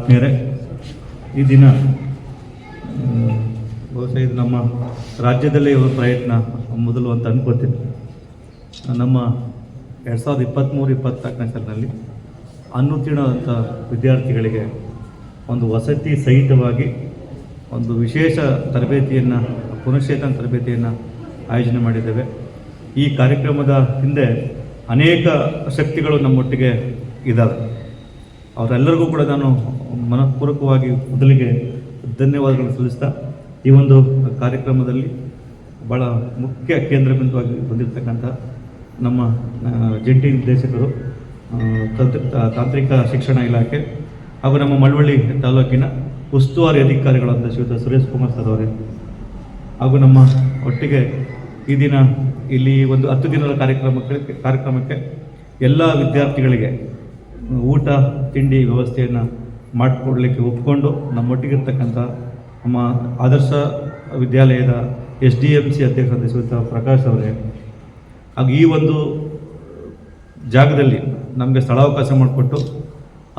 ಆತ್ಮೀಯರೇ, ಈ ದಿನ ಬಹುಶಃ ಇದು ನಮ್ಮ ರಾಜ್ಯದಲ್ಲೇ ಇರುವ ಪ್ರಯತ್ನ ಮೊದಲು ಅಂತ ಅನ್ಕೋತೀನಿ. ನಮ್ಮ 2023-24ನೇ ಸಾಲಿನಲ್ಲಿ ಅನುತ್ತೀರ್ಣವಾದಂಥ ವಿದ್ಯಾರ್ಥಿಗಳಿಗೆ ಒಂದು ವಸತಿ ಸಹಿತವಾಗಿ ಒಂದು ವಿಶೇಷ ತರಬೇತಿಯನ್ನು, ಪುನಶ್ಚೇತನ ತರಬೇತಿಯನ್ನು ಆಯೋಜನೆ ಮಾಡಿದ್ದೇವೆ. ಈ ಕಾರ್ಯಕ್ರಮದ ಹಿಂದೆ ಅನೇಕ ಶಕ್ತಿಗಳು ನಮ್ಮೊಟ್ಟಿಗೆ ಇದ್ದಾವೆ. ಅವರೆಲ್ಲರಿಗೂ ಕೂಡ ನಾನು ಮನಃಪೂರ್ವಕವಾಗಿ ಮೊದಲಿಗೆ ಧನ್ಯವಾದಗಳನ್ನು ಸಲ್ಲಿಸ್ತಾ, ಈ ಒಂದು ಕಾರ್ಯಕ್ರಮದಲ್ಲಿ ಭಾಳ ಮುಖ್ಯ ಕೇಂದ್ರ ಬಿಂದುವಾಗಿ ಬಂದಿರತಕ್ಕಂಥ ನಮ್ಮ ಜಂಟಿ ನಿರ್ದೇಶಕರು, ತಾಂತ್ರಿಕ ಶಿಕ್ಷಣ ಇಲಾಖೆ ಹಾಗೂ ನಮ್ಮ ಮಳವಳ್ಳಿ ತಾಲೂಕಿನ ಉಸ್ತುವಾರಿ ಅಧಿಕಾರಿಗಳಾದ ಶ್ರೀಯುತ ಸುರೇಶ್ ಕುಮಾರ್ ಸರ್ ಅವರೇ, ಹಾಗೂ ನಮ್ಮ ಒಟ್ಟಿಗೆ ಈ ದಿನ ಇಲ್ಲಿ ಒಂದು 10 ದಿನದ ಕಾರ್ಯಕ್ರಮಕ್ಕೆ ಎಲ್ಲ ವಿದ್ಯಾರ್ಥಿಗಳಿಗೆ ಊಟ ತಿಂಡಿ ವ್ಯವಸ್ಥೆಯನ್ನು ಮಾಡಿಕೊಡ್ಲಿಕ್ಕೆ ಒಪ್ಪಿಕೊಂಡು ನಮ್ಮೊಟ್ಟಿಗಿರ್ತಕ್ಕಂಥ ನಮ್ಮ ಆದರ್ಶ ವಿದ್ಯಾಲಯದ SDMC ಅಧ್ಯಕ್ಷರಾದ ಶ್ರೀಯುತ ಪ್ರಕಾಶ್ ಅವರೇ, ಹಾಗೂ ಈ ಒಂದು ಜಾಗದಲ್ಲಿ ನಮಗೆ ಸ್ಥಳಾವಕಾಶ ಮಾಡಿಕೊಟ್ಟು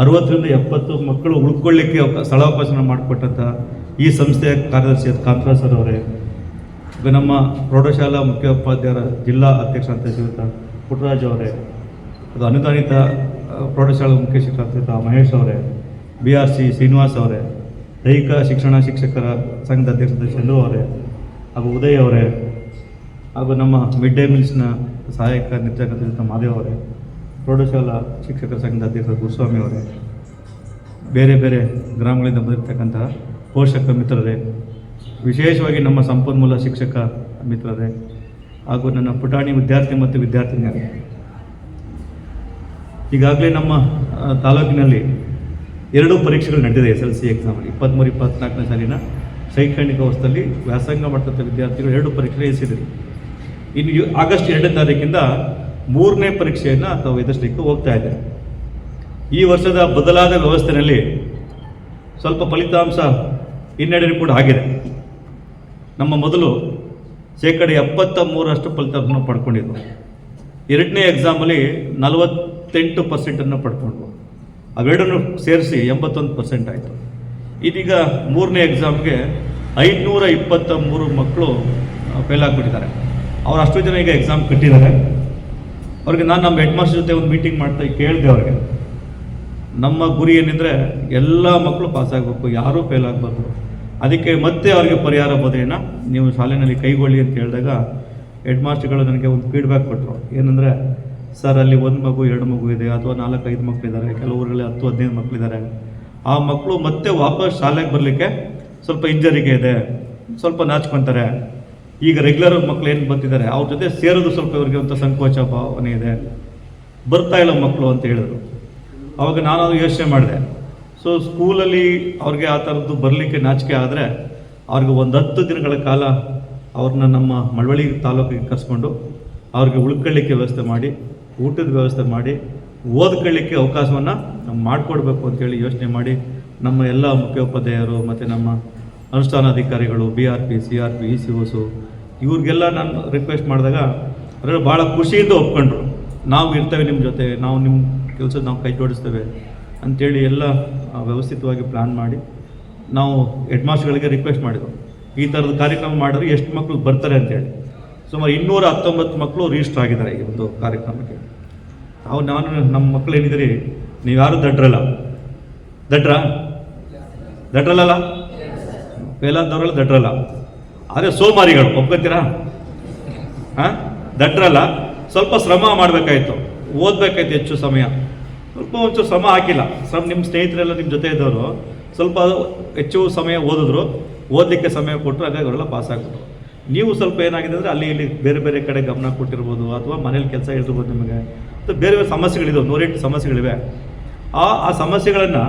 60ರಿಂದ 70 ಮಕ್ಕಳು ಉಳ್ಕೊಳ್ಳಿಕ್ಕೆ ಸ್ಥಳಾವಕಾಶ ಮಾಡಿಕೊಟ್ಟಂಥ ಈ ಸಂಸ್ಥೆಯ ಕಾರ್ಯದರ್ಶಿ ಕಾಂತರಾಜ್ ಸರ್ ಅವರೇ, ನಮ್ಮ ಪ್ರೌಢಶಾಲಾ ಮುಖ್ಯೋಪಾಧ್ಯಾಯರ ಜಿಲ್ಲಾ ಅಧ್ಯಕ್ಷರಾದ ಶ್ರೀಯುತ ಪುಟ್ಟರಾಜ್ ಅವರೇ, ಅದು ಅನುದಾನಿತ ಪ್ರೌಢಶಾಲಾ ಮುಖ್ಯ ಶಿಕ್ಷಕರಾದ ಮಹೇಶ್ ಅವರೇ, BRC ಶ್ರೀನಿವಾಸ್ ಅವರೇ, ದೈಹಿಕ ಶಿಕ್ಷಣ ಶಿಕ್ಷಕರ ಸಂಘದ ಅಧ್ಯಕ್ಷರಾದ ಚಂದ್ರು ಅವರೇ, ಹಾಗೂ ಉದಯ್ ಅವರೇ, ಹಾಗೂ ನಮ್ಮ ಮಿಡ್ ಡೇ ಮೀಲ್ಸ್ನ ಸಹಾಯಕ ನಿರ್ದೇಶಕ ಮಾದೇವ್ ಅವರೇ, ಪ್ರೌಢಶಾಲಾ ಶಿಕ್ಷಕರ ಸಂಘದ ಅಧ್ಯಕ್ಷ ಗುರುಸ್ವಾಮಿ ಅವರೇ, ಬೇರೆ ಬೇರೆ ಗ್ರಾಮಗಳಿಂದ ಬಂದಿರತಕ್ಕಂತಹ ಪೋಷಕ ಮಿತ್ರರೇ, ವಿಶೇಷವಾಗಿ ನಮ್ಮ ಸಂಪನ್ಮೂಲ ಶಿಕ್ಷಕ ಮಿತ್ರರೇ, ಹಾಗೂ ನನ್ನ ಪುಟಾಣಿ ವಿದ್ಯಾರ್ಥಿ ಮತ್ತು ವಿದ್ಯಾರ್ಥಿನಿಯರೇ, ಈಗಾಗಲೇ ನಮ್ಮ ತಾಲೂಕಿನಲ್ಲಿ 2 ಪರೀಕ್ಷೆಗಳು ನಡೆದಿದೆ. SLC ಎಕ್ಸಾಮಲ್ಲಿ 23-24ನೇ ಸಾಲಿನ ಶೈಕ್ಷಣಿಕ ವರ್ಷದಲ್ಲಿ ವ್ಯಾಸಂಗ ಮಾಡ್ತಂಥ ವಿದ್ಯಾರ್ಥಿಗಳು 2 ಪರೀಕ್ಷೆ ಎಸೆದಿದೆ. ಇನ್ನು ಆಗಸ್ಟ್ 2ನೇ ತಾರೀಕಿಂದ 3ನೇ ಪರೀಕ್ಷೆಯನ್ನು ತಾವು ಎದುರಿಸಲಿಕ್ಕೆ ಹೋಗ್ತಾ ಇದ್ದಾರೆ. ಈ ವರ್ಷದ ಬದಲಾದ ವ್ಯವಸ್ಥೆಯಲ್ಲಿ ಸ್ವಲ್ಪ ಫಲಿತಾಂಶ ಹಿನ್ನಡೆ ಕೂಡ ಆಗಿದೆ. ನಮ್ಮ ಮೊದಲು 73% ಫಲಿತಾಂಶವನ್ನು ಪಡ್ಕೊಂಡಿದ್ವು. 2ನೇ ಎಕ್ಸಾಮಲ್ಲಿ 48% ಪಡ್ಕೊಂಡ್ವು. ಅವೆರಡನ್ನು ಸೇರಿಸಿ 81% ಆಯಿತು. ಇದೀಗ 3ನೇ ಎಕ್ಸಾಮ್ಗೆ 523 ಮಕ್ಕಳು ಫೇಲ್ ಆಗಿಬಿಟ್ಟಿದ್ದಾರೆ. ಅವ್ರು ಅಷ್ಟು ಜನ ಈಗ ಎಕ್ಸಾಮ್ ಕಟ್ಟಿದ್ದಾರೆ. ಅವ್ರಿಗೆ ನಾನು ನಮ್ಮ ಹೆಡ್ ಮಾಸ್ಟರ್ ಜೊತೆ ಒಂದು ಮೀಟಿಂಗ್ ಮಾಡ್ತಾ ಕೇಳಿದೆ. ಅವ್ರಿಗೆ ನಮ್ಮ ಗುರಿ ಏನೆಂದರೆ ಎಲ್ಲ ಮಕ್ಕಳು ಪಾಸ್ ಆಗಬೇಕು, ಯಾರೂ ಫೇಲ್ ಆಗಬಾರ್ದು. ಅದಕ್ಕೆ ಮತ್ತೆ ಅವ್ರಿಗೆ ಪರಿಹಾರ ಬೋಧನೆಯನ್ನು ನೀವು ಶಾಲೆಯಲ್ಲಿ ಕೈಗೊಳ್ಳಿ ಅಂತ ಹೇಳಿದಾಗ ಹೆಡ್ ಮಾಸ್ಟರ್ಗಳು ನನಗೆ ಒಂದು ಫೀಡ್ಬ್ಯಾಕ್ ಕೊಟ್ಟರು. ಏನಂದರೆ, ಸರ್ ಅಲ್ಲಿ 1 ಮಗು 2 ಮಗು ಇದೆ, ಅಥವಾ 4-5 ಮಕ್ಕಳಿದ್ದಾರೆ, ಕೆಲವು ಊರಲ್ಲಿ 10-15 ಮಕ್ಕಳಿದ್ದಾರೆ. ಆ ಮಕ್ಕಳು ಮತ್ತೆ ವಾಪಸ್ ಶಾಲೆಗೆ ಬರಲಿಕ್ಕೆ ಸ್ವಲ್ಪ ಹಿಂಜರಿಕೆ ಇದೆ, ಸ್ವಲ್ಪ ನಾಚ್ಕೊತಾರೆ. ಈಗ ರೆಗ್ಯುಲರ್ ಮಕ್ಕಳು ಏನು ಬರ್ತಿದ್ದಾರೆ ಅವ್ರ ಜೊತೆ ಸೇರೋದು ಸ್ವಲ್ಪ ಇವ್ರಿಗೆ ಒಂದು ಸಂಕೋಚ ಭಾವನೆ ಇದೆ, ಬರ್ತಾ ಇಲ್ಲ ಮಕ್ಕಳು ಅಂತ ಹೇಳಿದ್ರು. ಅವಾಗ ನಾನು ಅದು ಯೋಚನೆ ಮಾಡಿದೆ. ಸೊ ಸ್ಕೂಲಲ್ಲಿ ಅವ್ರಿಗೆ ಆ ಥರದ್ದು ಬರಲಿಕ್ಕೆ ನಾಚಿಕೆ ಆದರೆ ಅವ್ರಿಗೆ ಒಂದು 10 ದಿನಗಳ ಕಾಲ ಅವ್ರನ್ನ ನಮ್ಮ ಮಳವಳ್ಳಿ ತಾಲೂಕಿಗೆ ಕರ್ಸ್ಕೊಂಡು ಅವ್ರಿಗೆ ಉಳ್ಕೊಳ್ಳಿಕ್ಕೆ ವ್ಯವಸ್ಥೆ ಮಾಡಿ, ಊಟದ ವ್ಯವಸ್ಥೆ ಮಾಡಿ, ಓದ್ಕೊಳ್ಳಿಕ್ಕೆ ಅವಕಾಶವನ್ನು ಮಾಡಿಕೊಡ್ಬೇಕು ಅಂತೇಳಿ ಯೋಚನೆ ಮಾಡಿ ನಮ್ಮ ಎಲ್ಲ ಮುಖ್ಯೋಪಾಧ್ಯಾಯರು ಮತ್ತು ನಮ್ಮ ಅನುಷ್ಠಾನಾಧಿಕಾರಿಗಳು, BRP, CRP, ECOs ಇವ್ರಿಗೆಲ್ಲ ನಾನು ರಿಕ್ವೆಸ್ಟ್ ಮಾಡಿದಾಗ ಅದರಲ್ಲಿ ಭಾಳ ಖುಷಿಯಿಂದ ಒಪ್ಕೊಂಡ್ರು. ನಾವು ಇರ್ತೇವೆ ನಿಮ್ಮ ಜೊತೆ, ನಾವು ನಿಮ್ಮ ಕೆಲಸ ನಾವು ಕೈ ಜೋಡಿಸ್ತೇವೆ ಅಂಥೇಳಿ ಎಲ್ಲ ವ್ಯವಸ್ಥಿತವಾಗಿ ಪ್ಲ್ಯಾನ್ ಮಾಡಿ ನಾವು ಹೆಡ್ ಮಾಸ್ಟರ್ಗಳಿಗೆ ರಿಕ್ವೆಸ್ಟ್ ಮಾಡಿದ್ರು, ಈ ಥರದ ಕಾರ್ಯಕ್ರಮ ಮಾಡಿದ್ರೆ ಎಷ್ಟು ಮಕ್ಕಳು ಬರ್ತಾರೆ ಅಂತೇಳಿ. ಸುಮಾರು 219 ಮಕ್ಕಳು ರಿಜಿಸ್ಟರ್ ಆಗಿದ್ದಾರೆ ಈ ಒಂದು ಕಾರ್ಯಕ್ರಮಕ್ಕೆ. ನಾನು ನಮ್ಮ ಮಕ್ಕಳು ಏನಿದ್ದೀರಿ, ನೀವು ಯಾರು ದಡ್ರಲ್ಲ, ದಡ್ರಲ್ಲ ಫೇಲಾದವರೆಲ್ಲ ದಡ್ರಲ್ಲ, ಆದರೆ ಸೋಮಾರಿಗಳು ಒಪ್ಕೋತೀರಾ? ದಡ್ರಲ್ಲ. ಸ್ವಲ್ಪ ಶ್ರಮ ಮಾಡಬೇಕಾಯ್ತು, ಓದಬೇಕಾಯ್ತು, ಹೆಚ್ಚು ಸಮಯ, ಸ್ವಲ್ಪ ಒಂಚೂರು ಶ್ರಮ ಹಾಕಿಲ್ಲ. ನಿಮ್ಮ ಸ್ನೇಹಿತರೆಲ್ಲ ನಿಮ್ಮ ಜೊತೆ ಇದ್ದವರು ಸ್ವಲ್ಪ ಹೆಚ್ಚು ಸಮಯ ಓದಲಿಕ್ಕೆ ಸಮಯ ಕೊಟ್ಟರು, ಹಾಗಾಗಿ ಅವರೆಲ್ಲ ಪಾಸ್ ಆಗ್ಬಿಟ್ರು. ನೀವು ಸ್ವಲ್ಪ ಏನಾಗಿದೆ ಅಂದರೆ ಅಲ್ಲಿ ಇಲ್ಲಿ ಬೇರೆ ಬೇರೆ ಕಡೆ ಗಮನ ಕೊಟ್ಟಿರ್ಬೋದು, ಅಥವಾ ಮನೇಲಿ ಕೆಲಸ ಇರ್ಬೋದು, ನಿಮಗೆ ಅಥವಾ ಬೇರೆ ಬೇರೆ ಸಮಸ್ಯೆಗಳಿದ್ದಾವೆ, 108 ಸಮಸ್ಯೆಗಳಿವೆ. ಆ ಸಮಸ್ಯೆಗಳನ್ನು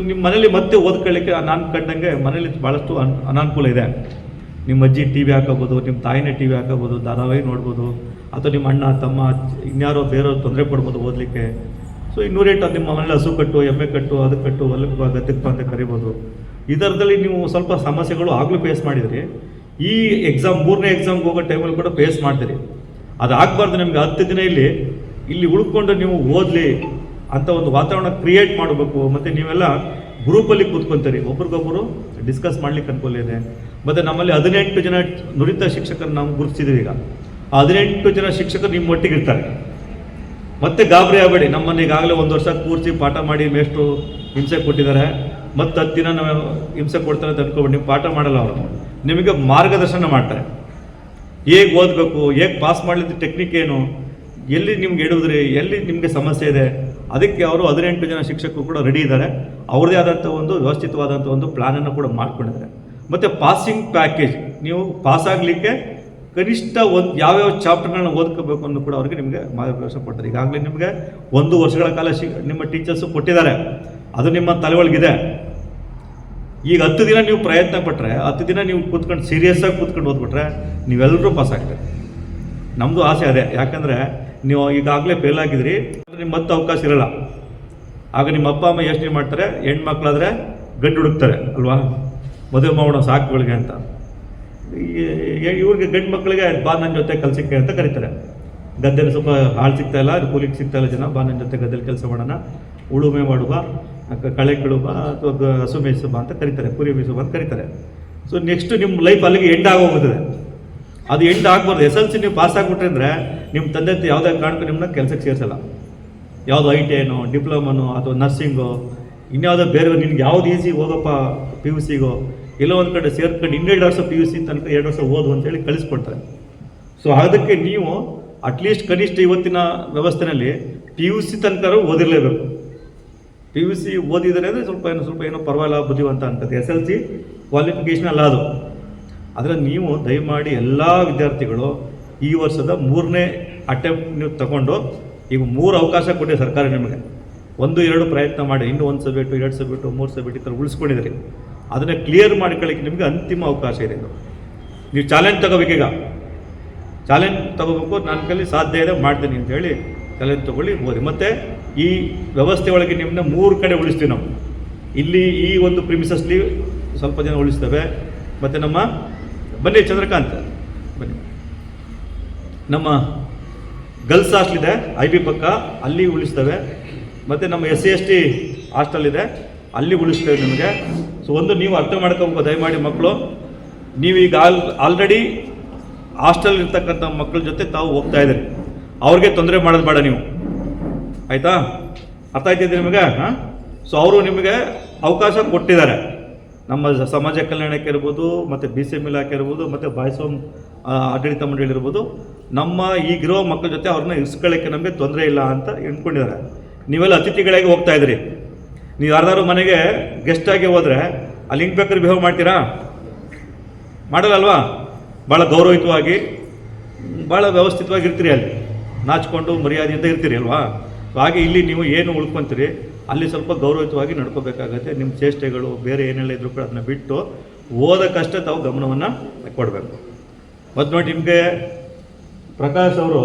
ನಿಮ್ಮ ಮನೇಲಿ ಮತ್ತೆ ಓದ್ಕೊಳ್ಳಿಕ್ಕೆ ನಾನು ಕಂಡಂಗೆ ಮನೇಲಿ ಭಾಳಷ್ಟು ಅನಾನುಕೂಲ ಇದೆ. ನಿಮ್ಮ ಅಜ್ಜಿ TV ಹಾಕೋಬೋದು, ನಿಮ್ಮ ತಾಯಿನೇ TV ಹಾಕೋಬೋದು, ಧಾರಾವಾಹಿ ನೋಡ್ಬೋದು, ಅಥವಾ ನಿಮ್ಮ ಅಣ್ಣ ತಮ್ಮ ಇನ್ಯಾರೋ ಬೇರೆಯವ್ರು ತೊಂದರೆ ಕೊಡ್ಬೋದು ಓದಲಿಕ್ಕೆ. ಸೊ 208 ನಿಮ್ಮ ಮನೇಲಿ ಹಸು ಕಟ್ಟು, ಎಮ್ಮೆ ಕಟ್ಟು, ಅದು ಕಟ್ಟು, ಹೊಲಕ್ಕೆ ಬಾ, ಗದ್ದಕ್ಕೆ ಬಾ ಅಂತ ಕರಿಬೋದು. ಇದರದಲ್ಲಿ ನೀವು ಸ್ವಲ್ಪ ಸಮಸ್ಯೆಗಳು ಆಗಲೂ ಫೇಸ್ ಮಾಡಿದ್ರಿ. ಈ ಎಕ್ಸಾಮ್ 3ನೇ ಎಕ್ಸಾಮ್ಗೆ ಹೋಗೋ ಟೈಮಲ್ಲಿ ಕೂಡ ಫೇಸ್ ಮಾಡ್ತೀರಿ. ಅದು ಆಗಬಾರ್ದು. ನಿಮಗೆ 10 ದಿನ ಇಲ್ಲಿ ಉಳ್ಕೊಂಡು ನೀವು ಓದಲಿ ಅಂತ ಒಂದು ವಾತಾವರಣ ಕ್ರಿಯೇಟ್ ಮಾಡಬೇಕು. ಮತ್ತು ನೀವೆಲ್ಲ ಗ್ರೂಪಲ್ಲಿ ಕೂತ್ಕೊಂತೀರಿ, ಒಬ್ರಿಗೊಬ್ಬರು ಡಿಸ್ಕಸ್ ಮಾಡ್ಲಿಕ್ಕೆ ಅನುಕೂಲ ಇದೆ. ಮತ್ತು ನಮ್ಮಲ್ಲಿ 18 ಜನ ನುರಿತ ಶಿಕ್ಷಕರು ನಾವು ಗುರುತಿಸಿದ್ದೀವಿ. ಈಗ 18 ಜನ ಶಿಕ್ಷಕರು ನಿಮ್ಮ ಒಟ್ಟಿಗೆ ಇರ್ತಾರೆ. ಮತ್ತೆ ಗಾಬರಿ ಆಗಬೇಡಿ, ನಮ್ಮನ್ನು ಈಗಾಗಲೇ 1 ವರ್ಷ ಕೂರಿಸಿ ಪಾಠ ಮಾಡಿ ಮೇಷ್ಟು ಹಿಂಸೆ ಕೊಟ್ಟಿದ್ದಾರೆ, ಮತ್ತು 10 ದಿನ ನಾವು ಹಿಂಸೆ ಕೊಡ್ತಾರೆ ಅಂತ ಅನ್ಕೋಬೇಡಿ. ನೀವು ಪಾಠ ಮಾಡಲ್ಲ, ಅವರು ನಿಮಗೆ ಮಾರ್ಗದರ್ಶನ ಮಾಡ್ತಾರೆ. ಹೇಗೆ ಓದಬೇಕು, ಹೇಗೆ ಪಾಸ್ ಮಾಡಲಿಕ್ಕೆ ಟೆಕ್ನಿಕ್ ಏನು, ಎಲ್ಲಿ ನಿಮ್ಗೆ ಎಡುವುದ್ರಿ, ಎಲ್ಲಿ ನಿಮಗೆ ಸಮಸ್ಯೆ ಇದೆ, ಅದಕ್ಕೆ ಅವರು 18 ಜನ ಶಿಕ್ಷಕರು ಕೂಡ ರೆಡಿ ಇದ್ದಾರೆ. ಅವ್ರದ್ದೇ ಆದಂಥ ಒಂದು ವ್ಯವಸ್ಥಿತವಾದಂಥ ಒಂದು ಪ್ಲ್ಯಾನನ್ನು ಕೂಡ ಮಾಡ್ಕೊಂಡಿದ್ದಾರೆ. ಮತ್ತು ಪಾಸಿಂಗ್ ಪ್ಯಾಕೇಜ್, ನೀವು ಪಾಸ್ ಆಗಲಿಕ್ಕೆ ಕನಿಷ್ಠ ಯಾವ್ಯಾವ ಚಾಪ್ಟರ್ಗಳನ್ನ ಓದ್ಕೋಬೇಕು ಅನ್ನೋ ಕೂಡ ಅವ್ರಿಗೆ ನಿಮಗೆ ಮಾರ್ಗದರ್ಶನ ಕೊಡ್ತಾರೆ. ಈಗಾಗಲೇ ನಿಮಗೆ 1 ವರ್ಷಗಳ ಕಾಲ ನಿಮ್ಮ ಟೀಚರ್ಸು ಕೊಟ್ಟಿದ್ದಾರೆ, ಅದು ನಿಮ್ಮ ತಲೆ ಒಳಗಿದೆ. ಈಗ 10 ದಿನ ನೀವು ಪ್ರಯತ್ನ ಪಟ್ಟರೆ, 10 ದಿನ ನೀವು ಕೂತ್ಕೊಂಡು ಸೀರಿಯಸ್ಸಾಗಿ ಕೂತ್ಕೊಂಡು ಓದ್ಬಿಟ್ರೆ ನೀವೆಲ್ಲರೂ ಪಾಸ್ ಆಗ್ತಾರೆ. ನಮ್ಮದು ಆಸೆ ಅದೇ. ಯಾಕಂದರೆ ನೀವು ಈಗಾಗಲೇ ಫೇಲ್ ಆಗಿದ್ರಿ, ನಿಮ್ಗೆ ಮತ್ತೆ ಅವಕಾಶ ಇರೋಲ್ಲ. ಆಗ ನಿಮ್ಮ ಅಪ್ಪ ಅಮ್ಮ ಯೋಚನೆ ಮಾಡ್ತಾರೆ, ಹೆಣ್ಮಕ್ಳಾದರೆ ಗಂಡು ಹುಡುಕ್ತಾರೆ ಅಲ್ವಾ, ಮದುವೆ ಮಾಡೋಣ ಸಾಕುಗಳಿಗೆ ಅಂತ. ಇವ್ರಿಗೆ ಗಂಡು ಮಕ್ಕಳಿಗೆ ಬಾ ನನ್ನ ಜೊತೆ ಕೆಲಸಕ್ಕೆ ಅಂತ ಕರೀತಾರೆ. ಗದ್ದೆಯಲ್ಲಿ ಸ್ವಲ್ಪ ಹಾಳು ಸಿಗ್ತಾಯಿಲ್ಲ, ಕೂಲಿಗೆ ಸಿಗ್ತಾಯಿಲ್ಲ ಜನ, ಬಾ ನನ್ನ ಜೊತೆ ಗದ್ದೆಯಲ್ಲಿ ಕೆಲಸ ಮಾಡೋಣ, ಉಳುಮೆ ಮಾಡುವ, ಕಳೆ ಕೀಳುವ ಅಥವಾ ಹಸು ಮೇಯಿಸುವ ಅಂತ ಕರೀತಾರೆ, ಕುರಿ ಮೇಯಿಸುವ ಅಂತ ಕರೀತಾರೆ. ಸೊ ನೆಕ್ಸ್ಟ್ ನಿಮ್ಮ ಲೈಫ್ ಅಲ್ಲಿಗೆ ಎಂಡ್ ಆಗೋಗ್ತದೆ. ಅದು ಎಂಡ್ ಆಗಬಾರ್ದು. SLC ನೀವು ಪಾಸ್ ಆಗಿಬಿಟ್ರೆ ಅಂದರೆ ನಿಮ್ಮ ತಂದೆ ಯಾವುದೇ ಕಾರಣಕ್ಕೂ ನಿಮ್ಮನ್ನ ಕೆಲಸಕ್ಕೆ ಸೇರಿಸಲ್ಲ. ಯಾವುದು ITIನೋ, ಡಿಪ್ಲೊಮನೋ ಅಥವಾ ನರ್ಸಿಂಗೋ, ಇನ್ಯಾವುದೋ ಬೇರೆ ನಿನ್ಗೆ ಯಾವ್ದು ಈಸಿ ಹೋಗಪ್ಪ PUCಗೋ, ಎಲ್ಲೋ ಒಂದು ಕಡೆ ಸೇರ್ಕೊಂಡು 2 ವರ್ಷ PUC ತನಕ 2 ವರ್ಷ ಓದು ಅಂತೇಳಿ ಕಳಿಸ್ಕೊಡ್ತಾರೆ. ಸೊ ಅದಕ್ಕೆ ನೀವು ಅಟ್ಲೀಸ್ಟ್ ಕನಿಷ್ಠ ಇವತ್ತಿನ ವ್ಯವಸ್ಥೆಯಲ್ಲಿ PUC ತನಕ ಓದಿರಲೇಬೇಕು. PUC ಓದಿದರೆ ಅಂದರೆ ಸ್ವಲ್ಪ ಏನೋ ಪರವಾಗಿಲ್ಲ, ಬುದ್ಧಿವಂತ ಅಂತದೆ. SLC ಕ್ವಾಲಿಫಿಕೇಷನ್ ಅಲ್ಲ ಅದು. ಆದರೆ ನೀವು ದಯಮಾಡಿ ಎಲ್ಲ ವಿದ್ಯಾರ್ಥಿಗಳು ಈ ವರ್ಷದ 3ನೇ ಅಟೆಂಪ್ಟ್ ನೀವು ತಗೊಂಡು, ಈಗ 3 ಅವಕಾಶ ಕೊಟ್ಟಿದೆ ಸರ್ಕಾರ ನಿಮಗೆ. 1-2 ಪ್ರಯತ್ನ ಮಾಡಿ, ಇನ್ನೂ 1 ಸಬ್ಜೆಕ್ಟು 2 ಸಬ್ಜೆಕ್ಟು 3 ಸಬ್ಜೆಕ್ಟ್ ಈ ಥರ ಉಳಿಸ್ಕೊಂಡಿದ್ದೀರಿ. ಅದನ್ನು ಕ್ಲಿಯರ್ ಮಾಡ್ಕೊಳ್ಳಿಕ್ಕೆ ನಿಮಗೆ ಅಂತಿಮ ಅವಕಾಶ ಇದೆ. ನೀವು ಚಾಲೆಂಜ್ ತಗೋಬೇಕೀಗ, ಚಾಲೆಂಜ್ ತಗೋಬೇಕು. ನನ್ನ ಕೈಲಿ ಸಾಧ್ಯ ಇದೆ, ಮಾಡ್ತೀನಿ ಅಂತ ಹೇಳಿ ಚಾಲೆಂಜ್ ತೊಗೊಳ್ಳಿ, ಓದಿ. ಮತ್ತು ಈ ವ್ಯವಸ್ಥೆ ಒಳಗೆ ನಿಮ್ಮನ್ನ 3 ಕಡೆ ಉಳಿಸ್ತೀವಿ ನಾವು. ಇಲ್ಲಿ ಈ ಒಂದು ಪ್ರಿಮಿಸಸ್ಲಿ ಸ್ವಲ್ಪ ಜನ ಉಳಿಸ್ತೇವೆ. ಮತ್ತು ನಮ್ಮ ಬನ್ನಿ ಚಂದ್ರಕಾಂತ್ ಬನ್ನಿ, ನಮ್ಮ ಗರ್ಲ್ಸ್ ಹಾಸ್ಟೆಲ್ ಇದೆ IB ಪಕ್ಕ, ಅಲ್ಲಿ ಉಳಿಸ್ತೇವೆ. ಮತ್ತು ನಮ್ಮ SC/ST ಹಾಸ್ಟೆಲ್ ಇದೆ, ಅಲ್ಲಿ ಉಳಿಸ್ತೇವೆ ನಿಮಗೆ. ಸೊ ಒಂದು ನೀವು ಅರ್ಥ ಮಾಡ್ಕೋಬೇಕು ದಯಮಾಡಿ ಮಕ್ಕಳು, ನೀವೀಗ ಆಲ್ರೆಡಿ ಹಾಸ್ಟೆಲ್ ಇರ್ತಕ್ಕಂಥ ಮಕ್ಕಳ ಜೊತೆ ತಾವು ಹೋಗ್ತಾ ಇದ್ದೀರಿ, ಅವ್ರಿಗೆ ತೊಂದರೆ ಮಾಡೋದು ಬೇಡ ನೀವು, ಆಯಿತಾ? ಅರ್ಥ ಆಯ್ತಿದೆ ನಿಮಗೆ? ಹಾಂ. ಸೊ ಅವರು ನಿಮಗೆ ಅವಕಾಶ ಕೊಟ್ಟಿದ್ದಾರೆ. ನಮ್ಮ ಸಮಾಜ ಕಲ್ಯಾಣಕ್ಕೆ ಇರ್ಬೋದು, ಮತ್ತು BCM ಇಲಾಖೆ ಇರ್ಬೋದು, ಮತ್ತು ಬಾಯ್ಸ್ ಹೋಮ್ ಆಡಳಿತ ಮಂಡಳಿ ಇರ್ಬೋದು, ನಮ್ಮ ಈಗಿರೋ ಮಕ್ಕಳ ಜೊತೆ ಅವ್ರನ್ನ ಇರಿಸ್ಕೊಳ್ಳೋಕ್ಕೆ ನಮಗೆ ತೊಂದರೆ ಇಲ್ಲ ಅಂತ ಅಂದ್ಕೊಂಡಿದ್ದಾರೆ. ನೀವೆಲ್ಲ ಅತಿಥಿಗಳಾಗಿ ಹೋಗ್ತಾ ಇದ್ರಿ. ನೀವು ಯಾರ್ದಾರು ಮನೆಗೆ ಗೆಸ್ಟಾಗಿ ಹೋದರೆ ಅಲ್ಲಿ ಹಿಂಗೆ ಬೇಕಾದ್ರೆ ಬಿಹೇವ್ ಮಾಡ್ತೀರಾ? ಮಾಡಲ್ಲಲ್ವಾ? ಭಾಳ ಗೌರವಯುತವಾಗಿ, ಭಾಳ ವ್ಯವಸ್ಥಿತವಾಗಿ ಇರ್ತೀರಿ, ಅಲ್ಲಿ ನಾಚಿಕೊಂಡು ಮರ್ಯಾದೆಯಿಂದ ಇರ್ತೀರಿ ಅಲ್ವಾ? ಹಾಗೆ ಇಲ್ಲಿ ನೀವು ಏನು ಉಳ್ಕೊತೀರಿ ಅಲ್ಲಿ ಸ್ವಲ್ಪ ಗೌರವಯುತವಾಗಿ ನಡ್ಕೋಬೇಕಾಗತ್ತೆ. ನಿಮ್ಮ ಚೇಷ್ಟೆಗಳು ಬೇರೆ ಏನೆಲ್ಲ ಇದ್ರೂ ಕೂಡ ಅದನ್ನ ಬಿಟ್ಟು ಓದಕ್ಕಷ್ಟೇ ತಾವು ಗಮನವನ್ನು ಕೊಡಬೇಕು. ಮತ್ತು ನೋಡಿ, ನಿಮಗೆ ಪ್ರಕಾಶ್ ಅವರು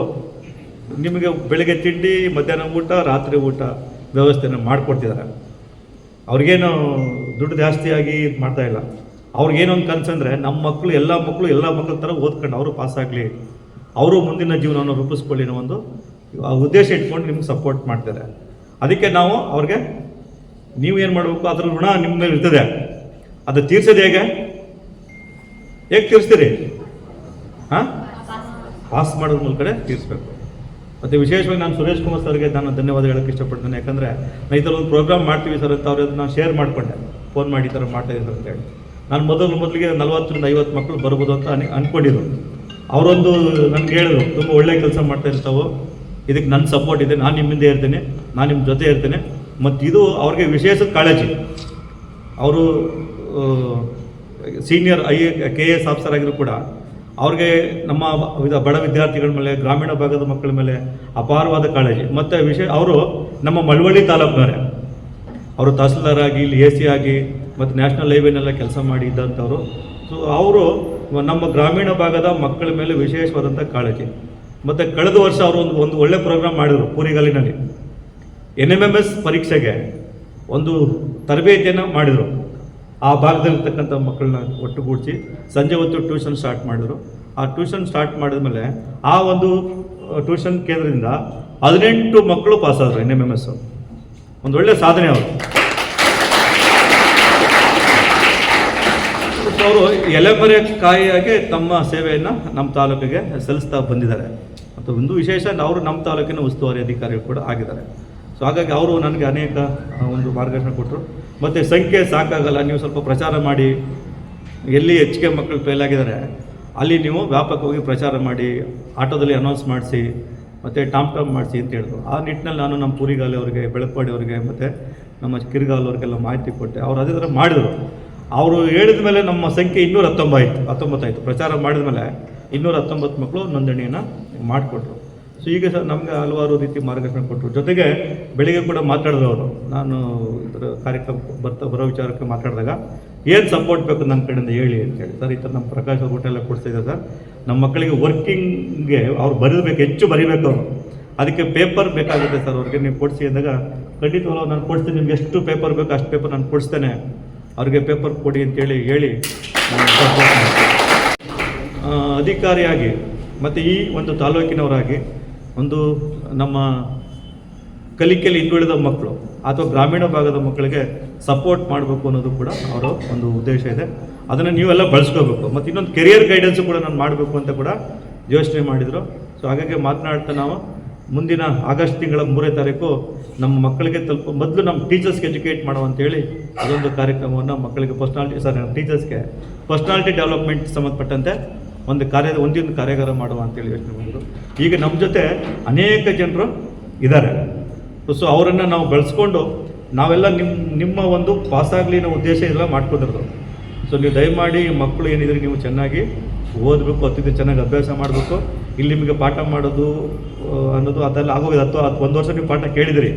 ನಿಮಗೆ ಬೆಳಗ್ಗೆ ತಿಂಡಿ, ಮಧ್ಯಾಹ್ನ ಊಟ, ರಾತ್ರಿ ಊಟ ವ್ಯವಸ್ಥೆನ ಮಾಡಿಕೊಡ್ತಿದ್ದಾರೆ. ಅವ್ರಿಗೇನು ದುಡ್ಡು ಜಾಸ್ತಿಯಾಗಿ ಮಾಡ್ತಾಯಿಲ್ಲ. ಅವ್ರಿಗೇನೊಂದು ಕನಸಂದರೆ ನಮ್ಮ ಮಕ್ಕಳು ಎಲ್ಲ ಮಕ್ಕಳ ಥರ ಓದ್ಕೊಂಡು ಅವರು ಪಾಸಾಗಲಿ, ಅವರು ಮುಂದಿನ ಜೀವನವನ್ನು ರೂಪಿಸ್ಕೊಳ್ಳಿ ಅನ್ನೋ ಒಂದು ಉದ್ದೇಶ ಇಟ್ಕೊಂಡು ನಿಮ್ಗೆ ಸಪೋರ್ಟ್ ಮಾಡ್ತಾರೆ. ಅದಕ್ಕೆ ನಾವು ಅವ್ರಿಗೆ ನೀವೇನು ಮಾಡಬೇಕು, ಅದ್ರ ಋಣ ನಿಮ್ಮ ಮೇಲೆ ಇರ್ತದೆ. ಅದು ತೀರ್ಸೋದು ಹೇಗೆ ತೀರಿಸ್ತೀರಿ? ಹಾಂ, ಪಾಸ್ ಮಾಡೋದ್ರ ಮೂಲಕ ತೀರಿಸ್ಬೇಕು. ಮತ್ತು ವಿಶೇಷವಾಗಿ ನಾನು ಸುರೇಶ್ ಕುಮಾರ್ ಸರ್ಗೆ ನಾನು ಧನ್ಯವಾದ ಹೇಳೋಕ್ಕೆ ಇಷ್ಟಪಡ್ತೇನೆ. ಯಾಕಂದರೆ ನಾನು ಈ ಥರ ಒಂದು ಪ್ರೋಗ್ರಾಮ್ ಮಾಡ್ತೀವಿ ಸರ್ ಅಂತ ಅವ್ರದ್ದು ನಾನು ಶೇರ್ ಮಾಡಿಕೊಂಡೆ, ಫೋನ್ ಮಾಡಿ ಈ ಥರ ಮಾಡ್ತಾಯಿದ್ದಾರೆ ಅಂತ ಹೇಳಿ. ನಾನು ಮೊದಲಿಗೆ 40-50 ಮಕ್ಕಳು ಬರ್ಬೋದು ಅಂತ ಅಂದ್ಕೊಂಡಿದ್ರು. ಅವರೊಂದು ನನಗೆ ಹೇಳಿದ್ರು, ತುಂಬ ಒಳ್ಳೆಯ ಕೆಲಸ ಮಾಡ್ತಾ ಇರ್ತಾವೆ, ಇದಕ್ಕೆ ನನ್ನ ಸಪೋರ್ಟ್ ಇದೆ, ನಾನು ನಿಮ್ಮಿಂದ ಇರ್ತೇನೆ, ನಾನು ನಿಮ್ಮ ಜೊತೆ ಇರ್ತೇನೆ. ಮತ್ತು ಇದು ಅವ್ರಿಗೆ ವಿಶೇಷ ಕಾಳಜಿ. ಅವರು ಸೀನಿಯರ್ KS ಆಫೀಸರ್ ಆಗಿದ್ರು ಕೂಡ ಅವ್ರಿಗೆ ನಮ್ಮ ಬಡ ವಿದ್ಯಾರ್ಥಿಗಳ ಮೇಲೆ, ಗ್ರಾಮೀಣ ಭಾಗದ ಮಕ್ಕಳ ಮೇಲೆ ಅಪಾರವಾದ ಕಾಳಜಿ. ಮತ್ತು ಅವರು ನಮ್ಮ ಮಳವಳ್ಳಿ ತಾಲೂಕಿನವರೇ, ಅವರು ತಹಸೀಲ್ದಾರ್ ಆಗಿ, ಇಲ್ಲಿ AC ಆಗಿ, ಮತ್ತು ನ್ಯಾಷನಲ್ ಹೈವೇನೆಲ್ಲ ಕೆಲಸ ಮಾಡಿ ಇದ್ದಂಥವ್ರು. ಸೊ ಅವರು ನಮ್ಮ ಗ್ರಾಮೀಣ ಭಾಗದ ಮಕ್ಕಳ ಮೇಲೆ ವಿಶೇಷವಾದಂಥ ಕಾಳಜಿ. ಮತ್ತು ಕಳೆದ ವರ್ಷ ಅವರು ಒಂದು ಒಳ್ಳೆ ಪ್ರೋಗ್ರಾಮ್ ಮಾಡಿದರು. ಪೂರಿಗಲ್ಲಿನಲ್ಲಿ NMMS ಪರೀಕ್ಷೆಗೆ ಒಂದು ತರಬೇತಿಯನ್ನು ಮಾಡಿದರು. ಆ ಭಾಗದಲ್ಲಿರ್ತಕ್ಕಂಥ ಮಕ್ಕಳನ್ನ ಒಟ್ಟುಗೂಡಿಸಿ ಸಂಜೆ ಹೊತ್ತು ಟ್ಯೂಷನ್ ಸ್ಟಾರ್ಟ್ ಮಾಡಿದರು. ಆ ಟ್ಯೂಷನ್ ಸ್ಟಾರ್ಟ್ ಮಾಡಿದ್ಮೇಲೆ ಆ ಒಂದು ಟ್ಯೂಷನ್ ಕೇಂದ್ರದಿಂದ 18 ಮಕ್ಕಳು ಪಾಸಾದರು NMMS. ಒಂದು ಒಳ್ಳೆಯ ಸಾಧನೆ ಅವರು. ಅವರು ಎಲೆಮರೆಕಾಯಿಯಾಗಿ ತಮ್ಮ ಸೇವೆಯನ್ನು ನಮ್ಮ ತಾಲೂಕಿಗೆ ಸಲ್ಲಿಸ್ತಾ ಬಂದಿದ್ದಾರೆ. ಮತ್ತು ಒಂದು ವಿಶೇಷ ಅವರು ನಮ್ಮ ತಾಲೂಕಿನ ಉಸ್ತುವಾರಿ ಅಧಿಕಾರಿಗಳು ಕೂಡ ಆಗಿದ್ದಾರೆ. ಸೊ ಹಾಗಾಗಿ ಅವರು ನನಗೆ ಅನೇಕ ಒಂದು ಮಾರ್ಗದರ್ಶನ ಕೊಟ್ಟರು. ಮತ್ತು ಸಂಖ್ಯೆ ಸಾಕಾಗಲ್ಲ, ನೀವು ಸ್ವಲ್ಪ ಪ್ರಚಾರ ಮಾಡಿ, ಎಲ್ಲಿ ಹೆಚ್ಚಿಗೆ ಮಕ್ಕಳು ಫೇಲ್ ಆಗಿದ್ದಾರೆ ಅಲ್ಲಿ ನೀವು ವ್ಯಾಪಕವಾಗಿ ಪ್ರಚಾರ ಮಾಡಿ, ಆಟೋದಲ್ಲಿ ಅನೌನ್ಸ್ ಮಾಡಿಸಿ, ಮತ್ತು ಟಾಮ್ ಮಾಡಿಸಿ ಅಂತ ಹೇಳಿದ್ರು. ಆ ನಿಟ್ಟಿನಲ್ಲಿ ನಾನು ನಮ್ಮ ಪೂರಿಗಾಲಿ ಅವರಿಗೆ, ಬೆಳಕವಾಡಿ ಅವರಿಗೆ, ಮತ್ತು ನಮ್ಮ ಕಿರಿಗಾಲ್ ಅವ್ರಿಗೆಲ್ಲ ಮಾಹಿತಿ ಕೊಟ್ಟೆ. ಅವರು ಅದೇ ಥರ ಮಾಡಿದರು. ಅವರು ಹೇಳಿದ ಮೇಲೆ ನಮ್ಮ ಸಂಖ್ಯೆ 219 ಆಯಿತು. ಪ್ರಚಾರ ಮಾಡಿದ ಮೇಲೆ 219 ಮಕ್ಕಳು ನೋಂದಣಿಯನ್ನು ಮಾಡಿಕೊಟ್ರು. ಸೊ ಈಗ ಸಹ ನಮಗೆ ಹಲವಾರು ರೀತಿ ಮಾರ್ಗದರ್ಶನ ಕೊಟ್ಟರು. ಜೊತೆಗೆ ಬೆಳಿಗ್ಗೆ ಕೂಡ ಮಾತಾಡಿದ್ರು ಅವರು. ನಾನು ಇದರ ಕಾರ್ಯಕ್ರಮ ಬರೋ ವಿಚಾರಕ್ಕೆ ಮಾತಾಡಿದಾಗ ಏನು ಸಪೋರ್ಟ್ ಬೇಕು ನನ್ನ ಕಡೆಯಿಂದ ಹೇಳಿ ಅಂತೇಳಿ. ಸರ್ ಈ ಥರ ನಮ್ಮ ಪ್ರಕಾಶ್ ಅವ್ರ ಊಟ ಎಲ್ಲ ಕೊಡಿಸ್ತಿದ್ದಾರೆ ಸರ್, ನಮ್ಮ ಮಕ್ಕಳಿಗೆ ವರ್ಕಿಂಗ್ಗೆ ಅವ್ರು ಬರೀಬೇಕು, ಹೆಚ್ಚು ಬರೀಬೇಕು ಅವರು, ಅದಕ್ಕೆ ಪೇಪರ್ ಬೇಕಾಗುತ್ತೆ ಸರ್ ಅವ್ರಿಗೆ, ನೀವು ಕೊಡಿಸಿ ಅಂದಾಗ ಖಂಡಿತವಲ್ಲ ನಾನು ಕೊಡಿಸ್ತೀನಿ, ನಿಮ್ಗೆ ಎಷ್ಟು ಪೇಪರ್ ಬೇಕು ಅಷ್ಟು ಪೇಪರ್ ನಾನು ಕೊಡಿಸ್ತೇನೆ, ಅವ್ರಿಗೆ ಪೇಪರ್ ಕೊಡಿ ಅಂತೇಳಿ ಹೇಳಿ ಅಧಿಕಾರಿಯಾಗಿ ಮತ್ತು ಈ ಒಂದು ತಾಲೂಕಿನವರಾಗಿ ಒಂದು ನಮ್ಮ ಕಲಿಕೆಯಲ್ಲಿ ಹಿಂದುಳಿದ ಮಕ್ಕಳು ಅಥವಾ ಗ್ರಾಮೀಣ ಭಾಗದ ಮಕ್ಕಳಿಗೆ ಸಪೋರ್ಟ್ ಮಾಡಬೇಕು ಅನ್ನೋದು ಕೂಡ ಅವರ ಒಂದು ಉದ್ದೇಶ ಇದೆ. ಅದನ್ನು ನೀವೆಲ್ಲ ಬಳಸ್ಕೋಬೇಕು. ಮತ್ತು ಇನ್ನೊಂದು ಕೆರಿಯರ್ ಗೈಡೆನ್ಸು ಕೂಡ ನಾನು ಮಾಡಬೇಕು ಅಂತ ಕೂಡ ಯೋಚನೆ ಮಾಡಿದರು. ಸೊ ಹಾಗಾಗಿ ಮಾತನಾಡ್ತಾ ನಾವು ಮುಂದಿನ ಆಗಸ್ಟ್ ತಿಂಗಳ 3ನೇ ತಾರೀಕು ನಮ್ಮ ಮಕ್ಕಳಿಗೆ ಮೊದಲು ನಮ್ಮ ಟೀಚರ್ಸ್ಗೆ ಎಜುಕೇಟ್ ಮಾಡುವಂಥೇಳಿ ಅದೊಂದು ಕಾರ್ಯಕ್ರಮವನ್ನು ಮಕ್ಕಳಿಗೆ ಟೀಚರ್ಸ್ಗೆ ಪರ್ಸ್ನಾಲಿಟಿ ಡೆವಲಪ್ಮೆಂಟ್ ಸಂಬಂಧಪಟ್ಟಂತೆ ಒಂದು ಕಾರ್ಯಾಗಾರ ಮಾಡುವ ಅಂತೇಳಿ ಯೋಚನೆ ಮಾಡಿದ್ರು. ಈಗ ನಮ್ಮ ಜೊತೆ ಅನೇಕ ಜನರು ಇದ್ದಾರೆ. ಸೊ ಅವರನ್ನು ನಾವು ಬೆಳೆಸ್ಕೊಂಡು ನಾವೆಲ್ಲ ನಿಮ್ಮ ಒಂದು ಪಾಸಾಗಲಿ ಅನ್ನೋ ಉದ್ದೇಶ ಇದೆಲ್ಲ ಮಾಡ್ಕೊಂಡಿರೋದು. ಸೊ ನೀವು ದಯಮಾಡಿ ಮಕ್ಕಳು ಏನಿದ್ರೆ ನೀವು ಚೆನ್ನಾಗಿ ಓದಬೇಕು, ಅತಿಥಿ ಚೆನ್ನಾಗಿ ಅಭ್ಯಾಸ ಮಾಡಬೇಕು. ಇಲ್ಲಿ ನಿಮಗೆ ಪಾಠ ಮಾಡೋದು ಅನ್ನೋದು ಅದೆಲ್ಲ ಆಗೋಗಿದೆ. ಅಥವಾ 1 ವರ್ಷ ನೀವು ಪಾಠ ಕೇಳಿದಿರಿ,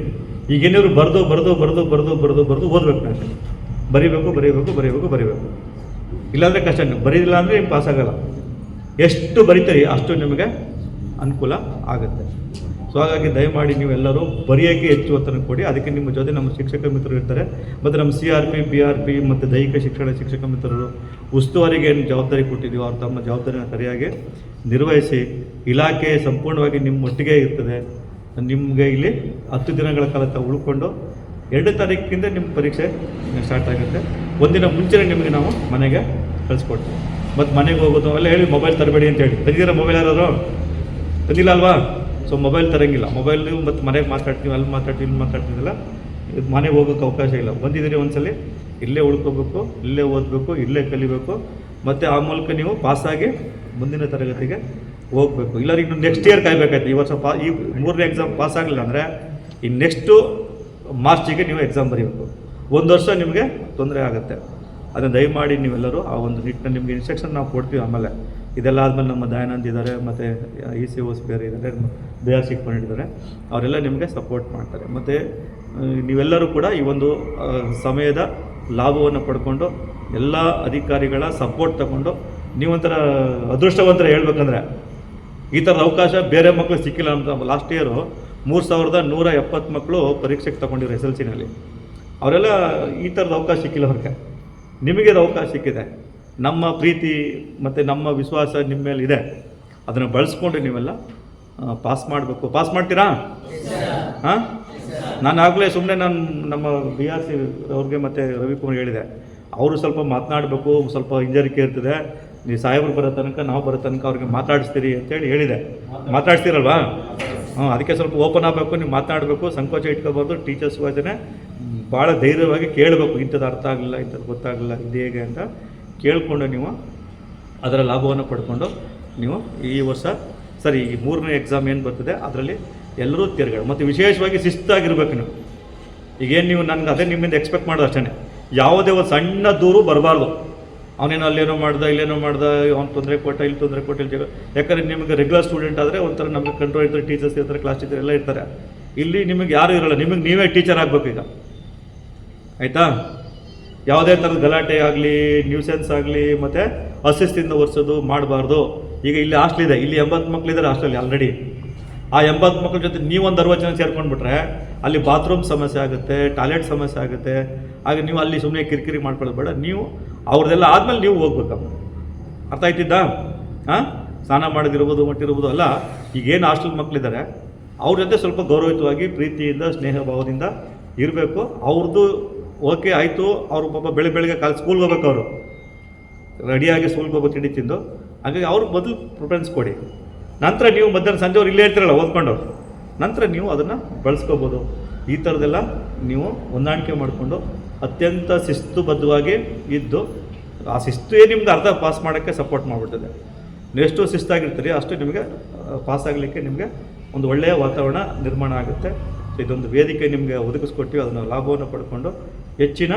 ಈಗೇನಾದ್ರು ಬರೆದು ಓದಬೇಕು. ನಾನು ಬರೀಬೇಕು. ಇಲ್ಲಾಂದರೆ ಕಷ್ಟ. ಬರೀದಿಲ್ಲ ಅಂದರೆ ನಿಮ್ಗೆ ಪಾಸಾಗಲ್ಲ. ಎಷ್ಟು ಬರೀತೀರಿ ಅಷ್ಟು ನಿಮಗೆ ಅನುಕೂಲ ಆಗುತ್ತೆ. ಸೊ ಹಾಗಾಗಿ ದಯಮಾಡಿ ನೀವೆಲ್ಲರೂ ಬರೆಯೋಕ್ಕೆ ಹೆಚ್ಚು ಒತ್ತನ್ನು ಕೊಡಿ. ಅದಕ್ಕೆ ನಿಮ್ಮ ಜೊತೆ ನಮ್ಮ ಶಿಕ್ಷಕ ಮಿತ್ರರು ಇರ್ತಾರೆ, ಮತ್ತು ನಮ್ಮ CRP, BRP ಮತ್ತು ದೈಹಿಕ ಶಿಕ್ಷಣ ಶಿಕ್ಷಕ ಮಿತ್ರರು ಉಸ್ತುವಾರಿಗೆ ಏನು ಜವಾಬ್ದಾರಿ ಕೊಟ್ಟಿದ್ದೀವಿ ಅವ್ರು ತಮ್ಮ ಜವಾಬ್ದಾರಿನ ಸರಿಯಾಗಿ ನಿರ್ವಹಿಸಿ, ಇಲಾಖೆ ಸಂಪೂರ್ಣವಾಗಿ ನಿಮ್ಮ ಒಟ್ಟಿಗೆ ಇರ್ತದೆ. ನಿಮಗೆ ಇಲ್ಲಿ 10 ದಿನಗಳ ಕಾಲ ಉಳ್ಕೊಂಡು 2 ತಾರೀಕಿಂದ ನಿಮ್ಮ ಪರೀಕ್ಷೆ ಸ್ಟಾರ್ಟ್ ಆಗುತ್ತೆ. ಒಂದಿನ ಮುಂಚೆನೇ ನಿಮಗೆ ನಾವು ಮನೆಗೆ ಕಳಿಸ್ಕೊಡ್ತೀವಿ. ಮತ್ತು ಮನೆಗೆ ಹೋಗೋದು ಅವೆಲ್ಲ ಹೇಳಿ ಮೊಬೈಲ್ ತರಬೇಡಿ ಅಂತ ಹೇಳಿ. ತಂದಿದ್ದೀರಾ ಮೊಬೈಲ್ ಯಾರು? ತಂದಿಲ್ಲ ಅಲ್ವಾ? So mobile ತರಂಗಿಲ್ಲ. ಮೊಬೈಲ್ ಮತ್ತು ಮನೆಗೆ ಮಾತಾಡ್ತೀವಿ, ಅಲ್ಲಿ ಮಾತಾಡ್ತೀವಿ, ಇಲ್ಲಿ ಮಾತಾಡ್ತಿದ್ದಿಲ್ಲ. ಮನೆಗೆ ಹೋಗೋಕ್ಕೆ ಅವಕಾಶ ಇಲ್ಲ. ಬಂದಿದ್ದೀರಿ ಒಂದ್ಸಲಿ ಇಲ್ಲೇ ಉಳ್ಕೋಬೇಕು, ಇಲ್ಲೇ ಓದಬೇಕು, ಇಲ್ಲೇ ಕಲಿಬೇಕು. ಮತ್ತು ಆ ಮೂಲಕ ನೀವು ಪಾಸಾಗಿ ಮುಂದಿನ ತರಗತಿಗೆ ಹೋಗಬೇಕು. ಇಲ್ಲ ಇನ್ನು ನೆಕ್ಸ್ಟ್ ಇಯರ್ ಕಾಯಬೇಕಾಯ್ತು. ಈ ವರ್ಷ ಈ 3ನೇ ಎಕ್ಸಾಮ್ ಪಾಸ್ ಆಗಲಿಲ್ಲ ಅಂದರೆ ಈ ನೆಕ್ಸ್ಟು ಮಾರ್ಚಿಗೆ ನೀವು ಎಕ್ಸಾಮ್ ಬರೀಬೇಕು. 1 ವರ್ಷ ನಿಮಗೆ ತೊಂದರೆ ಆಗುತ್ತೆ. ಅದನ್ನು ದಯಮಾಡಿ ನೀವೆಲ್ಲರೂ ಆ ಒಂದು ನಿಟ್ಟಿನಲ್ಲಿ ನಿಮಗೆ ಇನ್ಸ್ಟ್ರಕ್ಷನ್ ನಾವು ಕೊಡ್ತೀವಿ. ಆಮೇಲೆ ಇದೆಲ್ಲ ಆದಮೇಲೆ ನಮ್ಮ ದಯಾನಂದ್ ಇದ್ದಾರೆ, ಮತ್ತು ECOs ಬೇರೆ ಇದ್ದಾರೆ, BR ಸಿಕ್ಕೊಂಡಿದ್ದಾರೆ, ಅವರೆಲ್ಲ ನಿಮಗೆ ಸಪೋರ್ಟ್ ಮಾಡ್ತಾರೆ. ಮತ್ತು ನೀವೆಲ್ಲರೂ ಕೂಡ ಈ ಒಂದು ಸಮಯದ ಲಾಭವನ್ನು ಪಡ್ಕೊಂಡು ಎಲ್ಲ ಅಧಿಕಾರಿಗಳ ಸಪೋರ್ಟ್ ತಗೊಂಡು ನೀವೊಂಥರ ಅದೃಷ್ಟವಂತರ ಹೇಳ್ಬೇಕಂದ್ರೆ ಈ ಥರದ ಅವಕಾಶ ಬೇರೆ ಮಕ್ಕಳು ಸಿಕ್ಕಿಲ್ಲ ಅಂತ. ಲಾಸ್ಟ್ ಇಯರು 3170 ಮಕ್ಕಳು ಪರೀಕ್ಷೆಗೆ ತಗೊಂಡಿರೋ SLCನಲ್ಲಿ. ಅವರೆಲ್ಲ ಈ ಥರದ ಅವಕಾಶ ಸಿಕ್ಕಿಲ್ಲ ಅವ್ರಿಗೆ. ನಿಮಗೆ ಅವಕಾಶ ಸಿಕ್ಕಿದೆ. ನಮ್ಮ ಪ್ರೀತಿ ಮತ್ತು ನಮ್ಮ ವಿಶ್ವಾಸ ನಿಮ್ಮ ಮೇಲೆ ಇದೆ. ಅದನ್ನು ಬಳಸ್ಕೊಂಡು ನೀವೆಲ್ಲ ಪಾಸ್ ಮಾಡಬೇಕು. ಪಾಸ್ ಮಾಡ್ತೀರಾ? ಹಾಂ, ನಾನು ಆಗಲೇ ಸುಮ್ಮನೆ ನಮ್ಮ BRC ಅವ್ರಿಗೆ ಮತ್ತು ರವಿಕುಮಾರ್ ಹೇಳಿದೆ, ಅವರು ಸ್ವಲ್ಪ ಮಾತನಾಡಬೇಕು, ಸ್ವಲ್ಪ ಹಿಂಜರಿಕೆ ಇರ್ತದೆ, ನೀವು ಸಾಹೇಬರು ಬರೋ ತನಕ ನಾವು ಬರೋ ತನಕ ಅವ್ರಿಗೆ ಮಾತಾಡಿಸ್ತೀರಿ ಅಂತೇಳಿ ಹೇಳಿದೆ. ಮಾತಾಡ್ತೀರಲ್ವಾ? ಅದಕ್ಕೆ ಸ್ವಲ್ಪ ಓಪನ್ ಆಗಬೇಕು, ನೀವು ಮಾತನಾಡಬೇಕು, ಸಂಕೋಚ ಇಟ್ಕೋಬಾರ್ದು. ಟೀಚರ್ಸ್ ವಾಚನೆ ಭಾಳ ಧೈರ್ಯವಾಗಿ ಕೇಳಬೇಕು. ಇಂಥದ್ದು ಅರ್ಥ ಆಗಲಿಲ್ಲ, ಇಂಥದ್ದು ಗೊತ್ತಾಗಲಿಲ್ಲ, ಇದು ಹೇಗೆ ಅಂತ ಕೇಳಿಕೊಂಡು ನೀವು ಅದರ ಲಾಭವನ್ನು ಪಡ್ಕೊಂಡು ನೀವು ಈ ವರ್ಷ ಈ 3ನೇ ಎಕ್ಸಾಮ್ ಏನು ಬರ್ತದೆ ಅದರಲ್ಲಿ ಎಲ್ಲರೂ ತಿರುಗಾಡಿ. ಮತ್ತು ವಿಶೇಷವಾಗಿ ಶಿಸ್ತಾಗಿರ್ಬೇಕು ನೀವು. ಈಗೇನು ನೀವು ನನಗೆ ಅದೇ ನಿಮ್ಮಿಂದ ಎಕ್ಸ್ಪೆಕ್ಟ್ ಮಾಡೋದು ಅಷ್ಟೇ. ಯಾವುದೇ ಒಂದು ಸಣ್ಣ ದೂರು ಬರಬಾರ್ದು. ಅವನೇನೋ ಅಲ್ಲೇನೋ ಮಾಡ್ದೆ, ಇಲ್ಲೇನೋ ಮಾಡ್ದೆ, ಅವ್ನು ತೊಂದರೆ ಕೊಟ್ಟ, ಇಲ್ಲಿ ತೊಂದರೆ ಕೊಟ್ಟ, ಇಲ್ಲಿ ಯಾಕಂದರೆ ನಿಮಗೆ ರೆಗ್ಯುಲರ್ ಸ್ಟೂಡೆಂಟ್ ಆದರೆ ಒಂಥರ ನಮಗೆ ಕಂಟ್ರೋಲ್ ಇರ್ತಾರೆ, ಟೀಚರ್ಸ್ ಇರ್ತಾರೆ, ಕ್ಲಾಸ್ ಟೀಚರ್ ಎಲ್ಲ ಇರ್ತಾರೆ. ಇಲ್ಲಿ ನಿಮಗೆ ಯಾರೂ ಇರೋಲ್ಲ, ನಿಮಗೆ ನೀವೇ ಟೀಚರ್ ಆಗಬೇಕು ಈಗ. ಆಯಿತಾ? ಯಾವುದೇ ಥರದ ಗಲಾಟೆ ಆಗಲಿ, ನ್ಯೂಸೆನ್ಸ್ ಆಗಲಿ, ಮತ್ತು ಅಶಿಸ್ತಿಂದ ಒರೆಸೋದು ಮಾಡಬಾರ್ದು. ಈಗ ಇಲ್ಲಿ ಹಾಸ್ಟೆಲ್ ಇದೆ, ಇಲ್ಲಿ 80 ಮಕ್ಕಳಿದ್ದಾರೆ ಹಾಸ್ಟೆಲ್ ಆಲ್ರೆಡಿ. ಆ 80 ಮಕ್ಕಳ ಜೊತೆ ನೀವೊಂದು 60 ಜನ ಸೇರ್ಕೊಂಡ್ಬಿಟ್ರೆ ಅಲ್ಲಿ ಬಾತ್ರೂಮ್ ಸಮಸ್ಯೆ ಆಗುತ್ತೆ, ಟಾಯ್ಲೆಟ್ ಸಮಸ್ಯೆ ಆಗುತ್ತೆ. ಆಗ ನೀವು ಅಲ್ಲಿ ಸುಮ್ಮನೆ ಕಿರಿಕಿರಿ ಮಾಡ್ಕೊಳ್ಳೋದು ಬೇಡ. ನೀವು ಅವ್ರದ್ದೆಲ್ಲ ಆದಮೇಲೆ ನೀವು ಹೋಗ್ಬೇಕಮ್ಮ. ಅರ್ಥ ಆಯ್ತಿದ್ದಾ? ಹಾಂ, ಸ್ನಾನ ಮಾಡೋದಿರ್ಬೋದು, ಮಟ್ಟಿರ್ಬೋದು ಅಲ್ಲ. ಈಗೇನು ಹಾಸ್ಟೆಲ್ ಮಕ್ಕಳಿದ್ದಾರೆ ಅವ್ರ ಜೊತೆ ಸ್ವಲ್ಪ ಗೌರವಯುತವಾಗಿ, ಪ್ರೀತಿಯಿಂದ, ಸ್ನೇಹ ಭಾವದಿಂದ ಇರಬೇಕು. ಅವ್ರದ್ದು ಓಕೆ ಆಯಿತು. ಅವರು ಪಾಪ ಬೆಳಗ್ಗೆ ಸ್ಕೂಲ್ಗೆ ಹೋಗ್ಬೇಕು. ಅವರು ರೆಡಿಯಾಗಿ ಸ್ಕೂಲ್ಗೆ ಹೋಗೋ ತಿಂಡಿ ತಿಂದು, ಹಾಗಾಗಿ ಅವ್ರಿಗೆ ಮೊದಲು ಪ್ರಿಫರೆನ್ಸ್ ಕೊಡಿ. ನಂತರ ನೀವು ಮಧ್ಯಾಹ್ನ ಸಂಜೆ ಅವ್ರು ಇಲ್ಲೇ ಇರ್ತೀರಲ್ಲ ಓದ್ಕೊಂಡು, ನಂತರ ನೀವು ಅದನ್ನು ಬಳಸ್ಕೋಬೋದು. ಈ ಥರದ್ದೆಲ್ಲ ನೀವು ಹೊಂದಾಣಿಕೆ ಮಾಡಿಕೊಂಡು ಅತ್ಯಂತ ಶಿಸ್ತುಬದ್ಧವಾಗಿ ಇದ್ದು, ಆ ಶಿಸ್ತೇ ನಿಮ್ಗೆ ಅರ್ಧ ಪಾಸ್ ಮಾಡೋಕ್ಕೆ ಸಪೋರ್ಟ್ ಮಾಡಿಬಿಡ್ತದೆ. ನೀವು ಎಷ್ಟು ಶಿಸ್ತಾಗಿರ್ತೀರಿ ಅಷ್ಟು ನಿಮಗೆ ಪಾಸ್ ಆಗಲಿಕ್ಕೆ ನಿಮಗೆ ಒಂದು ಒಳ್ಳೆಯ ವಾತಾವರಣ ನಿರ್ಮಾಣ ಆಗುತ್ತೆ. ಸೊ ಇದೊಂದು ವೇದಿಕೆ ನಿಮಗೆ ಒದಗಿಸ್ಕೊಟ್ಟು ಅದನ್ನು ಲಾಭವನ್ನು ಪಡ್ಕೊಂಡು ಹೆಚ್ಚಿನ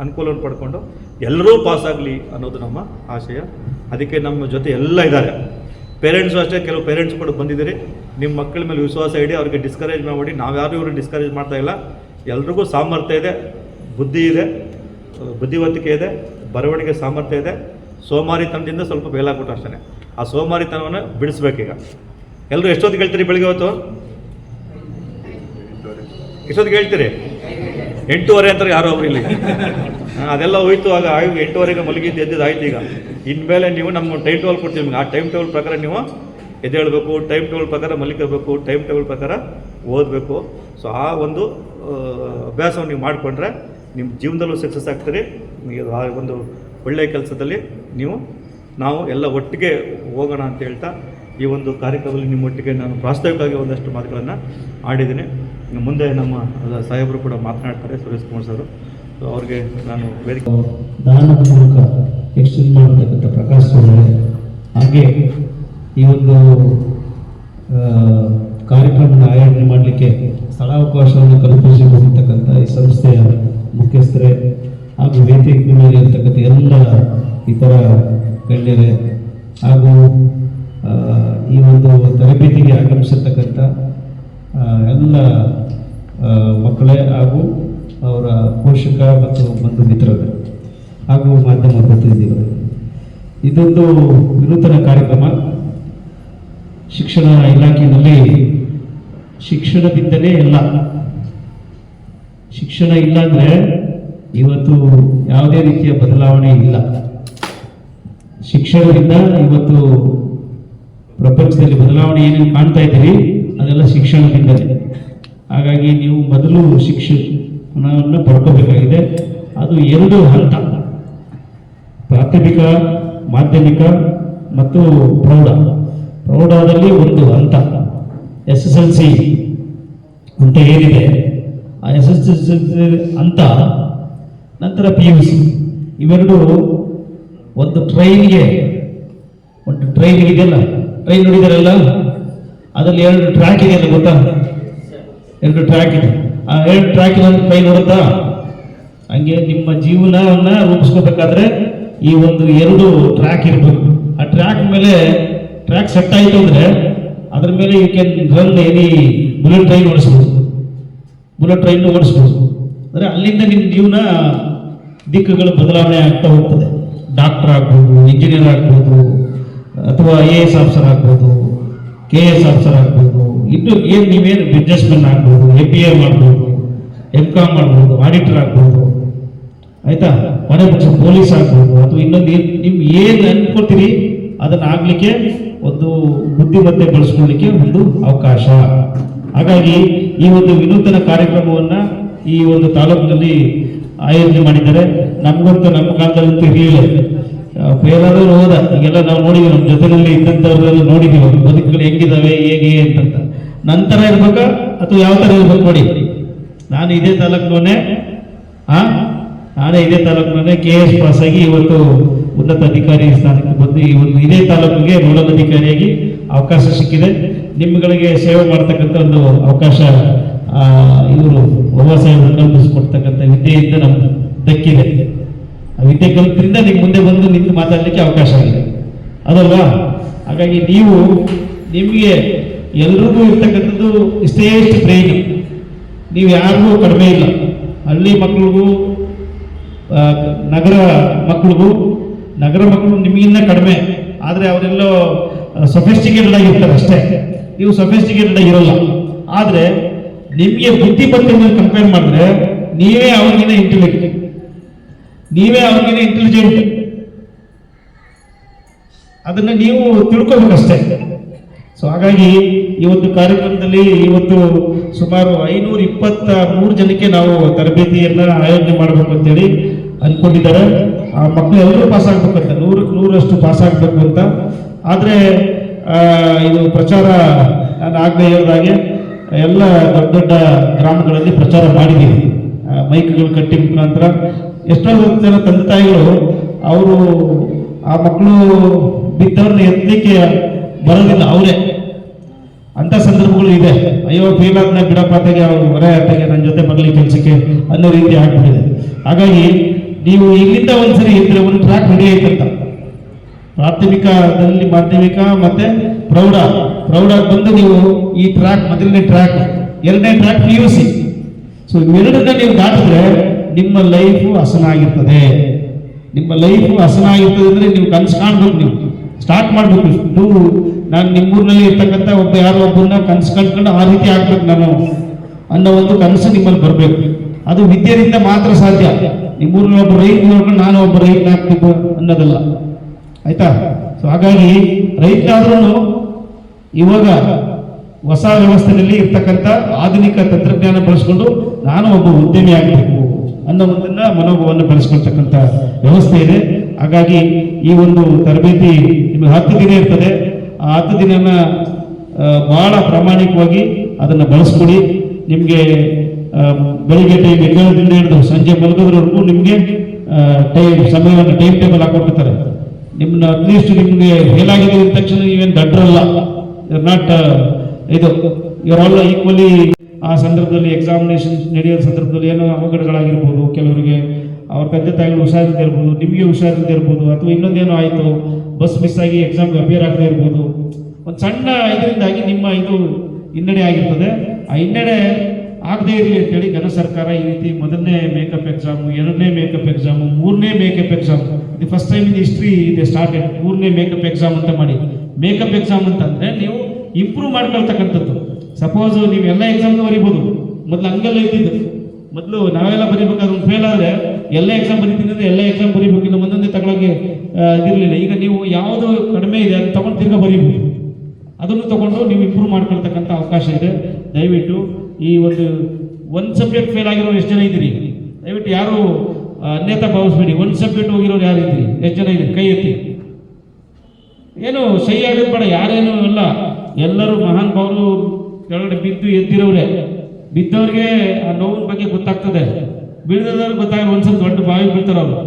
ಅನುಕೂಲವನ್ನು ಪಡ್ಕೊಂಡು ಎಲ್ಲರೂ ಪಾಸಾಗಲಿ ಅನ್ನೋದು ನಮ್ಮ ಆಶಯ. ಅದಕ್ಕೆ ನಮ್ಮ ಜೊತೆ ಎಲ್ಲ ಇದ್ದಾರೆ. ಪೇರೆಂಟ್ಸು ಅಷ್ಟೇ, ಕೆಲವು ಪೇರೆಂಟ್ಸ್ ಕೂಡ ಬಂದಿದ್ದೀರಿ. ನಿಮ್ಮ ಮಕ್ಕಳ ಮೇಲೆ ವಿಶ್ವಾಸ ಇಡಿ, ಅವ್ರಿಗೆ ಡಿಸ್ಕರೇಜ್ ಮಾಡಿ. ನಾವ್ಯಾರು ಇವ್ರಿಗೆ ಡಿಸ್ಕರೇಜ್ ಮಾಡ್ತಾಯಿಲ್ಲ. ಎಲ್ರಿಗೂ ಸಾಮರ್ಥ್ಯ ಇದೆ, ಬುದ್ಧಿ ಇದೆ, ಬುದ್ಧಿವಂತಿಕೆ ಇದೆ, ಬರವಣಿಗೆ ಸಾಮರ್ಥ್ಯ ಇದೆ. ಸೋಮಾರಿತನದಿಂದ ಸ್ವಲ್ಪ ಬೇಲಾಗ್ಬಿಟ್ಟು ಅಷ್ಟೇ. ಆ ಸೋಮಾರಿತನವನ್ನು ಬಿಡಿಸ್ಬೇಕೀಗ. ಎಲ್ಲರೂ ಎಷ್ಟೊತ್ತಿಗೆ ಹೇಳ್ತೀರಿ ಬೆಳಿಗ್ಗೆ ಹೊತ್ತು? ಎಷ್ಟೊತ್ತಿಗೆ ಹೇಳ್ತೀರಿ? 8:30 ಅಂತಾರೆ ಯಾರೋ ಒಬ್ರು ಇಲ್ಲಿ. ಅದೆಲ್ಲ ಹೋಯ್ತು. ಆಗ 8:30ಗೆ ಮಲಗಿದ್ದು ಎದ್ದಿದ್ದು ಆಯ್ತು. ಈಗ ಇನ್ಮೇಲೆ ನೀವು ನಮ್ಮ ಟೈಮ್ ಟೇಬಲ್ ಕೊಡ್ತೀವಿ ನಿಮ್ಗೆ. ಆ ಟೈಮ್ ಟೇಬಲ್ ಪ್ರಕಾರ ನೀವು ಎದ್ದೇಳಬೇಕು, ಟೈಮ್ ಟೇಬಲ್ ಪ್ರಕಾರ ಮಲಿಕಬೇಕು, ಟೈಮ್ ಟೇಬಲ್ ಪ್ರಕಾರ ಓದಬೇಕು. ಸೊ ಆ ಒಂದು ಅಭ್ಯಾಸವನ್ನು ನೀವು ಮಾಡಿಕೊಂಡ್ರೆ ನಿಮ್ಮ ಜೀವನದಲ್ಲೂ ಸಕ್ಸಸ್ ಆಗ್ತೀರಿ. ಆ ಒಂದು ಒಳ್ಳೆಯ ಕೆಲಸದಲ್ಲಿ ನಾವು ಎಲ್ಲ ಒಟ್ಟಿಗೆ ಹೋಗೋಣ ಅಂತ ಹೇಳ್ತಾ ಈ ಒಂದು ಕಾರ್ಯಕ್ರಮದಲ್ಲಿ ನಿಮ್ಮೊಟ್ಟಿಗೆ ನಾನು ಪ್ರಾಸ್ತಾವಿಕವಾಗಿ ಒಂದಷ್ಟು ಮಾತುಗಳನ್ನು ಆಡಿದ್ದೀನಿ. ಮುಂದೆ ನಮ್ಮ ಸಾಹೇಬರು ಕೂಡ ಮಾತನಾಡ್ತಾರೆ, ಸುರೇಶ್ ಕುಮಾರ್ ಸರ್. ಅವ್ರಿಗೆ ನಾನು ವೇದಿಕೆ ದಾನದ ಮೂಲಕ ಎಕ್ಸ್ಚೇಂಜ್ ಮಾಡತಕ್ಕಂಥ ಪ್ರಕಾಶ್ ಅವರೇ, ಹಾಗೆ ಈ ಒಂದು ಕಾರ್ಯಕ್ರಮದ ಆಯೋಜನೆ ಮಾಡಲಿಕ್ಕೆ ಸ್ಥಳಾವಕಾಶವನ್ನು ಕಲ್ಪಿಸಿಕೊಂಡಿರ್ತಕ್ಕಂಥ ಈ ಸಂಸ್ಥೆಯ ಮುಖ್ಯಸ್ಥರೇ ಹಾಗೂ ವೇದಿಕೆ ಮೇಲೆ ಇರತಕ್ಕಂಥ ಎಲ್ಲ ಇತರ ಗಣ್ಯರೇ ಹಾಗೂ ಈ ಒಂದು ತರಬೇತಿಗೆ ಆಗಮಿಸಿರ್ತಕ್ಕಂಥ ಎಲ್ಲ ಮಕ್ಕಳೇ ಹಾಗೂ ಅವರ ಪೋಷಕ ಮತ್ತು ಬಂಧು ಮಿತ್ರರು ಹಾಗೂ ಮಾಧ್ಯಮ ಪ್ರತಿನಿಧಿಗಳು, ಇದೊಂದು ವಿನೂತನ ಕಾರ್ಯಕ್ರಮ. ಶಿಕ್ಷಣ ಇಲಾಖೆಯಲ್ಲಿ ಶಿಕ್ಷಣದಿಂದಲೇ ಎಲ್ಲ. ಶಿಕ್ಷಣ ಇಲ್ಲ ಅಂದರೆ ಇವತ್ತು ಯಾವುದೇ ರೀತಿಯ ಬದಲಾವಣೆ ಇಲ್ಲ. ಶಿಕ್ಷಣದಿಂದ ಇವತ್ತು ಪ್ರಪಂಚದಲ್ಲಿ ಬದಲಾವಣೆ ಏನೇನು ಕಾಣ್ತಾ ಇದ್ದೀರಿ ಅದೆಲ್ಲ ಶಿಕ್ಷಣದಿಂದಲೇ. ಹಾಗಾಗಿ ನೀವು ಮೊದಲು ಶಿಕ್ಷಣವನ್ನು ಪಡ್ಕೋಬೇಕಾಗಿದೆ. ಅದು 2 ಹಂತ: ಪ್ರಾಥಮಿಕ, ಮಾಧ್ಯಮಿಕ ಮತ್ತು ಪ್ರೌಢದಲ್ಲಿ ಒಂದು ಹಂತ SSLC ಅಂತ ಏನಿದೆ, ಆ SSLC ಹಂತ ನಂತರ PUC. ಇವೆರಡು ಒಂದು ಟ್ರೈನ್ಗೆ ಇದೆಯಲ್ಲ, ಟ್ರೈನ್ ನೋಡಿದಾರಲ್ಲ, ಅದರಲ್ಲಿ 2 ಟ್ರ್ಯಾಕ್ ಇದೆಯಲ್ಲ, ಗೊತ್ತಾ? 2 ಟ್ರ್ಯಾಕ್ ಇದೆ. ಆ 2 ಟ್ರ್ಯಾಕಿನ ಟ್ರೈನ್ ನೋಡುತ್ತಾ? ಹಂಗೆ ನಿಮ್ಮ ಜೀವನವನ್ನು ರೂಪಿಸ್ಕೋಬೇಕಾದ್ರೆ ಈ ಒಂದು 2 ಟ್ರ್ಯಾಕ್ ಇರಬೇಕು. ಆ ಟ್ರ್ಯಾಕ್ ಮೇಲೆ ಟ್ರ್ಯಾಕ್ ಸೆಟ್ ಆಯಿತು ಅಂದರೆ ಅದ್ರ ಮೇಲೆ you can run any bullet train ಓಡಿಸ್ಬೋದು. ಅಂದರೆ ಅಲ್ಲಿಂದ ನಿಮ್ಮ ಜೀವನ ದಿಕ್ಕುಗಳು ಬದಲಾವಣೆ ಆಗ್ತಾ ಹೋಗ್ತದೆ. ಡಾಕ್ಟರ್ ಆಗ್ಬೋದು, ಇಂಜಿನಿಯರ್ ಆಗ್ಬೋದು, ಅಥವಾ IAS ಆಫೀಸರ್ ಆಗ್ಬೋದು, KS ಆಫೀಸರ್ ಆಗ್ಬೋದು, ಇನ್ನು ನೀವೇನು ಬಿಸ್ನೆಸ್ ಮೆನ್ ಆಗ್ಬೋದು, MBA ಮಾಡ್ಬೋದು, MCOM ಮಾಡ್ಬೋದು, ಆಡಿಟರ್ ಆಗ್ಬೋದು, ಆಯ್ತಾ? ಮನೆ ಪಕ್ಷ ಪೊಲೀಸ್ ಆಗ್ಬೋದು, ಅಥವಾ ಇನ್ನೊಂದು ನೀವು ಏನು ಅನ್ಕೊಳ್ತೀರಿ ಅದನ್ನು ಆಗಲಿಕ್ಕೆ ಒಂದು ಬುದ್ಧಿಮತ್ತೆ ಬಳಸ್ಕೊಳ್ಳಿಕ್ಕೆ ಒಂದು ಅವಕಾಶ. ಹಾಗಾಗಿ ಈ ಒಂದು ವಿನೂತನ ಕಾರ್ಯಕ್ರಮವನ್ನು ಈ ಒಂದು ತಾಲೂಕಿನಲ್ಲಿ ಆಯೋಜನೆ ಮಾಡಿದ್ದಾರೆ. ನಮಗಂತೂ ನಮ್ಮ ಕಾಲದಲ್ಲಂತೂ ಇರಲಿಲ್ಲ. ಬೇರಾದ್ರೂ ಹೋದ ಈಗೆಲ್ಲ ನಾವು ನೋಡಿದ್ವಿ, ನಮ್ಮ ಜೊತೆಯಲ್ಲಿ ಇದ್ದಂಥವ್ರೆಲ್ಲ ನೋಡಿದ್ದೀವಿ ಬದುಕುಗಳು ಹೆಂಗಿದ್ದಾವೆ, ಹೇಗೆ ಅಂತಂತ. ನಂತರ ಇರ್ಬೇಕಾ ಅಥವಾ ಯಾವ ಥರ ಇರ್ಬೇಕು ನೋಡಿ. ನಾನು ಇದೇ ತಾಲೂಕಿನವನೇ KS ಪಾಸ್ ಆಗಿ ಇವತ್ತು ಉನ್ನತ ಅಧಿಕಾರಿ ಸ್ಥಾನಕ್ಕೆ ಬಂದು ಈ ಒಂದು ಇದೇ ತಾಲೂಕಿಗೆ ನೋಡಲ್ ಅಧಿಕಾರಿಯಾಗಿ ಅವಕಾಶ ಸಿಕ್ಕಿದೆ. ನಿಮ್ಮಗಳಿಗೆ ಸೇವೆ ಮಾಡ್ತಕ್ಕಂಥ ಒಂದು ಅವಕಾಶ ಇವರು ಸಾಹೇಬರು ಕಲ್ಪಿಸಿಕೊಡ್ತಕ್ಕಂಥ ವಿದ್ಯೆಯಿಂದ ನಮ್ಗೆ ದಕ್ಕಿದೆ. ಆ ವಿದ್ಯೆ ಕಲ್ಪದಿಂದ ನಿಮ್ಗೆ ಮುಂದೆ ಬಂದು ನಿಂತು ಮಾತಾಡಲಿಕ್ಕೆ ಅವಕಾಶ ಆಗಿದೆ, ಅದಲ್ವಾ? ಹಾಗಾಗಿ ನಿಮಗೆ ಎಲ್ರಿಗೂ ಇರ್ತಕ್ಕಂಥದ್ದು ಇಷ್ಟೇ ಪ್ರೇರಣೆ. ನೀವು ಯಾರಿಗೂ ಕಡಿಮೆ ಇಲ್ಲ. ಹಳ್ಳಿ ಮಕ್ಕಳಿಗೂ ನಗರ ಮಕ್ಕಳು ನಿಮಗಿನ್ನ ಕಡಿಮೆ. ಆದರೆ ಅವರೆಲ್ಲೋ ಸೊಫಿಸ್ಟಿಕೇಟೆಡ್ ಆಗಿರ್ತಾರೆ ಅಷ್ಟೇ. ನೀವು ಸೊಫಿಸ್ಟಿಕೇಟೆಡ್ ಆಗಿರೋಲ್ಲ. ಆದರೆ ನಿಮಗೆ ಬುದ್ಧಿಮತ್ತೆ ಕಂಪೇರ್ ಮಾಡಿದ್ರೆ ನೀವೇ ಅವ್ರಿಗಿನ ಇಂಟೆಲಿಜೆಂಟ್. ಅದನ್ನು ನೀವು ತಿಳ್ಕೊಬೇಕಷ್ಟೇ. ಸೊ ಹಾಗಾಗಿ ಈ ಒಂದು ಕಾರ್ಯಕ್ರಮದಲ್ಲಿ ಇವತ್ತು ಸುಮಾರು 523 ಜನಕ್ಕೆ ನಾವು ತರಬೇತಿಯನ್ನು ಆಯೋಜನೆ ಮಾಡಬೇಕು ಅಂತೇಳಿ ಅಂದ್ಕೊಂಡಿದ್ದಾರೆ. ಆ ಮಕ್ಕಳು ಎಲ್ಲರೂ ಪಾಸ್ ಆಗ್ಬೇಕಂತ, 100% ಪಾಸ್ ಆಗಬೇಕು ಅಂತ. ಆದರೆ ಇದು ಪ್ರಚಾರ ನಾನು ಆಗಲೇ ಹೇಳಿದಾಗೆ ಎಲ್ಲ ದೊಡ್ಡ ದೊಡ್ಡ ಗ್ರಾಮಗಳಲ್ಲಿ ಪ್ರಚಾರ ಮಾಡಿದ್ದೀವಿ, ಮೈಕ್ಗಳು ಕಟ್ಟಿ ಮುಖಾಂತರ. ಎಷ್ಟೋ ಜನ ತಂದೆ ತಾಯಿಗಳು ಅವರು ಆ ಮಕ್ಕಳು ಬಿದ್ದವ್ರನ್ನ ಎತ್ತಲಿಕ್ಕೆ ಬರೋದಿಲ್ಲ ಅವರೇ, ಅಂಥ ಸಂದರ್ಭಗಳು ಇದೆ. ಅಯ್ಯೋ ಫೇಲ್ ಆದ್ಮೇಲೆ ಬಿಡಪಾತೆಗೆ ಅವ್ರು ಹೊರೆ ಆತಾಗೆ ನನ್ನ ಜೊತೆ ಬರಲಿ ಕೆಲಸಕ್ಕೆ ಅನ್ನೋ ರೀತಿ ಆಗ್ಬಿಟ್ಟಿದೆ. ಹಾಗಾಗಿ ನೀವು ಇಲ್ಲಿಂದ ಒಂದ್ಸರಿ ಇದ್ರೆ ಒಂದು ಟ್ರ್ಯಾಕ್ ರೆಡಿ ಆಯ್ತಂತ, ಪ್ರಾಥಮಿಕದಲ್ಲಿ ಮಾಧ್ಯಮಿಕ ಮತ್ತೆ ಪ್ರೌಢ ಬಂದು ನೀವು ಈ ಟ್ರ್ಯಾಕ್, ಮೊದಲನೇ ಟ್ರ್ಯಾಕ್, ಎರಡನೇ ಟ್ರ್ಯಾಕ್ PUC. ಸೊ ಇವೆರಡನ್ನ ನೀವು ದಾಟಿದ್ರೆ ನಿಮ್ಮ ಲೈಫು ಹಸನಾಗಿರ್ತದೆ. ನಿಮ್ಮ ಲೈಫು ಹಸನಾಗಿರ್ತದೆ ಅಂದರೆ ನೀವು ಕನಸು ಕಾಣ್ಬೇಕು, ನೀವು ಸ್ಟಾರ್ಟ್ ಮಾಡಬೇಕು. ನಾನು ನಿಮ್ಮೂರಿನಲ್ಲಿ ಇರ್ತಕ್ಕಂಥ ಯಾರೋ ಒಬ್ಬರನ್ನ ಕನಸು ಕಂಡ್ಕೊಂಡು ಆ ರೀತಿ ಆಗ್ಬೇಕು ನಾನು ಅನ್ನೋ ಒಂದು ಕನಸು ನಿಮ್ಮಲ್ಲಿ ಬರಬೇಕು. ಅದು ವಿದ್ಯೆಯಿಂದ ಮಾತ್ರ ಸಾಧ್ಯ. ನಿಮ್ಮೂರಿನಲ್ಲಿ ಒಬ್ಬ ರೈತ ನೋಡ್ಕೊಂಡು ನಾನು ಒಬ್ಬ ರೈತನಾಗ್ಬೇಕು ಅನ್ನೋದಲ್ಲ, ಆಯ್ತಾ? ಸೊ ಹಾಗಾಗಿ ರೈತನಾದ್ರೂ ಇವಾಗ ಹೊಸ ವ್ಯವಸ್ಥೆಯಲ್ಲಿ ಇರ್ತಕ್ಕಂಥ ಆಧುನಿಕ ತಂತ್ರಜ್ಞಾನ ಬಳಸ್ಕೊಂಡು ನಾನು ಒಬ್ಬ ಉದ್ಯಮಿ ಆಗಬೇಕು ಅನ್ನೋ ಒಂದನ್ನ ಮನೋಭಾವವನ್ನು ಬೆಳೆಸ್ಕೊಳ್ತಕ್ಕಂಥ ವ್ಯವಸ್ಥೆ ಇದೆ. ಹಾಗಾಗಿ ಈ ಒಂದು ತರಬೇತಿ ನಿಮಗೆ 10 ದಿನ ಇರ್ತದೆ. ಆ 10 ದಿನನ ಬಹಳ ಪ್ರಾಮಾಣಿಕವಾಗಿ ಅದನ್ನು ಬಳಸ್ಕೊಡಿ. ನಿಮಗೆ ಬೆಳಿಗ್ಗೆ ಟೈಮ್ ಎದ್ದೇಳದಿಂದ ಹಿಡಿದು ಸಂಜೆ ಮಲಗೋದ್ರವರೆಗೂ ನಿಮಗೆ ಸಮಯವನ್ನು ಟೈಮ್ ಟೇಬಲ್ ಹಾಕೊಟ್ಟಿರ್ತಾರೆ. ನಿಮ್ಮನ್ನ ಅಟ್ಲೀಸ್ಟ್ ನಿಮಗೆ ಏನಾಗಿದೆ ಅಂದ ತಕ್ಷಣ ನೀವೇನು ದಡ್ರಲ್ಲ, ನಾಟ್ ಇದು ಇವರೆಲ್ಲ ಈಕ್ವಲಿ. ಆ ಸಂದರ್ಭದಲ್ಲಿ ಎಕ್ಸಾಮಿನೇಷನ್ ನಡೆಯೋ ಸಂದರ್ಭದಲ್ಲಿ ಏನೋ ಅವಘಡಗಳಾಗಿರ್ಬೋದು, ಕೆಲವರಿಗೆ ಅವ್ರ ತಂದೆ ತಾಯಿಗಳು ಹುಷಾರಿಲ್ಲದೆ ಇರ್ಬೋದು, ನಿಮಗೆ ಹುಷಾರಿಲ್ಲದೆ ಇರ್ಬೋದು, ಅಥವಾ ಇನ್ನೊಂದೇನೋ ಆಯಿತು, ಬಸ್ ಮಿಸ್ ಆಗಿ ಎಕ್ಸಾಮ್ಗೆ ಅಪಿಯರ್ ಆಗದೆ ಇರ್ಬೋದು. ಒಂದು ಸಣ್ಣ ಇದರಿಂದಾಗಿ ನಿಮ್ಮ ಇದು ಹಿನ್ನಡೆ ಆಗಿರ್ತದೆ. ಆ ಹಿನ್ನಡೆ ಆಗದೆ ಇರಲಿ ಅಂತೇಳಿ ಘನ ಸರ್ಕಾರ ಈ ರೀತಿ ಮೊದಲನೇ ಮೇಕಪ್ ಎಕ್ಸಾಮು, ಎರಡನೇ ಮೇಕಪ್ ಎಕ್ಸಾಮು, ಮೂರನೇ ಮೇಕಪ್ ಎಕ್ಸಾಮ್, ಇದು ಫಸ್ಟ್ ಟೈಮ್ ಇನ್ ಹಿಸ್ಟ್ರಿ ಇದೆ ಸ್ಟಾರ್ಟೆಡ್. ಮೂರನೇ ಮೇಕಪ್ ಎಕ್ಸಾಮ್ ಅಂತ ಮಾಡಿ. ಮೇಕಪ್ ಎಕ್ಸಾಮ್ ಅಂತಂದರೆ ನೀವು ಇಂಪ್ರೂವ್ ಮಾಡ್ಕೊಳ್ತಕ್ಕಂಥದ್ದು. ಸಪೋಸ್ ನೀವು ಎಲ್ಲ ಎಕ್ಸಾಮ್ನ ಬರೀಬೋದು, ಮೊದಲು ಹಂಗೆಲ್ಲ ಇದ್ದಿದ್ದು. ಮೊದಲು ನಾವೆಲ್ಲ ಬರೀಬೇಕಾದ್ರೆ ಒಂದು ಫೇಲ್ ಆದರೆ ಎಲ್ಲ ಎಕ್ಸಾಮ್ ಬರೀತೀನಿ ಅಂದರೆ ಎಲ್ಲ ಎಕ್ಸಾಮ್ ಬರೀಬೇಕು, ಇನ್ನು ಒಂದೊಂದೇ ತಗೊಳ್ಳೋಕ್ಕೆ ಇದಿರಲಿಲ್ಲ. ಈಗ ನೀವು ಯಾವುದು ಕಡಿಮೆ ಇದೆ ಅದನ್ನು ತೊಗೊಂಡು ತಿರ್ಗಾ ಬರೀಬೋದು. ಅದನ್ನು ತೊಗೊಂಡು ನೀವು ಇಂಪ್ರೂವ್ ಮಾಡ್ಕೊಳ್ತಕ್ಕಂಥ ಅವಕಾಶ ಇದೆ. ದಯವಿಟ್ಟು ಈ ಒಂದು ಸಬ್ಜೆಕ್ಟ್ ಫೇಲ್ ಆಗಿರೋರು ಎಷ್ಟು ಜನ ಇದ್ದೀರಿ? ದಯವಿಟ್ಟು ಯಾರು ಅನ್ಯತಾ ಭಾವಿಸ್ಬೇಡಿ. ಒಂದು ಸಬ್ಜೆಕ್ಟ್ ಹೋಗಿರೋರು ಯಾರು ಇದ್ದೀರಿ? ಎಷ್ಟು ಜನ ಇದ್ದೀರಿ? ಕೈ ಎತ್ತಿ. ಏನು ಸಹಿ ಆಗೋದು ಬೇಡ, ಯಾರೇನು ಅಲ್ಲ, ಎಲ್ಲರೂ ಮಹಾನ್ ಭಾವರು ಕೆಳಗಡೆ ಬಿದ್ದು ಎದ್ದಿರೋರೆ. ಬಿದ್ದವ್ರಿಗೆ ಆ ನೋವಿನ ಬಗ್ಗೆ ಗೊತ್ತಾಗ್ತದೆ, ಬೀಳ್ದವ್ರಿಗೆ ಗೊತ್ತಾಗಲ್ಲ. ಒಂದ್ಸಲ ದೊಡ್ಡ ಬಾವಿ ಬೀಳ್ತಾರೆ ಅವರು,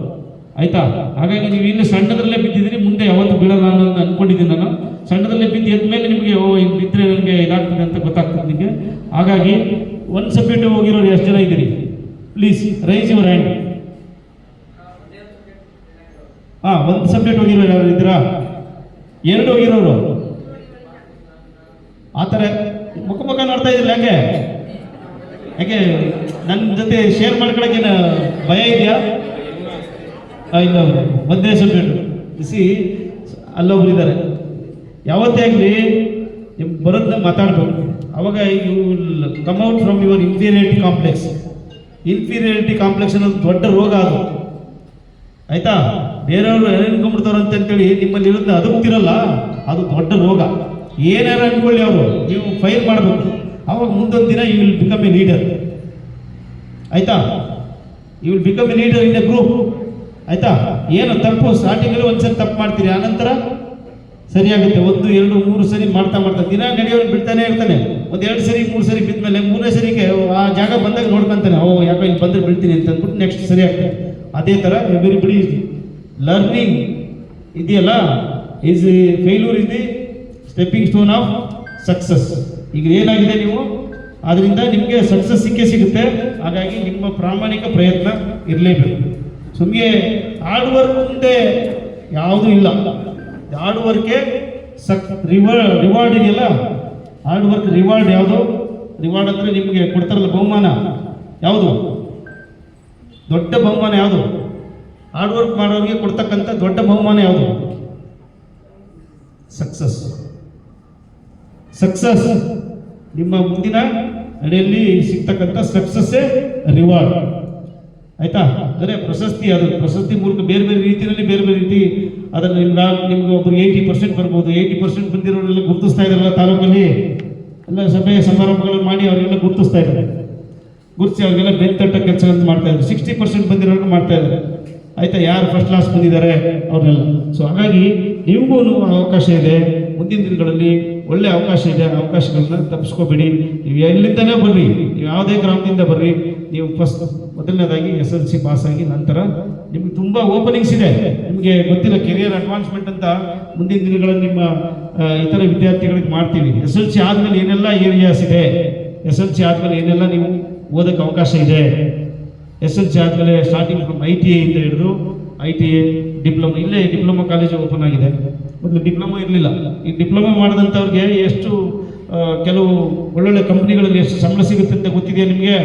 ಆಯ್ತಾ? ಹಾಗಾಗಿ ನೀವು ಇಲ್ಲಿ ಸಣ್ಣದ್ರಲ್ಲೇ ಬಿದ್ದಿದ್ದೀರಿ, ಮುಂದೆ ಯಾವತ್ತು ಬೀಳಲ್ಲ ಅನ್ನೋದು ಅನ್ಕೊಂಡಿದ್ದೀನಿ ನಾನು. ಸಣ್ಣದಲ್ಲೇ ಬಿದ್ದು ಎದ್ದ ಮೇಲೆ ನಿಮಗೆ ಈಗ ಬಿದ್ದರೆ ನನಗೆ ಇದಾಗ್ತದೆ ಅಂತ ಗೊತ್ತಾಗ್ತದೆ ನಿಮಗೆ. ಹಾಗಾಗಿ ಒಂದು ಸಬ್ಜೆಕ್ಟ್ ಹೋಗಿರೋರು ಎಷ್ಟು ಜನ ಇದ್ದೀರಿ? Please raise your hand. ಒಂದು ಸಬ್ಜೆಕ್ಟ್ ಹೋಗಿರೋರು ಯಾರು ಇದ್ದೀರಾ? 2 ಹೋಗಿರೋರು ಆ ಥರ ಮುಖ ನೋಡ್ತಾ ಇದ್ದಿಲ್ಲ. ಯಾಕೆ ನನ್ನ ಜೊತೆ ಶೇರ್ ಮಾಡ್ಕೊಳಕ್ಕೆ ಭಯ ಇದೆಯಾ? ಇಲ್ಲ, ಒಂದೇ ಸಬ್ಜೆಕ್ಟು ಬಿಸಿ ಅಲ್ಲೊಬ್ರು ಇದ್ದಾರೆ. ಯಾವತ್ತೇ ಆಗಲಿ ನಿಮ್ಗೆ ಬರೋದನ್ನ ಮಾತಾಡ್ಬೇಕು. ಅವಾಗ you will come out from your inferiority complex. Inferiority complex ಅನ್ನೋದು ದೊಡ್ಡ ರೋಗ ಅದು, ಆಯ್ತಾ? ಬೇರೆಯವರು ಅನ್ಕೊಂಡ್ಬಿಡ್ತಾರ ಅಂತೇಳಿ ನಿಮ್ಮಲ್ಲಿ ಇರೋದನ್ನ ಅದಕ್ತಿರಲ್ಲ, ಅದು ದೊಡ್ಡ ರೋಗ. ಏನಾರು ಅನ್ಕೊಳ್ಳಿ, ಅವರು ನೀವು ಫೈರ್ ಮಾಡಬೇಕು. ಅವಾಗ ಮುಂದೊಂದು ದಿನ you will become a leader, ಆಯ್ತಾ? You will become a leader in a group, ಆಯ್ತಾ? ಏನು ತಪ್ಪು ಸ್ಟಾರ್ಟಿಂಗಲ್ಲಿ ಒಂದ್ಸರಿ ತಪ್ಪು ಮಾಡ್ತೀರಿ, ಆನಂತರ ಸರಿಯಾಗುತ್ತೆ. 1, 2, 3 ಸರಿ ಮಾಡ್ತಾ ದಿನ ನಡೆಯೋರು ಬಿಡ್ತಾನೆ ಇರ್ತಾನೆ. 1, 2 ಸರಿ 3 ಸರಿ ಬಿದ್ದ ಮೇಲೆ 3ನೇ ಸರಿಗೆ ಆ ಜಾಗ ಬಂದಾಗ ನೋಡ್ಕೊಂತಾನೆ, ಯಾಕೋ ಇಲ್ಲಿ ಬಂದರೆ ಬೀಳ್ತೀನಿ ಅಂತ ಅಂದ್ಬಿಟ್ಟು ನೆಕ್ಸ್ಟ್ ಸರಿ ಆಗ್ತದೆ. ಅದೇ ಥರ ಎವ್ರಿಬಡಿ ಲರ್ನಿಂಗ್ ಇದೆಯಲ್ಲ, is failure is the stepping stone of success. ಈಗ ಏನಾಗಿದೆ, ನೀವು ಅದರಿಂದ ನಿಮಗೆ ಸಕ್ಸಸ್ ಸಿಗುತ್ತೆ. ಹಾಗಾಗಿ ನಿಮ್ಮ ಪ್ರಾಮಾಣಿಕ ಪ್ರಯತ್ನ ಇರಲೇಬೇಕು. ಸುಮ್ಮನೆ ಹಾರ್ಡ್ ವರ್ಕ್ ಮುಂದೆ ಯಾವುದೂ ಇಲ್ಲ. ಹಾರ್ಡ್ ವರ್ಕ್ಗೆ ರಿವಾರ್ಡ್ ಇದೆಯಲ್ಲ, ಹಾರ್ಡ್ ವರ್ಕ್ ರಿವಾರ್ಡ್ ಯಾವುದು? ರಿವಾರ್ಡ್ ಅಂದರೆ ನಿಮಗೆ ಕೊಡ್ತಾರಲ್ಲ ಬಹುಮಾನ, ಯಾವುದು? ದೊಡ್ಡ ಬಹುಮಾನ ಯಾವುದು? ಹಾರ್ಡ್ ವರ್ಕ್ ಮಾಡೋರಿಗೆ ಕೊಡ್ತಕ್ಕಂಥ ದೊಡ್ಡ ಬಹುಮಾನ ಯಾವುದು? ಸಕ್ಸಸ್. ನಿಮ್ಮ ಮುಂದಿನ ನಡೆಯಲ್ಲಿ ಸಿಗ್ತಕ್ಕಂಥ ಸಕ್ಸಸ್ಸೇ ರಿವಾರ್ಡ್, ಆಯ್ತಾ? ಅಂದರೆ ಪ್ರಶಸ್ತಿ. ಅದು ಪ್ರಶಸ್ತಿ ಮೂಲಕ ಬೇರೆ ಬೇರೆ ರೀತಿಯಲ್ಲಿ ಬೇರೆ ಬೇರೆ ರೀತಿ ಅದನ್ನು ನಿಮ್ಗೆ ಒಬ್ಬರಿಗೆ 80% ಬರ್ಬೋದು. 80% ಬಂದಿರೋರೆಲ್ಲ ಗುರುತಿಸ್ತಾ ಇದ್ದಾರಲ್ಲ ತಾಲೂಕಲ್ಲಿ, ಎಲ್ಲ ಸಭೆ ಸಮಾರಂಭಗಳನ್ನು ಮಾಡಿ ಅವರೆಲ್ಲ ಗುರುತಿಸ್ತಾ ಇದ್ದಾರೆ. ಗುರುತಿಸಿ ಅವ್ರಿಗೆಲ್ಲ ಬೆಂತಟ್ಟ ಕೆಲಸಗಳನ್ನು ಮಾಡ್ತಾ ಇದ್ದಾರೆ. 60% ಬಂದಿರೋರು ಮಾಡ್ತಾ ಇದ್ದಾರೆ. ಆಯ್ತಾ, ಯಾರು ಫಸ್ಟ್ ಕ್ಲಾಸ್ ಬಂದಿದ್ದಾರೆ ಅವ್ರನ್ನೆಲ್ಲ. ಸೊ ಹಾಗಾಗಿ ನಿಮಗೂ ಅವಕಾಶ ಇದೆ, ಮುಂದಿನ ದಿನಗಳಲ್ಲಿ ಒಳ್ಳೆ ಅವಕಾಶ ಇದೆ. ಅವಕಾಶಗಳನ್ನ ತಪ್ಪಿಸ್ಕೋಬೇಡಿ. ನೀವು ಎಲ್ಲಿಂದನೇ ಬರ್ರಿ, ನೀವು ಯಾವುದೇ ಗ್ರಾಮದಿಂದ ಬರ್ರಿ, ನೀವು ಮೊದಲನೇದಾಗಿ SLC ಪಾಸ್ ಆಗಿ ನಂತರ ನಿಮ್ಗೆ ತುಂಬ ಓಪನಿಂಗ್ಸ್ ಇದೆ. ನಿಮಗೆ ಗೊತ್ತಿಲ್ಲ, ಕೆರಿಯರ್ ಅಡ್ವಾನ್ಸ್ಮೆಂಟ್ ಅಂತ ಮುಂದಿನ ದಿನಗಳಲ್ಲಿ ನಿಮ್ಮ ಇತರ ವಿದ್ಯಾರ್ಥಿಗಳಿಗೆ ಮಾಡ್ತೀವಿ. SLC ಆದಮೇಲೆ ಏನೆಲ್ಲ ಏರಿಯಾಸ್ ಇದೆ, SLC ಆದಮೇಲೆ ಏನೆಲ್ಲ ನೀವು ಓದೋಕ್ಕೆ ಅವಕಾಶ ಇದೆ. SLC ಆದಮೇಲೆ ಸ್ಟಾರ್ಟಿಂಗ್ ಫ್ರಮ್ ITI ಇಂದ ಹಿಡಿದು ITI ಡಿಪ್ಲೊಮಾ, ಇಲ್ಲೇ ಡಿಪ್ಲೊಮಾ ಕಾಲೇಜು ಓಪನ್ ಆಗಿದೆ. ಮೊದಲು ಡಿಪ್ಲೊಮಾ ಇರಲಿಲ್ಲ. ಈ ಡಿಪ್ಲೊಮಾ ಮಾಡಿದಂಥವ್ರಿಗೆ ಎಷ್ಟು ಕೆಲವು ಒಳ್ಳೊಳ್ಳೆ ಕಂಪ್ನಿಗಳಲ್ಲಿ ಎಷ್ಟು ಸಂಬಳ ಸಿಗುತ್ತೆ ಅಂತ ಗೊತ್ತಿದೆಯಾ ನಿಮಗೆ?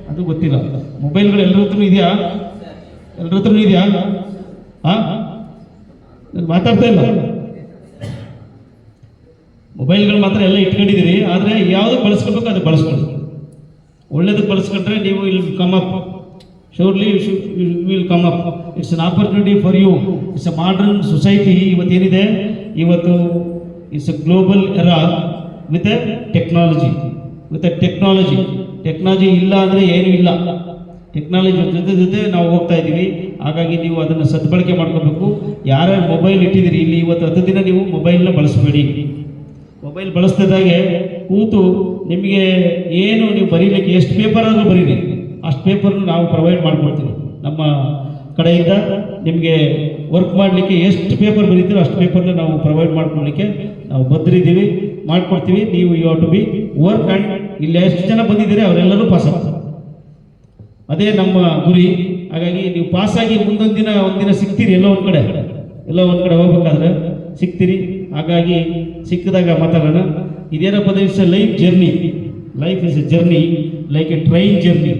ಅದು ಗೊತ್ತಿಲ್ಲ. ಮೊಬೈಲ್ಗಳು ಎಲ್ಲರ ಹತ್ರನೂ ಇದೆಯಾ? ಎಲ್ಲರ ಹತ್ರನೂ ಇದೆಯಾ? ಮಾತಾಡ್ತಾ ಇಲ್ಲ. ಮೊಬೈಲ್ಗಳು ಮಾತ್ರ ಎಲ್ಲ ಇಟ್ಕೊಂಡಿದ್ದೀರಿ, ಆದರೆ ಯಾವುದು ಬಳಸ್ಕೋಬೇಕು ಅದು ಬಳಸ್ಕೊಳ್ಳಿ. ಒಳ್ಳೇದಕ್ಕೆ ಬಳಸ್ಕೊಂಡ್ರೆ ನೀವು ಇಲ್ಲಿ come up, surely will come up. It's an opportunity for you. It's a modern society. ಇವತ್ತೇನಿದೆ, ಇವತ್ತು it's a global era with a technology. Technology ಇಲ್ಲ ಅಂದರೆ ಏನೂ ಇಲ್ಲ. ಟೆಕ್ನಾಲಜಿ ಜೊತೆ ನಾವು ಹೋಗ್ತಾ ಇದ್ದೀವಿ. ಹಾಗಾಗಿ ನೀವು ಅದನ್ನು ಸದ್ಬಳಕೆ ಮಾಡ್ಕೋಬೇಕು. ಯಾರ್ಯಾರು ಮೊಬೈಲ್ ಇಟ್ಟಿದ್ದೀರಿ ಇಲ್ಲಿ, ಇವತ್ತು 10 ದಿನ ನೀವು ಮೊಬೈಲ್ನ ಬಳಸಬೇಡಿ. ಮೊಬೈಲ್ ಬಳಸ್ತಿದ್ದಾಗೆ ಕೂತು ನಿಮಗೆ ಏನು ನೀವು ಬರೀಲಿಕ್ಕೆ ಎಷ್ಟು ಪೇಪರ್ ಆದರೂ ಬರೀರಿ, ಅಷ್ಟು ಪೇಪರ್ನ ನಾವು ಪ್ರೊವೈಡ್ ಮಾಡ್ಕೊಡ್ತೀವಿ. ನಮ್ಮ ಕಡೆಯಿಂದ ನಿಮಗೆ ವರ್ಕ್ ಮಾಡಲಿಕ್ಕೆ ಎಷ್ಟು ಪೇಪರ್ ಬರೀತೀರೋ ಅಷ್ಟು ಪೇಪರ್ನ ನಾವು ಪ್ರೊವೈಡ್ ಮಾಡ್ಕೊಡ್ಲಿಕ್ಕೆ ನಾವು ಬದ್ರಿದ್ದೀವಿ, ಮಾಡ್ಕೊಡ್ತೀವಿ. ನೀವು you have to be work and ಇಲ್ಲಿ ಎಷ್ಟು ಜನ ಬಂದಿದ್ದೀರಿ ಅವರೆಲ್ಲರೂ ಪಾಸ್ ಆಗ್ತಾರೆ. ಅದೇ ನಮ್ಮ ಗುರಿ. ಹಾಗಾಗಿ ನೀವು ಪಾಸಾಗಿ ಒಂದಿನ ಸಿಗ್ತೀರಿ, ಎಲ್ಲೋ ಒಂದು ಕಡೆ ಹೋಗ್ಬೇಕಾದ್ರೆ ಸಿಗ್ತೀರಿ. ಹಾಗಾಗಿ ಸಿಕ್ಕಿದಾಗ ಮಾತಾಡೋಣ. ಇದೇನಪ್ಪ, it's A life journey. Life is A journey like A train journey.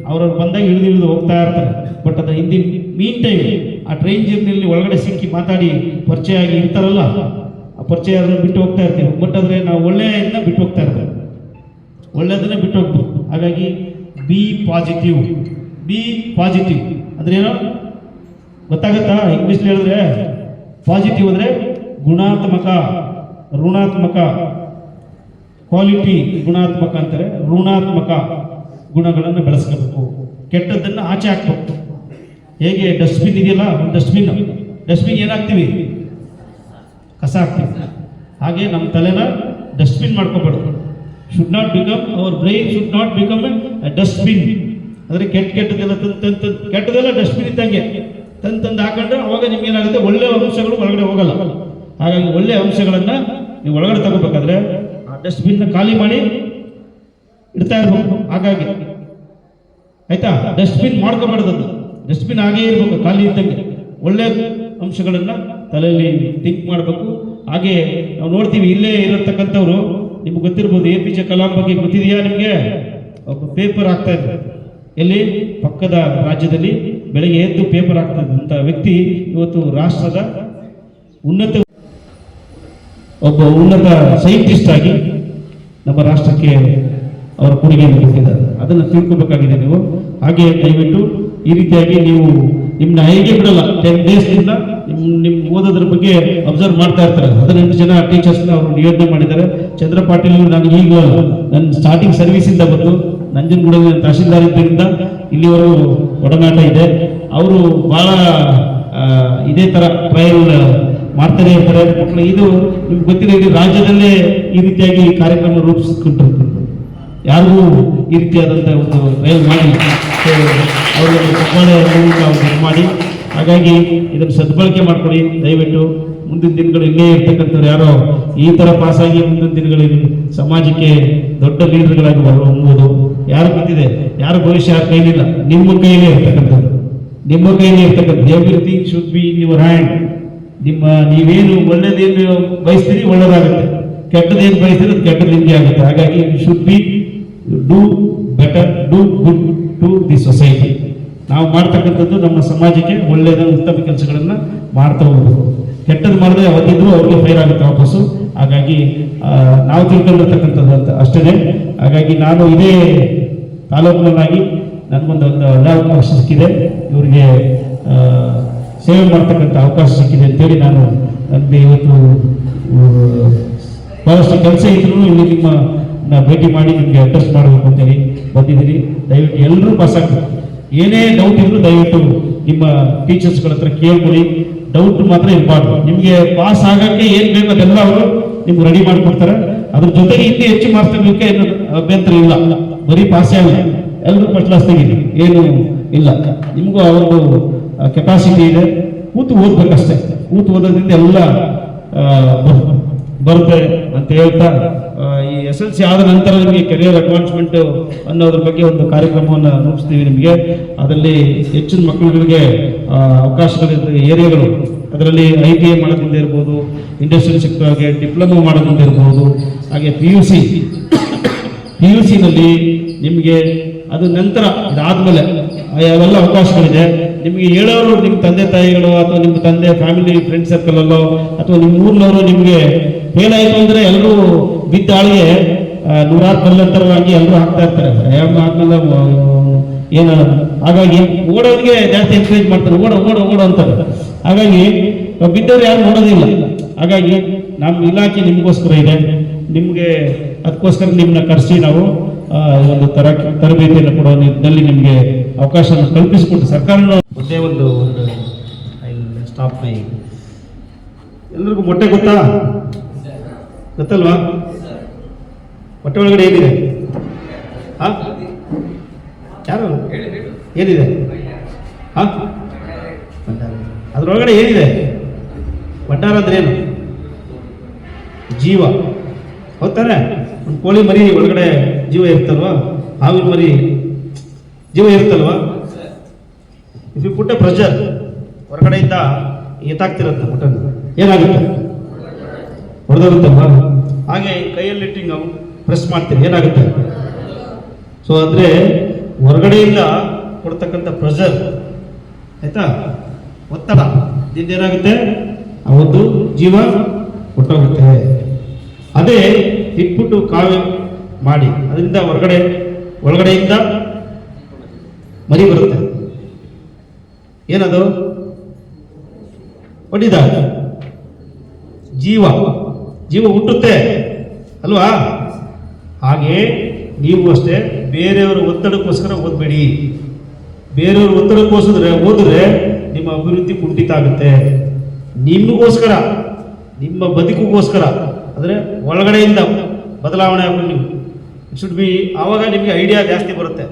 ಅವ್ರವ್ರು ಬಂದಾಗ ಇಳಿದು ಹೋಗ್ತಾ ಇರ್ತಾರೆ. ಬಟ್ ಅದರ ಹಿಂದಿನ ಮೀನ್ ಟೈಮ್ ಆ ಟ್ರೈನ್ ಜರ್ನಿಯಲ್ಲಿ ಒಳಗಡೆ ಸಿಕ್ಕಿ ಮಾತಾಡಿ ಪರಿಚಯ ಆಗಿ ಇರ್ತಾರಲ್ಲ, ಆ ಪರಿಚಯವನ್ನು ಬಿಟ್ಟು ಹೋಗ್ತಾ ಇರ್ತೀವಿ. ಬಟ್ ಆದರೆ ನಾವು ಒಳ್ಳೆಯದನ್ನ ಬಿಟ್ಟು ಹೋಗ್ತಾ ಇರ್ತೇವೆ, ಒಳ್ಳೆಯದನ್ನೇ ಬಿಟ್ಟು ಹೋಗ್ಬೋದು. ಹಾಗಾಗಿ ಬಿ ಪಾಸಿಟಿವ್ ಅಂದರೆ ಏನೋ ಗೊತ್ತಾಗತ್ತಾ? ಇಂಗ್ಲೀಷ್ ಹೇಳಿದ್ರೆ ಪಾಸಿಟಿವ್ ಅಂದರೆ ಗುಣಾತ್ಮಕ, ಋಣಾತ್ಮಕ. ಕ್ವಾಲಿಟಿ ಗುಣಾತ್ಮಕ ಅಂತಾರೆ, ಋಣಾತ್ಮಕ ಗುಣಗಳನ್ನು ಬೆಳೆಸ್ಕೋಬೇಕು. ಕೆಟ್ಟದ್ದನ್ನು ಆಚೆ ಹಾಕ್ಬೇಕು. ಹೇಗೆ ಡಸ್ಟ್ಬಿನ್ ಇದೆಯಲ್ಲ, ಒಂದು ಡಸ್ಟ್ಬಿನ್ ಏನಾಗ್ತೀವಿ? ಕಸ ಹಾಕ್ತೀವಿ. ಹಾಗೆ ನಮ್ಮ ತಲೆನ ಡಸ್ಟ್ಬಿನ್ ಮಾಡ್ಕೋಬಾರ್ದು. Should not become, our brain should not become a dustbin. ಅಂದರೆ ಕೆಟ್ಟದೆಲ್ಲ ಕೆಟ್ಟದೆಲ್ಲ ಡಸ್ಟ್ಬಿನ್ ಇದ್ದಂಗೆ ತಂದು ಹಾಕೊಂಡ್ರೆ ಅವಾಗ ನಿಮ್ಗೆ ಏನಾಗುತ್ತೆ, ಒಳ್ಳೆಯ ಅಂಶಗಳು ಒಳಗಡೆ ಹೋಗಲ್ಲ. ಹಾಗಾಗಿ ಒಳ್ಳೆಯ ಅಂಶಗಳನ್ನು ನೀವು ಒಳಗಡೆ ತಗೋಬೇಕಾದ್ರೆ ಆ ಡಸ್ಟ್ಬಿನ್ನ ಖಾಲಿ ಮಾಡಿ ಇಡ್ತಾ ಇರ್ಬೇಕು. ಹಾಗಾಗಿ ಆಯ್ತಾ, ಡಸ್ಟ್ಬಿನ್ ಮಾಡ್ಕೋಬಾರ್ದು. ಡಸ್ಟ್ಬಿನ್ ಹಾಗೇ ಇರಬೇಕು, ಖಾಲಿ ಇದ್ದಂಗೆ. ಒಳ್ಳೆಯ ಅಂಶಗಳನ್ನು ತಲೆಯಲ್ಲಿ ಥಿಂಕ್ ಮಾಡಬೇಕು. ಹಾಗೆ ನಾವು ನೋಡ್ತೀವಿ, ಇಲ್ಲೇ ಇರತಕ್ಕಂಥವ್ರು ನಿಮ್ಗೆ ಗೊತ್ತಿರ್ಬೋದು, APJ ಕಲಾಂ ಬಗ್ಗೆ ಗೊತ್ತಿದೆಯಾ ನಿಮಗೆ? ಒಬ್ಬ ಪೇಪರ್ ಆಗ್ತಾ ಇದ್ದಾರೆ, ಎಲ್ಲಿ ಪಕ್ಕದ ರಾಜ್ಯದಲ್ಲಿ ಬೆಳಗ್ಗೆ ಎದ್ದು ಪೇಪರ್ ಆಗ್ತಾ ಇದ್ದಂಥ ವ್ಯಕ್ತಿ ಇವತ್ತು ರಾಷ್ಟ್ರದ ಒಬ್ಬ ಉನ್ನತ ಸೈಂಟಿಸ್ಟ್ ಆಗಿ ನಮ್ಮ ರಾಷ್ಟ್ರಕ್ಕೆ ಅವರ ಕೊಡುಗೆಯನ್ನು ಕೊಟ್ಟಿದ್ದಾರೆ. ಅದನ್ನು ತಿಳ್ಕೊಬೇಕಾಗಿದೆ ನೀವು. ಹಾಗೆ ದಯವಿಟ್ಟು ಈ ರೀತಿಯಾಗಿ ನೀವು ನಿಮ್ಮನ್ನ ಹೇಗೆ ಬಿಡಲ್ಲ. 10 ಡೇಸ್ನಿಂದ ನಿಮ್ಮ ಓದೋದ್ರ ಬಗ್ಗೆ ಅಬ್ಸರ್ವ್ ಮಾಡ್ತಾ ಇರ್ತಾರೆ. 18 ಜನ ಟೀಚರ್ಸ್ನ ಅವರು ನಿಯೋಜನೆ ಮಾಡಿದ್ದಾರೆ. ಚಂದ್ರ ಪಾಟೀಲ್, ನಾನು ಈಗ ನನ್ನ ಸ್ಟಾರ್ಟಿಂಗ್ ಸರ್ವಿಸಿಂದ ಬಂದು ನಂಜನಗೂಡ ತಹಶೀಲ್ದಾರ್ ಇದ್ದರಿಂದ ಇಲ್ಲಿವರೆಗೂ ಒಡನಾಟ ಇದೆ. ಅವರು ಭಾಳ ಇದೇ ಥರ ಟ್ರಯಲ್ ಮಾಡ್ತಾನೆ ಇರ್ತಾರೆ ಮಕ್ಕಳು. ಇದು ನಿಮ್ಗೆ ಗೊತ್ತಿಲ್ಲ, ಇಡೀ ರಾಜ್ಯದಲ್ಲೇ ಈ ರೀತಿಯಾಗಿ ಕಾರ್ಯಕ್ರಮ ರೂಪಿಸಿಕೊಂಡಿರ್ತಾರೆ. ಯಾರಿಗೂ ಈ ರೀತಿಯಾದಂಥ ಒಂದು ಟ್ರಯಲ್ ಮಾಡಿ ಅವ್ರಿಗೆ ಮಾಡಿ. ಹಾಗಾಗಿ ಇದನ್ನು ಸದ್ಬಳಕೆ ಮಾಡ್ಕೊಳ್ಳಿ ದಯವಿಟ್ಟು. ಮುಂದಿನ ದಿನಗಳು ಇಲ್ಲೇ ಇರ್ತಕ್ಕಂಥವ್ರು ಯಾರೋ ಈ ಥರ ಪಾಸಾಗಿ ಮುಂದಿನ ದಿನಗಳಲ್ಲಿ ಸಮಾಜಕ್ಕೆ ದೊಡ್ಡ ಲೀಡರ್ಗಳಾಗಿ ಬರಬಹುದು. ಯಾರು ಗೊತ್ತಿದೆ, ಯಾರ ಭವಿಷ್ಯ ಯಾರ ಕೈಲಿಲ್ಲ, ನಿಮ್ಮ ಕೈಲೇ ಇರ್ತಕ್ಕಂಥದ್ದು. Everything should be in your hand. ನೀವೇನು ಒಳ್ಳೇದೇನು ಬಯಸ್ತೀರಿ ಒಳ್ಳೇದಾಗುತ್ತೆ, ಕೆಟ್ಟದೇನು ಬಯಸ್ತೀರಿ ಅದು ಕೆಟ್ಟದ್ದು ನಿಮಗೆ ಆಗುತ್ತೆ. ಹಾಗಾಗಿ should be do better, do good to the society. ನಾವು ಮಾಡ್ತಕ್ಕಂಥದ್ದು ನಮ್ಮ ಸಮಾಜಕ್ಕೆ ಒಳ್ಳೆಯದ ಉತ್ತಮ ಕೆಲಸಗಳನ್ನು ಮಾಡ್ತಾ ಹೋಗ್ಬೇಕು. ಕೆಟ್ಟದ್ದು ಮಾಡಿದ್ರೆ ಅವತ್ತಿದ್ರು ಅವ್ರಿಗೆ ಫೈರ್ ಆಗುತ್ತೆ ವಾಪಸ್ಸು. ಹಾಗಾಗಿ ನಾವು ತಿಳ್ಕೊಂಡಿರ್ತಕ್ಕಂಥದ್ದು ಅಂತ ಅಷ್ಟೇ. ಹಾಗಾಗಿ ನಾನು ಇದೇ ತಾಲೂಕಿನಲ್ಲಾಗಿ ನನಗೊಂದು ಒಳ್ಳೆಯ ಅವಕಾಶ ಸಿಕ್ಕಿದೆ, ಇವರಿಗೆ ಸೇವೆ ಮಾಡ್ತಕ್ಕಂಥ ಅವಕಾಶ ಸಿಕ್ಕಿದೆ ಅಂತೇಳಿ ನಾನು ನನಗೆ ಇವತ್ತು ಬಹಳಷ್ಟು ಕೆಲಸ ಇದ್ರೂ ಇಲ್ಲಿ ನಿಮ್ಮ ಭೇಟಿ ಮಾಡಿ ನಿಮಗೆ ಅಡ್ರೆಸ್ ಮಾಡಬೇಕು ಅಂತೇಳಿ ಬಂದಿದ್ದೀರಿ. ದಯವಿಟ್ಟು ಎಲ್ಲರೂ ಪಾಸ್ ಆಗ್ತಾರೆ. ಏನೇ ಡೌಟ್ ಇದ್ರೂ ದಯವಿಟ್ಟು ನಿಮ್ಮ ಟೀಚರ್ಸ್ಗಳ ಹತ್ರ ಕೇಳ್ಕೊಳ್ಳಿ. ಡೌಟ್ ಮಾತ್ರ ಇರಬಾರ್ದು. ನಿಮಗೆ ಪಾಸ್ ಆಗಕ್ಕೆ ಏನು ಬೇಕು ಅದೆಲ್ಲ ಅವರು ನಿಮ್ಗೆ ರೆಡಿ ಮಾಡಿಕೊಡ್ತಾರೆ. ಅದ್ರ ಜೊತೆಗೆ ಇನ್ನೂ ಹೆಚ್ಚು ಮಾರ್ಕ್ಸ್ ತೆಗಲಿಕ್ಕೆ ಏನು ಅಭ್ಯಂತರ ಇಲ್ಲ. ಬರೀ ಪಾಸೇ ಅಲ್ಲ, ಎಲ್ಲರೂ ಫಸ್ಟ್ ಕ್ಲಾಸ್ ತೆಗೀರಿ, ಏನು ಇಲ್ಲ. ನಿಮಗೂ ಆ ಒಂದು ಕೆಪಾಸಿಟಿ ಇದೆ. ಕೂತು ಓದ್ಬೇಕಷ್ಟೇ. ಕೂತು ಓದೋದ್ರಿಂದ ಎಲ್ಲ ಬರುತ್ತೆ ಅಂತ ಹೇಳ್ತಾ, ಈ SLC ಆದ ನಂತರ ನಿಮಗೆ ಕೆರಿಯರ್ ಅಡ್ವಾನ್ಸ್ಮೆಂಟ್ ಅನ್ನೋದ್ರ ಬಗ್ಗೆ ಒಂದು ಕಾರ್ಯಕ್ರಮವನ್ನು ರೂಪಿಸ್ತೀವಿ. ನಿಮಗೆ ಅದರಲ್ಲಿ ಹೆಚ್ಚಿನ ಮಕ್ಕಳುಗಳಿಗೆ ಅವಕಾಶಗಳಿರುವ ಏರಿಯಾಗಳು, ಅದರಲ್ಲಿ ITI ಮಾಡೋದ್ರಿಂದ ಇರ್ಬೋದು, ಇಂಡಸ್ಟ್ರಿಯಲ್ ಸೆಕ್ಟರ್ಗೆ ಡಿಪ್ಲೊಮಾ ಮಾಡೋದ್ರಿಂದ ಇರ್ಬೋದು, ಹಾಗೆ PUC ನಲ್ಲಿ ನಿಮಗೆ ಅದು ನಂತರ ಇದಾದ್ಮೇಲೆ ಅವೆಲ್ಲ ಅವಕಾಶಗಳಿದೆ. ನಿಮಗೆ ಹೇಳೋರು ನಿಮ್ಮ ತಂದೆ ತಾಯಿಗಳು ಅಥವಾ ನಿಮ್ಮ ತಂದೆ ಫ್ಯಾಮಿಲಿ ಫ್ರೆಂಡ್ ಸರ್ಕಲಲ್ಲೋ ಅಥವಾ ನಿಮ್ಮ ಊರಿನವರು ನಿಮಗೆ ಫೇಲ್ ಆಯಿತು ಅಂದರೆ ಎಲ್ಲರೂ ಬಿದ್ದಾಳಿಗೆ ನೂರಾರು ಕಲ್ಲಂತರವಾಗಿ ಎಲ್ಲರೂ ಹಾಕ್ತಾ ಇರ್ತಾರೆ. ಆದ್ಮೇಲೆ ಏನು, ಹಾಗಾಗಿ ಓಡೋರಿಗೆ ಜಾಸ್ತಿ ಎನ್ಕರೇಜ್ ಮಾಡ್ತಾರೆ, ಓಡೋ ಅಂತಾರೆ. ಹಾಗಾಗಿ ಬಿದ್ದವ್ರು ಯಾರು ನೋಡೋದಿಲ್ಲ. ಹಾಗಾಗಿ ನಮ್ಮ ಇಲಾಖೆ ನಿಮಗೋಸ್ಕರ ಇದೆ. ನಿಮಗೆ ಅದಕ್ಕೋಸ್ಕರ ನಿಮ್ಮನ್ನ ಕರೆಸಿ ನಾವು ಒಂದು ತರಬೇತಿಯನ್ನು ಕೊಡೋ ನಿಟ್ಟಿನಲ್ಲಿ ನಿಮಗೆ ಅವಕಾಶವನ್ನು ಕಲ್ಪಿಸಿಕೊಟ್ಟು ಸರ್ಕಾರ ಒಂದೇ ಒಂದು ಸ್ಟಾಪ್ ಮೈ ಎಲ್ರಿಗೂ ಮೊಟ್ಟೆ ಗೊತ್ತಲ್ವಾ? ಮೊಟ್ಟೆ ಒಳಗಡೆ ಏನಿದೆ? ಯಾರು ಏನಿದೆ? ಅದರೊಳಗಡೆ ಏನಿದೆ? ಭಂಡಾರ ಅಂದ್ರೆ ಏನು? ಜೀವ. ಹೌದಾನೆ? ಒಂದು ಕೋಳಿ ಮರಿ ಒಳಗಡೆ ಜೀವ ಇರ್ತಲ್ವಾ? ಹಾವಿನ ಮರಿ ಜೀವ ಇರುತ್ತಲ್ವಾ? If you put a pressure, ಹೊರಗಡೆಯಿಂದ ಎತ್ತಾಗ್ತಿರುತ್ತೆ ಮಟನ್, ಏನಾಗುತ್ತೆ? ಹೊಡೆದೋಗುತ್ತಲ್ವಾ? ಹಾಗೆ ಕೈಯಲ್ಲಿಟ್ಟು ನಾವು ಪ್ರೆಸ್ ಮಾಡ್ತೀವಿ, ಏನಾಗುತ್ತೆ? ಸೊ ಅಂದರೆ ಹೊರಗಡೆಯಿಂದ ಕೊಡ್ತಕ್ಕಂಥ ಪ್ರೆಷರ್, ಆಯ್ತಾ, ಒತ್ತಡ, ಇದೇನಾಗುತ್ತೆ? ಆ ಒಂದು ಜೀವ ಹೊಟ್ಟೋಗುತ್ತೆ. ಅದೇ ಇಟ್ಬಿಟ್ಟು ಕಾವ್ಯ ಮಾಡಿ ಅದರಿಂದ ಒಳಗಡೆಯಿಂದ ಮರಿ ಬರುತ್ತೆ. ಏನದು? ಒಡ್ಡಿದ ಜೀವ ಹುಟ್ಟುತ್ತೆ ಅಲ್ವಾ? ಹಾಗೆ ನೀವು ಅಷ್ಟೇ ಬೇರೆಯವರ ಒತ್ತಡಕ್ಕೋಸ್ಕರ ಓದಬೇಡಿ. ಬೇರೆಯವ್ರ ಒತ್ತಡಕ್ಕೋಸ್ಕರ ಓದಿದ್ರೆ ನಿಮ್ಮ ಅಭಿವೃದ್ಧಿ ಕುಂಠಿತ ಆಗುತ್ತೆ. ನಿಮಗೋಸ್ಕರ, ನಿಮ್ಮ ಬದುಕಿಗೋಸ್ಕರ, ಅಂದರೆ ಒಳಗಡೆಯಿಂದ ಬದಲಾವಣೆ ಆಗಬೇಕು. ನೀವು ಶುಡ್ ಬಿ, ಆವಾಗ ನಿಮಗೆ ಐಡಿಯಾ ಜಾಸ್ತಿ ಬರುತ್ತೆ.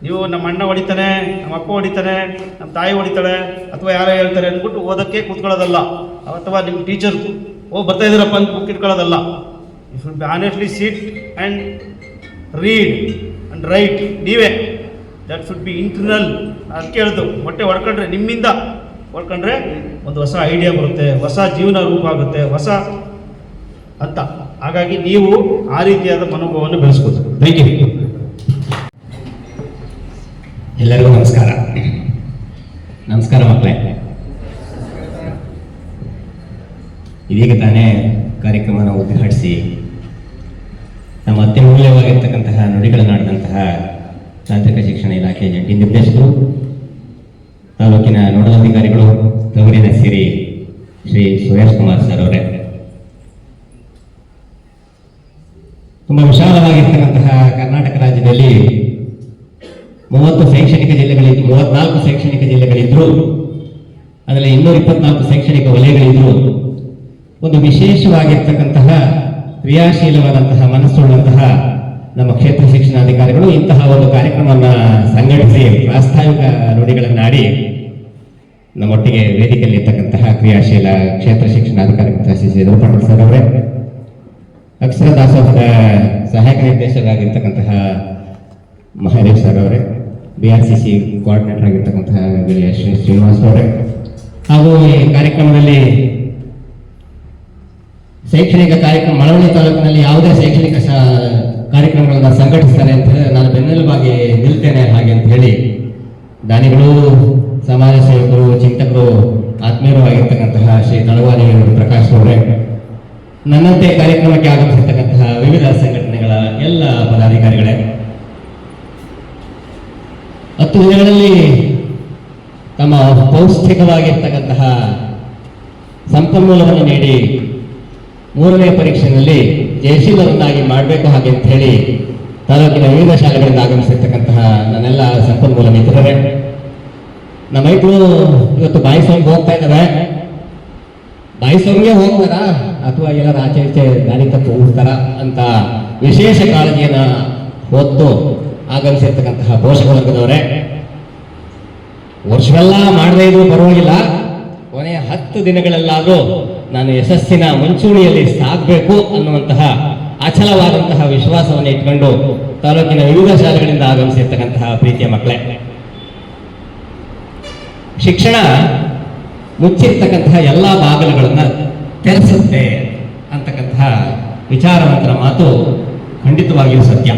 ನೀವು ನಮ್ಮ ಅಣ್ಣ ಹೊಡಿತಾನೆ, ನಮ್ಮ ಅಪ್ಪ ಹೊಡಿತಾನೆ, ನಮ್ಮ ತಾಯಿ ಹೊಡಿತಾಳೆ ಅಥವಾ ಯಾರೋ ಹೇಳ್ತಾರೆ ಅಂದ್ಬಿಟ್ಟು ಓದೋಕ್ಕೆ ಕೂತ್ಕೊಳ್ಳೋದಲ್ಲ, ಅಥವಾ ನಿಮ್ಮ ಟೀಚರ್ ಬರ್ತಾ ಇದ್ದೀರಪ್ಪ ಅಂತ ಬುಕ್ ಇಟ್ಕೊಳ್ಳೋದಲ್ಲ. You should be honestly sit and read and write. ನೀವೇ, ದಟ್ ಶುಡ್ ಬಿ ಇಂಟರ್ನಲ್. ಅದಕ್ಕೆ ಹೇಳ್ದು, ಹೊಟ್ಟೆ ಹೊಡ್ಕೊಂಡ್ರೆ, ನಿಮ್ಮಿಂದ ಹೊಡ್ಕೊಂಡ್ರೆ ಒಂದು ಹೊಸ ಐಡಿಯಾ ಬರುತ್ತೆ, ಹೊಸ ಜೀವನ ರೂಪ ಆಗುತ್ತೆ, ಹೊಸ ಅಂತ. ಹಾಗಾಗಿ ನೀವು ಆ ರೀತಿಯಾದ ಮನೋಭಾವವನ್ನು ಬೆಳೆಸ್ಬೋದು. Thank you. ಎಲ್ಲರಿಗೂ ನಮಸ್ಕಾರ ಮಕ್ಕಳೇ. ಇದೀಗ ತಾನೇ ಕಾರ್ಯಕ್ರಮನ ಉದ್ಘಾಟಿಸಿ ನಮ್ಮ ಅತ್ಯಮೂಲ್ಯವಾಗಿರ್ತಕ್ಕಂತಹ ನುಡಿಗಳನ್ನಾಡಿದಂತಹ ತಾಂತ್ರಿಕ ಶಿಕ್ಷಣ ಇಲಾಖೆ ಜಂಟಿ ನಿರ್ದೇಶಕರು, ತಾಲೂಕಿನ ನೋಡಲ್ ಅಧಿಕಾರಿಗಳು, ತವರಿನ ಸಿರಿ ಶ್ರೀ ಸುರೇಶ್ ಕುಮಾರ್ ಸರ್ ಅವರೇ, ತುಂಬ ವಿಶಾಲವಾಗಿರ್ತಕ್ಕಂತಹ ಕರ್ನಾಟಕ ರಾಜ್ಯದಲ್ಲಿ 34 ಶೈಕ್ಷಣಿಕ ಜಿಲ್ಲೆಗಳಿದ್ದರೂ ಅದರಲ್ಲಿ 224 ಶೈಕ್ಷಣಿಕ ವಲಯಗಳಿದ್ದರೂ ಒಂದು ವಿಶೇಷವಾಗಿರ್ತಕ್ಕಂತಹ ಕ್ರಿಯಾಶೀಲವಾದಂತಹ ಮನಸ್ಸುಳ್ಳಂತಹ ನಮ್ಮ ಕ್ಷೇತ್ರ ಶಿಕ್ಷಣಾಧಿಕಾರಿಗಳು ಇಂತಹ ಒಂದು ಕಾರ್ಯಕ್ರಮವನ್ನು ಸಂಘಟಿಸಿ ಪ್ರಾಸ್ತಾವಿಕ ನುಡಿಗಳನ್ನಾಡಿ ನಮ್ಮೊಟ್ಟಿಗೆ ವೇದಿಕೆಯಲ್ಲಿ ಇರ್ತಕ್ಕಂತಹ ಕ್ರಿಯಾಶೀಲ ಕ್ಷೇತ್ರ ಶಿಕ್ಷಣಾಧಿಕಾರಿ ಶ್ರೀ ಪಾಟೀಲ್ ಸರ್ ಅವರೇ, ಅಕ್ಷರ ದಾಸೋಹದ ಸಹಾಯಕ ನಿರ್ದೇಶಕರಾಗಿರ್ತಕ್ಕಂತಹ ಮಹೇಶ್ ಸರ್ ಅವರೇ, BRCC ಕೋಆರ್ಡಿನೇಟರ್ ಆಗಿರ್ತಕ್ಕಂತಹ ಶ್ರೀ ಶ್ರೀನಿವಾಸ್ ಅವರೇ, ಹಾಗೂ ಈ ಕಾರ್ಯಕ್ರಮದಲ್ಲಿ ಶೈಕ್ಷಣಿಕ ಕಾರ್ಯಕ್ರಮ ಮಳವಳ್ಳಿ ತಾಲೂಕಿನಲ್ಲಿ ಯಾವುದೇ ಶೈಕ್ಷಣಿಕ ಕಾರ್ಯಕ್ರಮಗಳನ್ನ ಸಂಘಟಿಸ್ತಾರೆ ಅಂತ ಹೇಳಿ ನಾನು ಬೆನ್ನೆಲುಬಾಗಿ ನಿಲ್ತೇನೆ ಹಾಗೆ ಅಂತ ಹೇಳಿ ದಾನಿಗಳು, ಸಮಾಜ ಸೇವಕರು, ಚಿಂತಕರು, ಆತ್ಮೀಯರು ಆಗಿರ್ತಕ್ಕಂತಹ ಶ್ರೀ ತಳವಾರಿ ಪ್ರಕಾಶ್ ಅವರೇ, ನನ್ನಂತೆ ಕಾರ್ಯಕ್ರಮಕ್ಕೆ ಆಗಮಿಸಿರ್ತಕ್ಕಂತಹ ವಿವಿಧ ಸಂಘಟನೆಗಳ ಎಲ್ಲ ಪದಾಧಿಕಾರಿಗಳೇ, 10 ದಿನಗಳಲ್ಲಿ ತಮ್ಮ ಪೌಷ್ಟಿಕವಾಗಿರ್ತಕ್ಕಂತಹ ಸಂಪನ್ಮೂಲವನ್ನು ನೀಡಿ 3ನೇ ಪರೀಕ್ಷೆಯಲ್ಲಿ ಜಯಶೀಲರನ್ನಾಗಿ ಮಾಡಬೇಕು ಹಾಗೆ ಅಂತ ಹೇಳಿ ತಾಲೂಕಿನ ವಿವಿಧ ಶಾಲೆಗಳಿಂದ ಆಗಮಿಸಿರ್ತಕ್ಕಂತಹ ನನ್ನೆಲ್ಲ ಸಂಪನ್ಮೂಲ ಮಿತ್ರರೇ, ನಮ್ಮ ಮೈಕ್ಳು ಇವತ್ತು ಬಾಯಿಸೋಂಗೆ ಹೋಗ್ತಾ ಇದ್ದಾವೆ. ಬಾಯಿಸೋಂಗೆ ಹೋಗ್ತಾರ ಅಥವಾ ಎಲ್ಲರ ಆಚೆ ಈಚೆ ದಾರಿ ತಪ್ಪು ಹೋಗ್ತಾರ ಅಂತ ವಿಶೇಷ ಕಾಳಜಿಯನ್ನ ಹೊತ್ತು ಆಗಮಿಸಿರ್ತಕ್ಕಂತಹ ಪೋಷಕ ವರ್ಗದವರೇ, ವರ್ಷವೆಲ್ಲ ಮಾಡದೇ ಇದ್ರೂ ಪರವಾಗಿಲ್ಲ, ಕೊನೆಯ 10 ದಿನಗಳಲ್ಲಾದರೂ ನಾನು ಯಶಸ್ಸಿನ ಮುಂಚೂಣಿಯಲ್ಲಿ ಸಾಗಬೇಕು ಅನ್ನುವಂತಹ ಅಚಲವಾದಂತಹ ವಿಶ್ವಾಸವನ್ನು ಇಟ್ಕೊಂಡು ತಾಲೂಕಿನ ವಿವಿಧ ಶಾಲೆಗಳಿಂದ ಆಗಮಿಸಿರ್ತಕ್ಕಂತಹ ಪ್ರೀತಿಯ ಮಕ್ಕಳೇ, ಶಿಕ್ಷಣ ಮುಚ್ಚಿರ್ತಕ್ಕಂತಹ ಎಲ್ಲ ಬಾಗಿಲುಗಳನ್ನ ತೆರೆಸುತ್ತೆ ಅಂತಕ್ಕಂತಹ ವಿಚಾರವಂತರ ಮಾತು ಖಂಡಿತವಾಗಿಯೂ ಸತ್ಯ.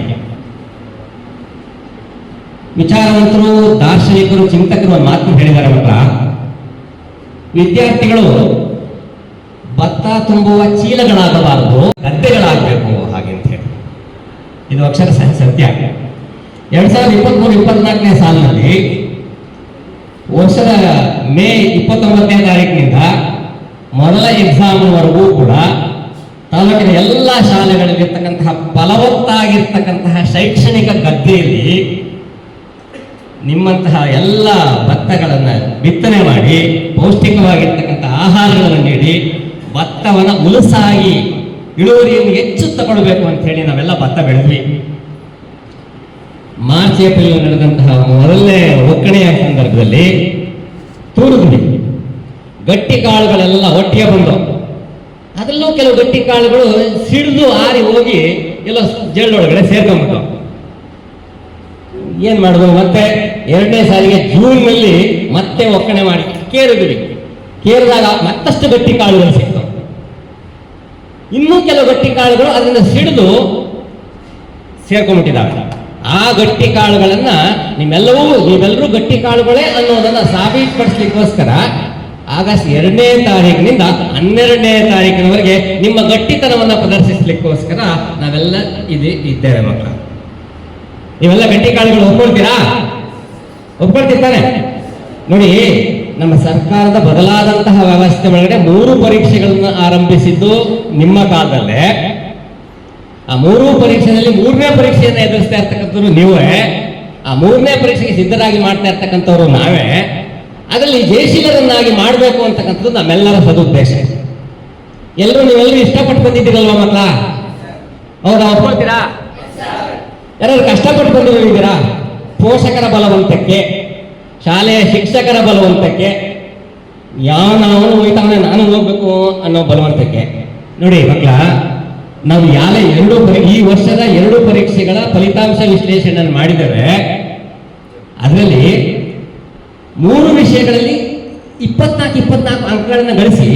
ವಿಚಾರವಂತರು, ದಾರ್ಶನಿಕರು, ಚಿಂತಕರು ಒಂದು ಮಾತು ಹೇಳಿದ್ದಾರೆ ಮಕ್ಕಳ, ವಿದ್ಯಾರ್ಥಿಗಳು ಭತ್ತ ತುಂಬುವ ಚೀಲಗಳಾಗಬಾರದು, ಗದ್ದೆಗಳಾಗಬೇಕು ಹಾಗೆ ಅಂತ ಹೇಳಿ. ಇದು ಅಕ್ಷರ ಸತ್ಯ. 2023-24ನೇ ಸಾಲಿನಲ್ಲಿ ವರ್ಷದ ಮೇ 29ನೇ ತಾರೀಕಿನಿಂದ ಮೊದಲ ಎಕ್ಸಾಮ್ವರೆಗೂ ಕೂಡ ತಾಲೂಕಿನ ಎಲ್ಲ ಶಾಲೆಗಳಲ್ಲಿರ್ತಕ್ಕಂತಹ ಫಲವತ್ತಾಗಿರ್ತಕ್ಕಂತಹ ಶೈಕ್ಷಣಿಕ ಗದ್ದೆಯಲ್ಲಿ ನಿಮ್ಮಂತಹ ಎಲ್ಲ ಭತ್ತಗಳನ್ನು ಬಿತ್ತನೆ ಮಾಡಿ ಪೌಷ್ಟಿಕವಾಗಿರ್ತಕ್ಕಂತಹ ಆಹಾರಗಳನ್ನು ನೀಡಿ ಭತ್ತವನ್ನು ಉಲಸಾಗಿ ಇಳುವರಿಯನ್ನು ಹೆಚ್ಚು ತಗೊಳ್ಬೇಕು ಅಂತ ಹೇಳಿ ನಾವೆಲ್ಲ ಭತ್ತ ಬೆಳೆದ್ವಿ. ಮಾರ್ಚ್ ಏಪ್ರಿಲ್ ನಡೆದಂತಹ ಮೊದಲನೇ ಒಕ್ಕಣೆಯ ಸಂದರ್ಭದಲ್ಲಿ ತೂರಿದ್ವಿ. ಗಟ್ಟಿ ಕಾಳುಗಳೆಲ್ಲ ಒಟ್ಟಿಗೆ ಬಂದವು. ಅದರಲ್ಲೂ ಕೆಲವು ಗಟ್ಟಿ ಕಾಳುಗಳು ಸಿಡಿದು ಆರಿ ಹೋಗಿ ಎಲ್ಲ ಜೇಳೊಳಗಡೆ ಸೇರ್ಕೊಂಡ್ಬಿಟ್ಟು ಏನ್ ಮಾಡಿದ್ವು, ಮತ್ತೆ 2ನೇ ಸಾಲಿಗೆ ಜೂನ್ನಲ್ಲಿ ಮತ್ತೆ ಒಕ್ಕಣೆ ಮಾಡಿ ಕೇರಿದ್ವಿ. ಕೇರಿದಾಗ ಮತ್ತಷ್ಟು ಗಟ್ಟಿ ಕಾಳುಗಳು ಸಿಕ್ತು. ಇನ್ನೂ ಕೆಲವು ಗಟ್ಟಿ ಕಾಳುಗಳು ಅದರಿಂದ ಸಿಡಿದು ಸೇರ್ಕೊಂಡ್ಬಿಟ್ಟಿದ್ದಾವೆ. ಆ ಗಟ್ಟಿ ಕಾಳುಗಳನ್ನ ನೀವೆಲ್ಲರೂ ಗಟ್ಟಿ ಕಾಳುಗಳೇ ಅನ್ನೋದನ್ನ ಸಾಬೀತುಪಡಿಸ್ಲಿಕ್ಕೋಸ್ಕರ ಆಗಸ್ಟ್ 2ನೇ ತಾರೀಕಿನಿಂದ 12ನೇ ತಾರೀಕಿನವರೆಗೆ ನಿಮ್ಮ ಗಟ್ಟಿತನವನ್ನ ಪ್ರದರ್ಶಿಸ್ಲಿಕ್ಕೋಸ್ಕರ ನಾವೆಲ್ಲ ಇದ್ದೇವೆ ಮಕ್ಕಳು. ನೀವೆಲ್ಲ ಗಟ್ಟಿ ಕಾಳುಗಳು ಒಪ್ಕೊಳ್ತಿರ್ತಾನೆ ನೋಡಿ. ನಮ್ಮ ಸರ್ಕಾರದ ಬದಲಾದಂತಹ ವ್ಯವಸ್ಥೆ ಒಳಗಡೆ 3 ಪರೀಕ್ಷೆಗಳನ್ನು ಆರಂಭಿಸಿದ್ದು ನಿಮ್ಮ ಕಾಲದಲ್ಲೇ. ಆ 3 ಪರೀಕ್ಷೆಯಲ್ಲಿ 3ನೇ ಪರೀಕ್ಷೆಯನ್ನು ಎದುರಿಸ್ತಾ ಇರ್ತಕ್ಕಂಥವ್ರು ನೀವೇ, ಆ 3ನೇ ಪರೀಕ್ಷೆಗೆ ಸಿದ್ಧರಾಗಿ ಮಾಡ್ತಾ ಇರ್ತಕ್ಕಂಥವ್ರು ನಾವೇ. ಅದರಲ್ಲಿ ಜಯಶೀಲರನ್ನಾಗಿ ಮಾಡಬೇಕು ಅಂತಕ್ಕಂಥದ್ದು ನಮ್ಮೆಲ್ಲರ ಸದುದ್ದೇಶ. ನೀವೆಲ್ಲರೂ ಇಷ್ಟಪಟ್ಟು ಬಂದಿದ್ದೀರಲ್ವ ಮಕ್ಕಳ? ಹೌದಾ? ಒಪ್ಕೊಳ್ತೀರಾ? ಯಾರಾದ್ರು ಕಷ್ಟಪಟ್ಟು ಬಂದಿದ್ದೀರಾ? ಪೋಷಕರ ಬಲವಂತಕ್ಕೆ, ಶಾಲೆಯ ಶಿಕ್ಷಕರ ಬಲವಂತಕ್ಕೆ, ನಾವು ಹೋಯ್ತಾನೆ ನಾನು ಹೋಗ್ಬೇಕು ಅನ್ನೋ ಬಲವಂತಕ್ಕೆ. ನೋಡಿ ಮಕ್ಕಳ, ನಾವು ಈ ವರ್ಷದ 2 ಪರೀಕ್ಷೆಗಳ ಫಲಿತಾಂಶ ವಿಶ್ಲೇಷಣೆ ಮಾಡಿದ್ದೇವೆ. ಅದರಲ್ಲಿ 3 ವಿಷಯಗಳಲ್ಲಿ 24 ಅಂಕಗಳನ್ನು ಗಳಿಸಿ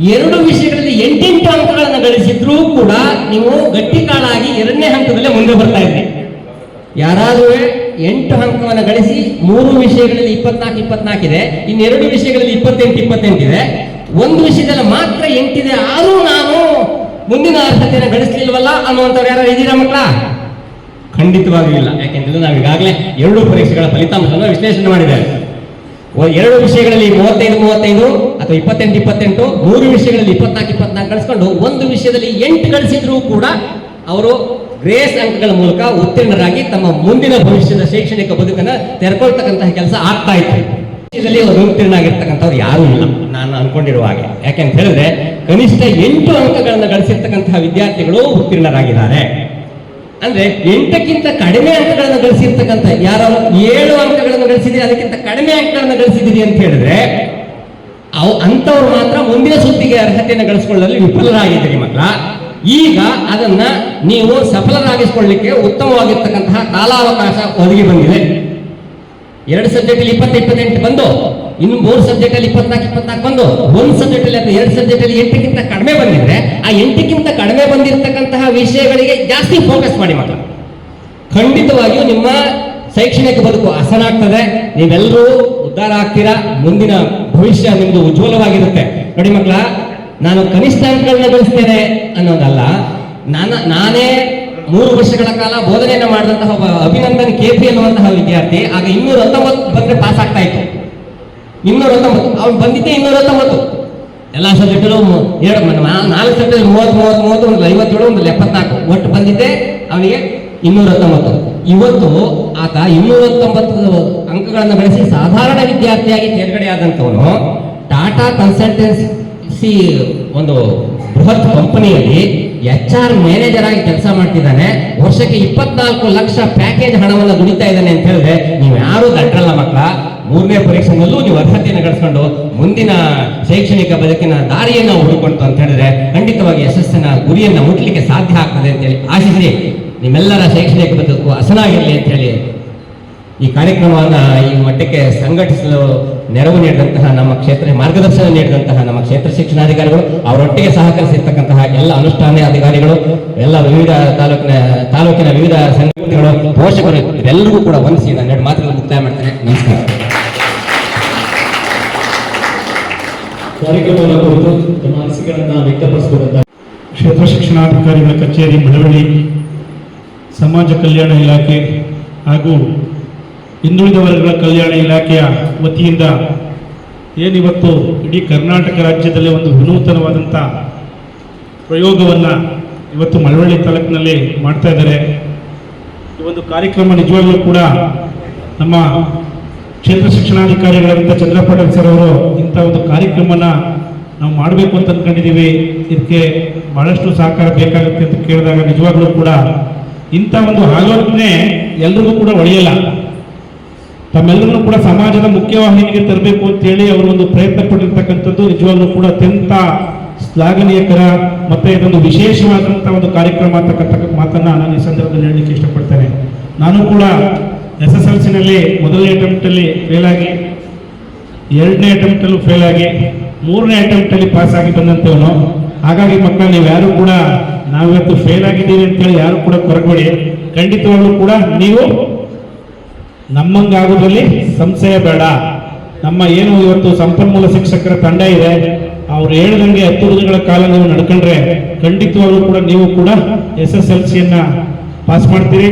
2 ವಿಷಯಗಳಲ್ಲಿ 8 ಅಂಕಗಳನ್ನು ಗಳಿಸಿದ್ರೂ ಕೂಡ ನೀವು ಗಟ್ಟಿ ಕಾಳಾಗಿ 2ನೇ ಹಂತದಲ್ಲೇ ಮುಂದೆ ಬರ್ತಾ ಇದ್ರಿ. ಯಾರಾದ್ರೂ 8 ಅಂಕವನ್ನು ಗಳಿಸಿ 3 ವಿಷಯಗಳಲ್ಲಿ 24 ಇದೆ, ಇನ್ನು 2 ವಿಷಯಗಳಲ್ಲಿ 28 ಇದೆ, 1 ವಿಷಯದಲ್ಲಿ ಮಾತ್ರ 8 ಇದೆ, ಆದ್ರೂ ನಾನು ಮುಂದಿನ ಅರ್ಹತೆಯನ್ನು ಗಳಿಸಲಿಲ್ವಲ್ಲ ಅನ್ನುವಂಥವ್ರು ಯಾರು ಇದ್ದೀರಾ ಮಕ್ಕಳ? ಖಂಡಿತವಾಗಿಯೂ ಇಲ್ಲ. ಯಾಕೆಂದ್ರೆ ನಾವು ಈಗಾಗಲೇ 2 ಪರೀಕ್ಷೆಗಳ ಫಲಿತಾಂಶವನ್ನು ವಿಶ್ಲೇಷಣೆ ಮಾಡಿದ್ದೇವೆ. 2 ವಿಷಯಗಳಲ್ಲಿ 35 ಅಥವಾ 28, 3 ವಿಷಯಗಳಲ್ಲಿ 24 ಗಳಿಸ್ಕೊಂಡು 1 ವಿಷಯದಲ್ಲಿ 8 ಗಳಿಸಿದ್ರೂ ಕೂಡ ಅವರು ಗ್ರೇಸ್ ಅಂಕಗಳ ಮೂಲಕ ಉತ್ತೀರ್ಣರಾಗಿ ತಮ್ಮ ಮುಂದಿನ ಭವಿಷ್ಯದ ಶೈಕ್ಷಣಿಕ ಬದುಕನ್ನು ತೆರೆಕೊಳ್ತಕ್ಕಂತಹ ಕೆಲಸ ಆಗ್ತಾ ಇತ್ತು. ಇದರಲ್ಲಿ ಉತ್ತೀರ್ಣ ಆಗಿರ್ತಕ್ಕಂಥವ್ರು ಯಾರೂ ಇಲ್ಲ ನಾನು ಅನ್ಕೊಂಡಿರುವ ಹಾಗೆ. ಯಾಕೆಂತ ಹೇಳಿದ್ರೆ ಕನಿಷ್ಠ 8 ಅಂಕಗಳನ್ನು ಗಳಿಸಿರ್ತಕ್ಕಂತಹ ವಿದ್ಯಾರ್ಥಿಗಳು ಉತ್ತೀರ್ಣರಾಗಿದ್ದಾರೆ. ಅಂದ್ರೆ 8ಕ್ಕಿಂತ ಕಡಿಮೆ ಅಂಕಗಳನ್ನು ಗಳಿಸಿರ್ತಕ್ಕಂಥ ಯಾರು 7 ಅಂಕಗಳನ್ನು ಗಳಿಸಿದ್ರೆ ಅದಕ್ಕಿಂತ ಕಡಿಮೆ ಅಂಕಗಳನ್ನು ಗಳಿಸಿದ್ದೀರಿ ಅಂತ ಹೇಳಿದ್ರೆ ಅಂಥವ್ರು ಮಾತ್ರ ಮುಂದಿನ ಸುದ್ದಿಗೆ ಅರ್ಹತೆಯನ್ನು ಗಳಿಸಿಕೊಳ್ಳಲು ವಿಫಲರಾಗಿದ್ದೀರಿ ಮಕ್ಕಳ. ಈಗ ಅದನ್ನ ನೀವು ಸಫಲರಾಗಿಸಿಕೊಳ್ಳಲಿಕ್ಕೆ ಉತ್ತಮವಾಗಿರ್ತಕ್ಕಂತಹ ಕಾಲಾವಕಾಶ ಒದಗಿ ಬಂದಿದೆ. 2 ಸಬ್ಜೆಕ್ಟಲ್ಲಿ 28 ಬಂದು, ಇನ್ನು 3 ಸಬ್ಜೆಕ್ಟಲ್ಲಿ 24 ಬಂದು, 1 ಸಬ್ಜೆಕ್ಟಲ್ಲಿ ಅಥವಾ 2 ಸಬ್ಜೆಕ್ಟಲ್ಲಿ 8ಕ್ಕಿಂತ ಕಡಿಮೆ ಬಂದಿದ್ರೆ ಆ 8ಕ್ಕಿಂತ ಕಡಿಮೆ ಬಂದಿರತಕ್ಕಂತಹ ವಿಷಯಗಳಿಗೆ ಜಾಸ್ತಿ ಫೋಕಸ್ ಮಾಡಿ ಮಕ್ಕಳು. ಖಂಡಿತವಾಗಿಯೂ ನಿಮ್ಮ ಶೈಕ್ಷಣಿಕ ಬದುಕು ಹಸನಾಗ್ತದೆ, ನೀವೆಲ್ಲರೂ ಉದ್ಧಾರ ಆಗ್ತೀರಾ, ಮುಂದಿನ ಭವಿಷ್ಯ ನಿಮ್ದು ಉಜ್ವಲವಾಗಿರುತ್ತೆ. ನೋಡಿ ಮಕ್ಕಳ, ನಾನು ಕನಿಷ್ಠ ಅಂಕಗಳನ್ನ ಗಳಿಸ್ತೇನೆ ಅನ್ನೋದಲ್ಲ, ನಾನೇ 3 ವರ್ಷಗಳ ಕಾಲ ಬೋಧನೆಯನ್ನು ಮಾಡಿದಂತಹ ಒಬ್ಬ ಅಭಿನಂದನ್ KP ಅನ್ನುವಂತಹ ವಿದ್ಯಾರ್ಥಿ ಆಗ 219 ಬಂದ್ರೆ ಪಾಸ್ ಆಗ್ತಾ ಇತ್ತು. 219 ಅವ್ನು ಬಂದಿದ್ದೆ 219 ಎಲ್ಲ ಸಬ್ಜೆಕ್ಟಲ್ಲೂ 4 ಸಬ್ಜೆಕ್ಟ್ 30, 50, 74, 74 ಒಟ್ಟು ಬಂದಿದ್ದೆ ಅವನಿಗೆ 219. ಇವತ್ತು ಆತ 219 ಅಂಕಗಳನ್ನು ಗಳಿಸಿ ಸಾಧಾರಣ ವಿದ್ಯಾರ್ಥಿಯಾಗಿ ತೇರ್ಗಡೆಯಾದಂಥವನು ಟಾಟಾ ಕನ್ಸಲ್ಟೆನ್ಸಿ ಒಂದು ಬೃಹತ್ ಕಂಪನಿಯಲ್ಲಿ HR ಮ್ಯಾನೇಜರ್ ಆಗಿ ಕೆಲಸ ಮಾಡ್ತಿದ್ದಾನೆ. ವರ್ಷಕ್ಕೆ 24 ಲಕ್ಷ ಪ್ಯಾಕೇಜ್ ಹಣವನ್ನು ದುಡಿತಾ ಇದ್ದಾನೆ ಅಂತ ಹೇಳಿದ್ರೆ ನೀವು ಯಾರು ದಡ್ರಲ್ಲ ಮಕ್ಕಳ. 3ನೇ ಪರೀಕ್ಷೆನಲ್ಲೂ ನೀವು ಅರ್ಹತೆಯನ್ನು ಗಳಿಸ್ಕೊಂಡು ಮುಂದಿನ ಶೈಕ್ಷಣಿಕ ಬದುಕಿನ ದಾರಿಯನ್ನು ಹುಡುಕೊಂಡು ಅಂತ ಹೇಳಿದ್ರೆ ಖಂಡಿತವಾಗಿ ಯಶಸ್ಸಿನ ಗುರಿಯನ್ನು ಮುಟ್ಲಿಕ್ಕೆ ಸಾಧ್ಯ ಆಗ್ತದೆ ಅಂತೇಳಿ ಆಶಿಸಿ ನಿಮ್ಮೆಲ್ಲರ ಶೈಕ್ಷಣಿಕ ಬದುಕು ಹಸನಾಗಿರಲಿ ಅಂತ ಹೇಳಿ ಈ ಕಾರ್ಯಕ್ರಮವನ್ನು ಈ ಮಟ್ಟಕ್ಕೆ ಸಂಘಟಿಸಲು ನೆರವು ನೀಡಿದಂತಹ ನಮ್ಮ ಕ್ಷೇತ್ರ ಮಾರ್ಗದರ್ಶನ ನೀಡಿದಂತಹ ನಮ್ಮ ಕ್ಷೇತ್ರ ಶಿಕ್ಷಣಾಧಿಕಾರಿಗಳು, ಅವರೊಟ್ಟಿಗೆ ಸಹಕರಿಸಿರ್ತಕ್ಕಂತಹ ಎಲ್ಲ ಅನುಷ್ಠಾನ ಅಧಿಕಾರಿಗಳು, ಎಲ್ಲ ವಿವಿಧ ತಾಲೂಕಿನ ವಿವಿಧ ಸಂಘಟನೆಗಳು, ಪೋಷಕರು ಎಲ್ಲರಿಗೂ ಕೂಡ ವಂದಿಸಿ ನಾನು 2 ಮಾತುಗಳನ್ನು ಮುಕ್ತಾಯ ಮಾಡ್ತೇನೆ. ನಮಸ್ಕಾರ. ಕಾರ್ಯಕ್ರಮದ ಕುರಿತು ತಮ್ಮ ಅನಿಸಿಕೆಗಳನ್ನು ವ್ಯಕ್ತಪಡಿಸಬಹುದಾದ ಕ್ಷೇತ್ರ ಶಿಕ್ಷಣಾಧಿಕಾರಿಗಳ ಕಚೇರಿ ಮಳವಳ್ಳಿ, ಸಮಾಜ ಕಲ್ಯಾಣ ಇಲಾಖೆ ಹಾಗೂ ಹಿಂದುಳಿದ ವರ್ಗಗಳ ಕಲ್ಯಾಣ ಇಲಾಖೆಯ ವತಿಯಿಂದ ಏನಿವತ್ತು ಇಡೀ ಕರ್ನಾಟಕ ರಾಜ್ಯದಲ್ಲಿ ಒಂದು ವಿನೂತನವಾದಂಥ ಪ್ರಯೋಗವನ್ನು ಇವತ್ತು ಮಳವಳ್ಳಿ ತಾಲೂಕಿನಲ್ಲಿ ಮಾಡ್ತಾ ಇದ್ದಾರೆ. ಈ ಒಂದು ಕಾರ್ಯಕ್ರಮ ನಿಜವಾಗ್ಲೂ ಕೂಡ ನಮ್ಮ ಕ್ಷೇತ್ರ ಶಿಕ್ಷಣಾಧಿಕಾರಿಗಳಾದಂಥ ಚಂದ್ರಪಾಟೀಲ್ ಸರ್ ಅವರು ಇಂಥ ಒಂದು ಕಾರ್ಯಕ್ರಮನ ನಾವು ಮಾಡಬೇಕು ಅಂತ ಅಂದ್ಕೊಂಡಿದ್ದೀವಿ, ಇದಕ್ಕೆ ಭಾಳಷ್ಟು ಸಹಕಾರ ಬೇಕಾಗುತ್ತೆ ಅಂತ ಕೇಳಿದಾಗ ನಿಜವಾಗ್ಲೂ ಕೂಡ ಇಂಥ ಒಂದು ಆಲೋಚನೆ ಎಲ್ರಿಗೂ ಕೂಡ ಒಳ್ಳೆಯಲ್ಲ. ತಮ್ಮೆಲ್ಲರೂ ಕೂಡ ಸಮಾಜದ ಮುಖ್ಯವಾಹಿನಿಗೆ ತರಬೇಕು ಅಂತೇಳಿ ಅವರು ಒಂದು ಪ್ರಯತ್ನ ಪಟ್ಟಿರ್ತಕ್ಕಂಥದ್ದು ನಿಜವಾಗ್ಲೂ ಕೂಡ ಅತ್ಯಂತ ಶ್ಲಾಘನೀಯಕರ ಮತ್ತೆ ಇದೊಂದು ವಿಶೇಷವಾದಂಥ ಒಂದು ಕಾರ್ಯಕ್ರಮ ಅಂತಕ್ಕಂಥ ಮಾತನ್ನ ನಾನು ಈ ಸಂದರ್ಭದಲ್ಲಿ ಹೇಳಲಿಕ್ಕೆ ಇಷ್ಟಪಡ್ತೇನೆ. ನಾನು ಕೂಡ SSLCನಲ್ಲಿ ಮೊದಲನೇ ಅಟೆಂಪ್ಟಲ್ಲಿ ಫೇಲ್ ಆಗಿ, 2ನೇ ಅಟೆಂಪ್ಟಲ್ಲೂ ಫೇಲ್ ಆಗಿ, 3ನೇ ಅಟೆಂಪ್ಟಲ್ಲಿ ಪಾಸ್ ಆಗಿ ಬಂದಂಥವನು. ಹಾಗಾಗಿ ಮಕ್ಕಳು ನೀವು ಯಾರು ಕೂಡ ನಾವಿವತ್ತು ಫೇಲ್ ಆಗಿದ್ದೀವಿ ಅಂತೇಳಿ ಯಾರು ಕೂಡ ಕೊರಗಬೇಡಿ. ಖಂಡಿತವಾಗ್ಲೂ ಕೂಡ ನೀವು ನಮ್ಮಂಗಾಗೋದ್ರಲ್ಲಿ ಸಂಶಯ ಬೇಡ. ನಮ್ಮ ಏನು ಇವತ್ತು ಸಂಪನ್ಮೂಲ ಶಿಕ್ಷಕರ ತಂಡ ಇದೆ, ಅವ್ರು ಹೇಳ್ದಂಗೆ 10 ದಿನಗಳ ಕಾಲ ನೀವು ನಡ್ಕೊಂಡ್ರೆ ಖಂಡಿತವಾಗ್ಲೂ ಕೂಡ ನೀವು ಕೂಡ SSLCಯನ್ನ ಪಾಸ್ ಮಾಡ್ತೀರಿ,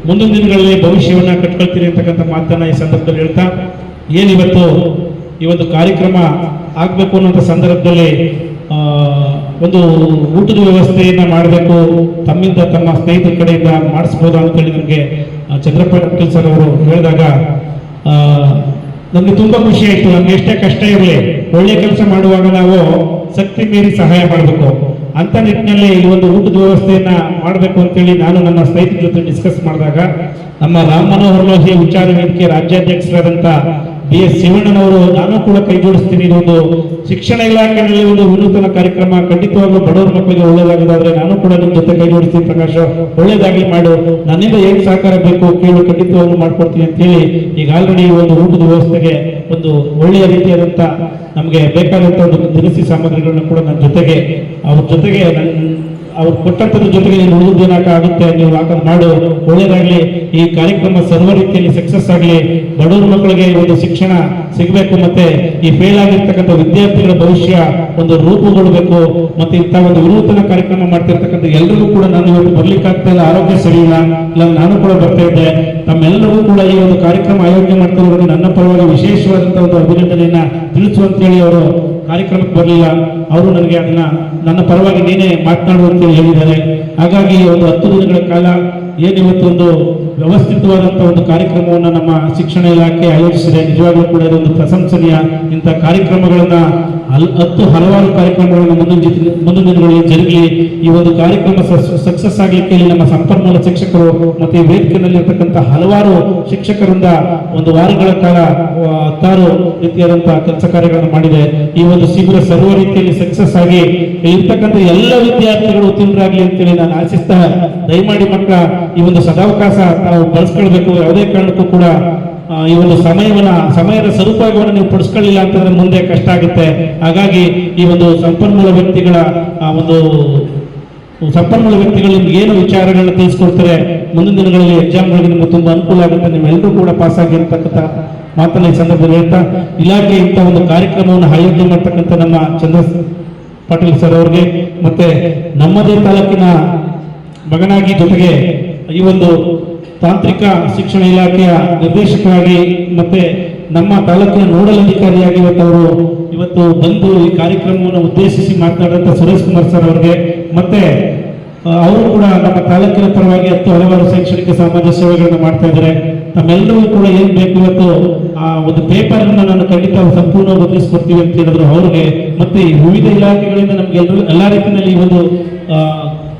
ಮುಂದಿನ ದಿನಗಳಲ್ಲಿ ಭವಿಷ್ಯವನ್ನ ಕಟ್ಕೊಳ್ತೀರಿ ಅಂತಕ್ಕಂಥ ಮಾತನ್ನ ಈ ಸಂದರ್ಭದಲ್ಲಿ ಹೇಳ್ತಾ, ಏನಿವತ್ತು ಈ ಒಂದು ಕಾರ್ಯಕ್ರಮ ಆಗಬೇಕು ಅನ್ನೋಂಥ ಸಂದರ್ಭದಲ್ಲಿ ಒಂದು ಊಟದ ವ್ಯವಸ್ಥೆಯನ್ನ ಮಾಡಬೇಕು, ತಮ್ಮಿಂದ ತಮ್ಮ ಸ್ನೇಹಿತರ ಕಡೆಯಿಂದ ಮಾಡಿಸ್ಬೋದಾ ಅಂತೇಳಿ ನನಗೆ ಚಂದ್ರಪಾಟೀಲ್ ಸರ್ ಅವರು ಹೇಳಿದಾಗ ನಮಗೆ ತುಂಬಾ ಖುಷಿ ಆಯಿತು. ನಮ್ಗೆ ಎಷ್ಟೇ ಕಷ್ಟ ಇರಲಿ, ಒಳ್ಳೆ ಕೆಲಸ ಮಾಡುವಾಗ ನಾವು ಶಕ್ತಿ ಮೀರಿ ಸಹಾಯ ಮಾಡಬೇಕು ಅಂತ ನಿಟ್ಟಿನಲ್ಲಿ ಈ ಒಂದು ಊಟದ ವ್ಯವಸ್ಥೆಯನ್ನ ಮಾಡಬೇಕು ಅಂತೇಳಿ ನಾನು ನನ್ನ ಸ್ನೇಹಿತರ ಜೊತೆ ಡಿಸ್ಕಸ್ ಮಾಡಿದಾಗ ನಮ್ಮ ರಾಮ್ ಮನೋಹರ್ ಲೋಹಿಯಾ ವಿಚಾರ ವೇದಿಕೆ ರಾಜ್ಯಾಧ್ಯಕ್ಷರಾದಂಥ BS ಶಿವಣ್ಣನವರು ನಾನು ಕೂಡ ಕೈ ಜೋಡಿಸ್ತೀನಿ. ಇದೊಂದು ಶಿಕ್ಷಣ ಇಲಾಖೆಯಲ್ಲಿ ಒಂದು ವಿನೂತನ ಕಾರ್ಯಕ್ರಮ, ಖಂಡಿತವಾಗ್ಲೂ ಬಡವರ ಮಕ್ಕಳಿಗೆ ಒಳ್ಳೇದಾಗೋದಾದ್ರೆ ನಾನು ಕೂಡ ನಿಮ್ಮ ಜೊತೆ ಕೈ ಜೋಡಿಸ್ತೀನಿ ಪ್ರಕಾಶ್, ಒಳ್ಳೇದಾಗ್ಲಿ ಮಾಡು, ನನ್ನಿಂದ ಏನು ಸಹಕಾರ ಬೇಕು ಕೇಳು, ಖಂಡಿತವಾಗ್ಲೂ ಮಾಡ್ಕೊಡ್ತೀನಿ ಅಂತ ಹೇಳಿ ಈಗ ಆಲ್ರೆಡಿ ಈ ಒಂದು ಊಟದ ವ್ಯವಸ್ಥೆಗೆ ಒಂದು ಒಳ್ಳೆಯ ರೀತಿಯಾದಂಥ ನಮಗೆ ಬೇಕಾದಂಥ ಒಂದು ದಿನಸಿ ಸಾಮಗ್ರಿಗಳನ್ನ ಕೂಡ ನನ್ನ ಜೊತೆಗೆ ಅವ್ರ ಜೊತೆಗೆ ಅವ್ರು ಕೊಟ್ಟಂಥದ್ರ ಜೊತೆಗೆ ನೀನು ಉಳಿದ ಆಗುತ್ತೆ, ನೀವು ಹಾಕೋದು ಮಾಡು, ಒಳ್ಳೇದಾಗ್ಲಿ, ಈ ಕಾರ್ಯಕ್ರಮ ಸರ್ವ ರೀತಿಯಲ್ಲಿ ಸಕ್ಸಸ್ ಆಗಲಿ, ಬಡವರ ಮಕ್ಕಳಿಗೆ ಒಂದು ಶಿಕ್ಷಣ ಸಿಗಬೇಕು, ಮತ್ತೆ ಈ ಫೇಲ್ ಆಗಿರ್ತಕ್ಕಂಥ ವಿದ್ಯಾರ್ಥಿಗಳ ಭವಿಷ್ಯ ಒಂದು ರೂಪುಗೊಳ್ಳಬೇಕು, ಮತ್ತೆ ಇಂಥ ಒಂದು ವಿನೂತನ ಕಾರ್ಯಕ್ರಮ ಮಾಡ್ತಿರ್ತಕ್ಕಂಥ ಎಲ್ಲರಿಗೂ ಕೂಡ ನಾನು ಇವತ್ತು ಬರ್ಲಿಕ್ಕೆ ಆಗ್ತಾ ಇಲ್ಲ, ಆರೋಗ್ಯ ಸರಿ ಇಲ್ಲ, ನಾನು ಕೂಡ ಬರ್ತಾ ಇದ್ದೆ. ತಮ್ಮೆಲ್ಲರಿಗೂ ಕೂಡ ಈ ಒಂದು ಕಾರ್ಯಕ್ರಮ ಆಯೋಜನೆ ಮಾಡ್ತಿರೋರಿಗೆ ನನ್ನ ಪರವಾಗಿ ವಿಶೇಷವಾದಂಥ ಒಂದು ಅಭಿನಂದನೆಯನ್ನ ತಿಳಿಸುವಂತೇಳಿ ಅವರು ಕಾರ್ಯಕ್ರಮಕ್ಕೆ ಬರಲಿಲ್ಲ. ಅವರು ನನಗೆ ಅದನ್ನ ನನ್ನ ಪರವಾಗಿ ನೀನೇ ಮಾತನಾಡುವಂತೇಳಿ ಹೇಳಿದ್ದಾರೆ. ಹಾಗಾಗಿ ಒಂದು 10 ದಿನಗಳ ಕಾಲ ಏನಿವತ್ತು ಒಂದು ವ್ಯವಸ್ಥಿತವಾದಂಥ ಒಂದು ಕಾರ್ಯಕ್ರಮವನ್ನು ನಮ್ಮ ಶಿಕ್ಷಣ ಇಲಾಖೆ ಆಯೋಜಿಸಿದೆ. ನಿಜವಾಗ್ಲೂ ಕೂಡ ಇದೊಂದು ಪ್ರಶಂಸನೀಯ. ಇಂಥ ಕಾರ್ಯಕ್ರಮಗಳನ್ನ ಹಲವಾರು ಕಾರ್ಯಕ್ರಮಗಳನ್ನು ಮುಂದಿನ ದಿನಗಳಲ್ಲಿ ಜರುಗಲಿ. ಈ ಒಂದು ಕಾರ್ಯಕ್ರಮ ಸಕ್ಸಸ್ ಆಗಲಿಕ್ಕೆ ನಮ್ಮ ಸಂಪನ್ಮೂಲ ಶಿಕ್ಷಕರು ಮತ್ತೆ ಈ ವೇದಿಕೆಯಲ್ಲಿರ್ತಕ್ಕಂಥ ಹಲವಾರು ಶಿಕ್ಷಕರಿಂದ ಒಂದು ವಾರಗಳ ಕಾಲ 10 ರೀತಿಯಾದಂತಹ ಕೆಲಸ ಕಾರ್ಯಗಳನ್ನು ಮಾಡಿದೆ. ಈ ಒಂದು ಶಿಬಿರ ಸರ್ವ ರೀತಿಯಲ್ಲಿ ಸಕ್ಸಸ್ ಆಗಿ ಇರ್ತಕ್ಕಂಥ ಎಲ್ಲ ವಿದ್ಯಾರ್ಥಿಗಳು ಉತ್ತೀರ್ಣರಾಗಲಿ ಅಂತೇಳಿ ನಾನು ಆಶಿಸ್ತಾ, ದಯಮಾಡಿ ಮಕ್ಕಳ ಈ ಒಂದು ಸದಾವಕಾಶ ತಾವು ಬಳಸ್ಕೊಳ್ಬೇಕು. ಯಾವುದೇ ಕಾರಣಕ್ಕೂ ಕೂಡ ಈ ಒಂದು ಸಮಯದ ಸದುಪಯೋಗವನ್ನು ನೀವು ಪಡಿಸ್ಕೊಳ್ಳಿಲ್ಲ ಅಂತಂದ್ರೆ ಮುಂದೆ ಕಷ್ಟ ಆಗುತ್ತೆ. ಹಾಗಾಗಿ ಈ ಒಂದು ಸಂಪನ್ಮೂಲ ವ್ಯಕ್ತಿಗಳು ನಿಮ್ಗೆ ಏನು ವಿಚಾರಗಳನ್ನ ತಿಳಿಸ್ಕೊಡ್ತಾರೆ, ಮುಂದಿನ ದಿನಗಳಲ್ಲಿ ಎಕ್ಸಾಮ್ಗಳಿಗೆ ನಿಮ್ಗೆ ತುಂಬಾ ಅನುಕೂಲ ಆಗುತ್ತೆ, ನೀವೆಲ್ಲರೂ ಕೂಡ ಪಾಸ್ ಆಗಿರ್ತಕ್ಕಂಥ ಮಾತನ್ನ ಈ ಸಂದರ್ಭದಲ್ಲಿ ಹೇಳ್ತಾ, ಇಲಾಖೆ ಇಂಥ ಒಂದು ಕಾರ್ಯಕ್ರಮವನ್ನು ಆಯೋಜನೆ ಮಾಡ್ತಕ್ಕಂಥ ನಮ್ಮ ಚಂದ್ರ ಪಾಟೀಲ್ ಸರ್ ಅವರಿಗೆ ಮತ್ತೆ ನಮ್ಮದೇ ತಾಲೂಕಿನ ಮಗನಾಗಿ ಜೊತೆಗೆ ಈ ಒಂದು ತಾಂತ್ರಿಕ ಶಿಕ್ಷಣ ಇಲಾಖೆಯ ನಿರ್ದೇಶಕರಾಗಿ ಮತ್ತೆ ನಮ್ಮ ತಾಲೂಕಿನ ನೋಡಲ್ ಅಧಿಕಾರಿಯಾಗಿ ಇವತ್ತು ಬಂದು ಈ ಕಾರ್ಯಕ್ರಮವನ್ನು ಉದ್ದೇಶಿಸಿ ಮಾತನಾಡಿದಂಥ ಸುರೇಶ್ ಕುಮಾರ್ ಸರ್ ಅವರಿಗೆ ಮತ್ತೆ ಅವರು ಕೂಡ ನಮ್ಮ ತಾಲೂಕಿನ ಪರವಾಗಿ ಹಲವಾರು ಶೈಕ್ಷಣಿಕ ಸಮಾಜ ಸೇವೆಗಳನ್ನು ಮಾಡ್ತಾ ಇದ್ದಾರೆ. ತಮ್ಮೆಲ್ಲರಿಗೂ ಕೂಡ ಏನ್ ಬೇಕು ಇವತ್ತು ಆ ಒಂದು ಪೇಪರ್ ಅನ್ನು ನಾನು ಖಂಡಿತ ಸಂಪೂರ್ಣ ಒದಗಿಸ್ಕೊಡ್ತೀವಿ ಅಂತ ಹೇಳಿದ್ರು ಅವ್ರಿಗೆ. ಮತ್ತೆ ಈ ವಿವಿಧ ಇಲಾಖೆಗಳಿಂದ ನಮ್ಗೆ ಎಲ್ಲಾ ರೀತಿಯಲ್ಲಿ ಈ ಒಂದು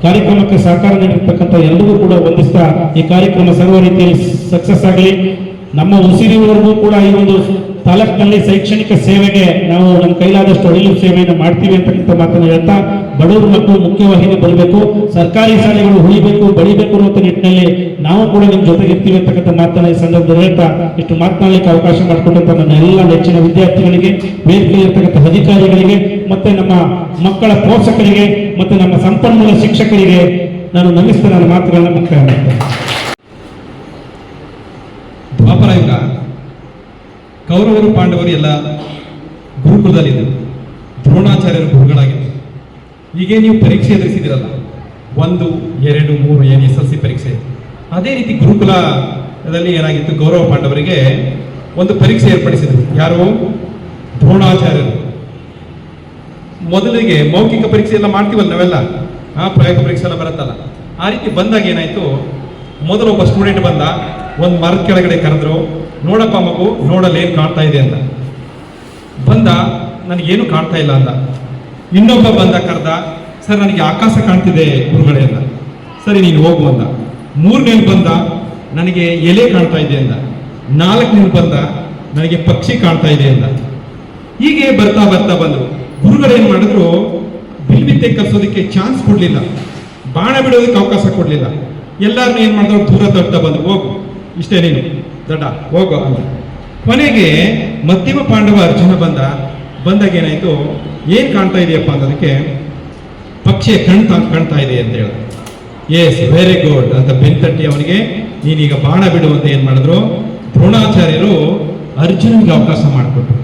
ಕಾರ್ಯಕ್ರಮಕ್ಕೆ ಸಹಕಾರ ನೀಡಿರ್ತಕ್ಕಂಥ ಎಲ್ಲರಿಗೂ ಕೂಡ ವಂದಿಸ್ತಾ ಈ ಕಾರ್ಯಕ್ರಮ ಸರ್ವ ರೀತಿಯಲ್ಲಿ ಸಕ್ಸಸ್ ಆಗಲಿ. ನಮ್ಮ ಉಸಿರಿವರೆಗೂ ಕೂಡ ಈ ಒಂದು ತಾಲೂಕಿನಲ್ಲಿ ಶೈಕ್ಷಣಿಕ ಸೇವೆಗೆ ನಾವು ನಮ್ಮ ಕೈಲಾದಷ್ಟು ಅಳಿಲು ಸೇವೆಯನ್ನು ಮಾಡ್ತೀವಿ ಅಂತಕ್ಕಂಥ ಮಾತನ್ನು ಹೇಳ್ತಾ, ಬಡವರು ಮಕ್ಕಳು ಮುಖ್ಯವಾಹಿನಿ ಬರಬೇಕು, ಸರ್ಕಾರಿ ಶಾಲೆಗಳು ಉಳಿಬೇಕು, ಬೆಳಿಬೇಕು ಅನ್ನೋ ನಿಟ್ಟಿನಲ್ಲಿ ನಾವು ಕೂಡ ನಿಮ್ಮ ಜೊತೆಗೆ ಇರ್ತೀವಿ ಅಂತಕ್ಕಂಥ ಮಾತನ್ನ ಈ ಸಂದರ್ಭದಲ್ಲಿ ಹೇಳ್ತಾ ಇಷ್ಟು ಮಾತನಾಡಲಿಕ್ಕೆ ಅವಕಾಶ ಮಾಡಿಕೊಟ್ಟಂತ ನನ್ನ ಎಲ್ಲ ನೆಚ್ಚಿನ ವಿದ್ಯಾರ್ಥಿಗಳಿಗೆ, ವೇದಿಕೆ ಇರ್ತಕ್ಕಂಥ ಅಧಿಕಾರಿಗಳಿಗೆ, ಮತ್ತೆ ನಮ್ಮ ಮಕ್ಕಳ ಪೋಷಕರಿಗೆ, ಮತ್ತೆ ನಮ್ಮ ಸಂಪನ್ಮೂಲ ಶಿಕ್ಷಕರಿಗೆ ನಾನು ನಮಿಸ್ತಾ ನನ್ನ ಮಾತುಗಳನ್ನ ಮುಕ್ತಾಯ ಮಾಡ್ತೇನೆ. ದ್ವಾಪರ ಯುಗ ಕೌರವರು ಪಾಂಡವರು ಎಲ್ಲ ಗುರುಕುಲದಲ್ಲಿದ್ದರು. ದ್ರೋಣಾಚಾರ್ಯರು ಗುರುಗಳಾಗಿದ್ದರು. ಹೀಗೆ ನೀವು ಪರೀಕ್ಷೆ ಎದುರಿಸಿದಿರಲ್ಲ, 1, 2, 3 ಏನು SSLC ಪರೀಕ್ಷೆ, ಅದೇ ರೀತಿ ಗುರುಕುಲದಲ್ಲಿ ಏನಾಗಿತ್ತು, ಕೌರವ ಪಾಂಡವರಿಗೆ ಒಂದು ಪರೀಕ್ಷೆ ಏರ್ಪಡಿಸಿದರು. ಯಾರು? ದ್ರೋಣಾಚಾರ್ಯರು. ಮೊದಲಿಗೆ ಮೌಖಿಕ ಪರೀಕ್ಷೆ ಎಲ್ಲ ಮಾಡ್ತೀವಲ್ಲ ನಾವೆಲ್ಲ, ಪ್ರಯೋಗ ಪರೀಕ್ಷೆ ಎಲ್ಲ ಬರುತ್ತಲ್ಲ, ಆ ರೀತಿ ಬಂದಾಗ ಏನಾಯ್ತು, ಮೊದಲು ಒಬ್ಬ ಸ್ಟೂಡೆಂಟ್ ಬಂದ, ಒಂದು ಮರದ ಕೆಳಗಡೆ ಕರೆದ್ರು, ನೋಡಪ್ಪ ಮಗು, ನೋಡಲ್ಲ ಏನು ಕಾಣ್ತಾ ಇದೆ ಅಂತ. ಬಂದ, ನನಗೇನು ಕಾಣ್ತಾ ಇಲ್ಲ ಅಂದ. ಇನ್ನೊಬ್ಬ ಬಂದ, ಕರೆದ, ಸರ್ ನನಗೆ ಆಕಾಶ ಕಾಣ್ತಿದೆ ಗುರುಗಳೇ ಅಂದ. ಸರಿ ನೀನು ಹೋಗು ಅಂದ. 3ನೇ ಬಂದ, ನನಗೆ ಎಲೆ ಕಾಣ್ತಾ ಇದೆ ಅಂದ. 4ನೇ ಬಂದ, ನನಗೆ ಪಕ್ಷಿ ಕಾಣ್ತಾ ಇದೆ ಅಂದ. ಹೀಗೆ ಬರ್ತಾ ಬರ್ತಾ ಬಂದರು. ಗುರುಗಳೇನು ಮಾಡಿದ್ರು, ಬಿಲ್ವಿದ್ಯೆ ಕಲಿಸೋದಕ್ಕೆ ಚಾನ್ಸ್ ಕೊಡಲಿಲ್ಲ, ಬಾಣ ಬಿಡೋದಕ್ಕೆ ಅವಕಾಶ ಕೊಡಲಿಲ್ಲ. ಎಲ್ಲರನ್ನೂ ಏನು ಮಾಡಿದ್ರು, ದೂರ ದೊಡ್ಡ ಬಂದು, ಹೋಗು ಇಷ್ಟೇ ನೀನು ದೊಡ್ಡ ಹೋಗು ಅಂತ. ಕೊನೆಗೆ ಮಧ್ಯಮ ಪಾಂಡವ ಅರ್ಜುನ ಬಂದಾಗ ಏನಾಯ್ತು, ಏನ್ ಕಾಣ್ತಾ ಇದೆಯಪ್ಪ ಅನ್ನೋದಕ್ಕೆ, ಪಕ್ಷಿಯ ಕಾಣ್ತಾ ಇದೆ ಅಂತ ಹೇಳ. ಎಸ್, ವೆರಿ ಗುಡ್ ಅಂತ ಬೆಂತಟ್ಟಿ ಅವನಿಗೆ ನೀನೀಗ ಬಾಣ ಬಿಡುವಂತ ಏನ್ ಮಾಡಿದ್ರು, ದ್ರೋಣಾಚಾರ್ಯರು ಅರ್ಜುನನಿಗೆ ಅವಕಾಶ ಮಾಡಿಕೊಟ್ರು.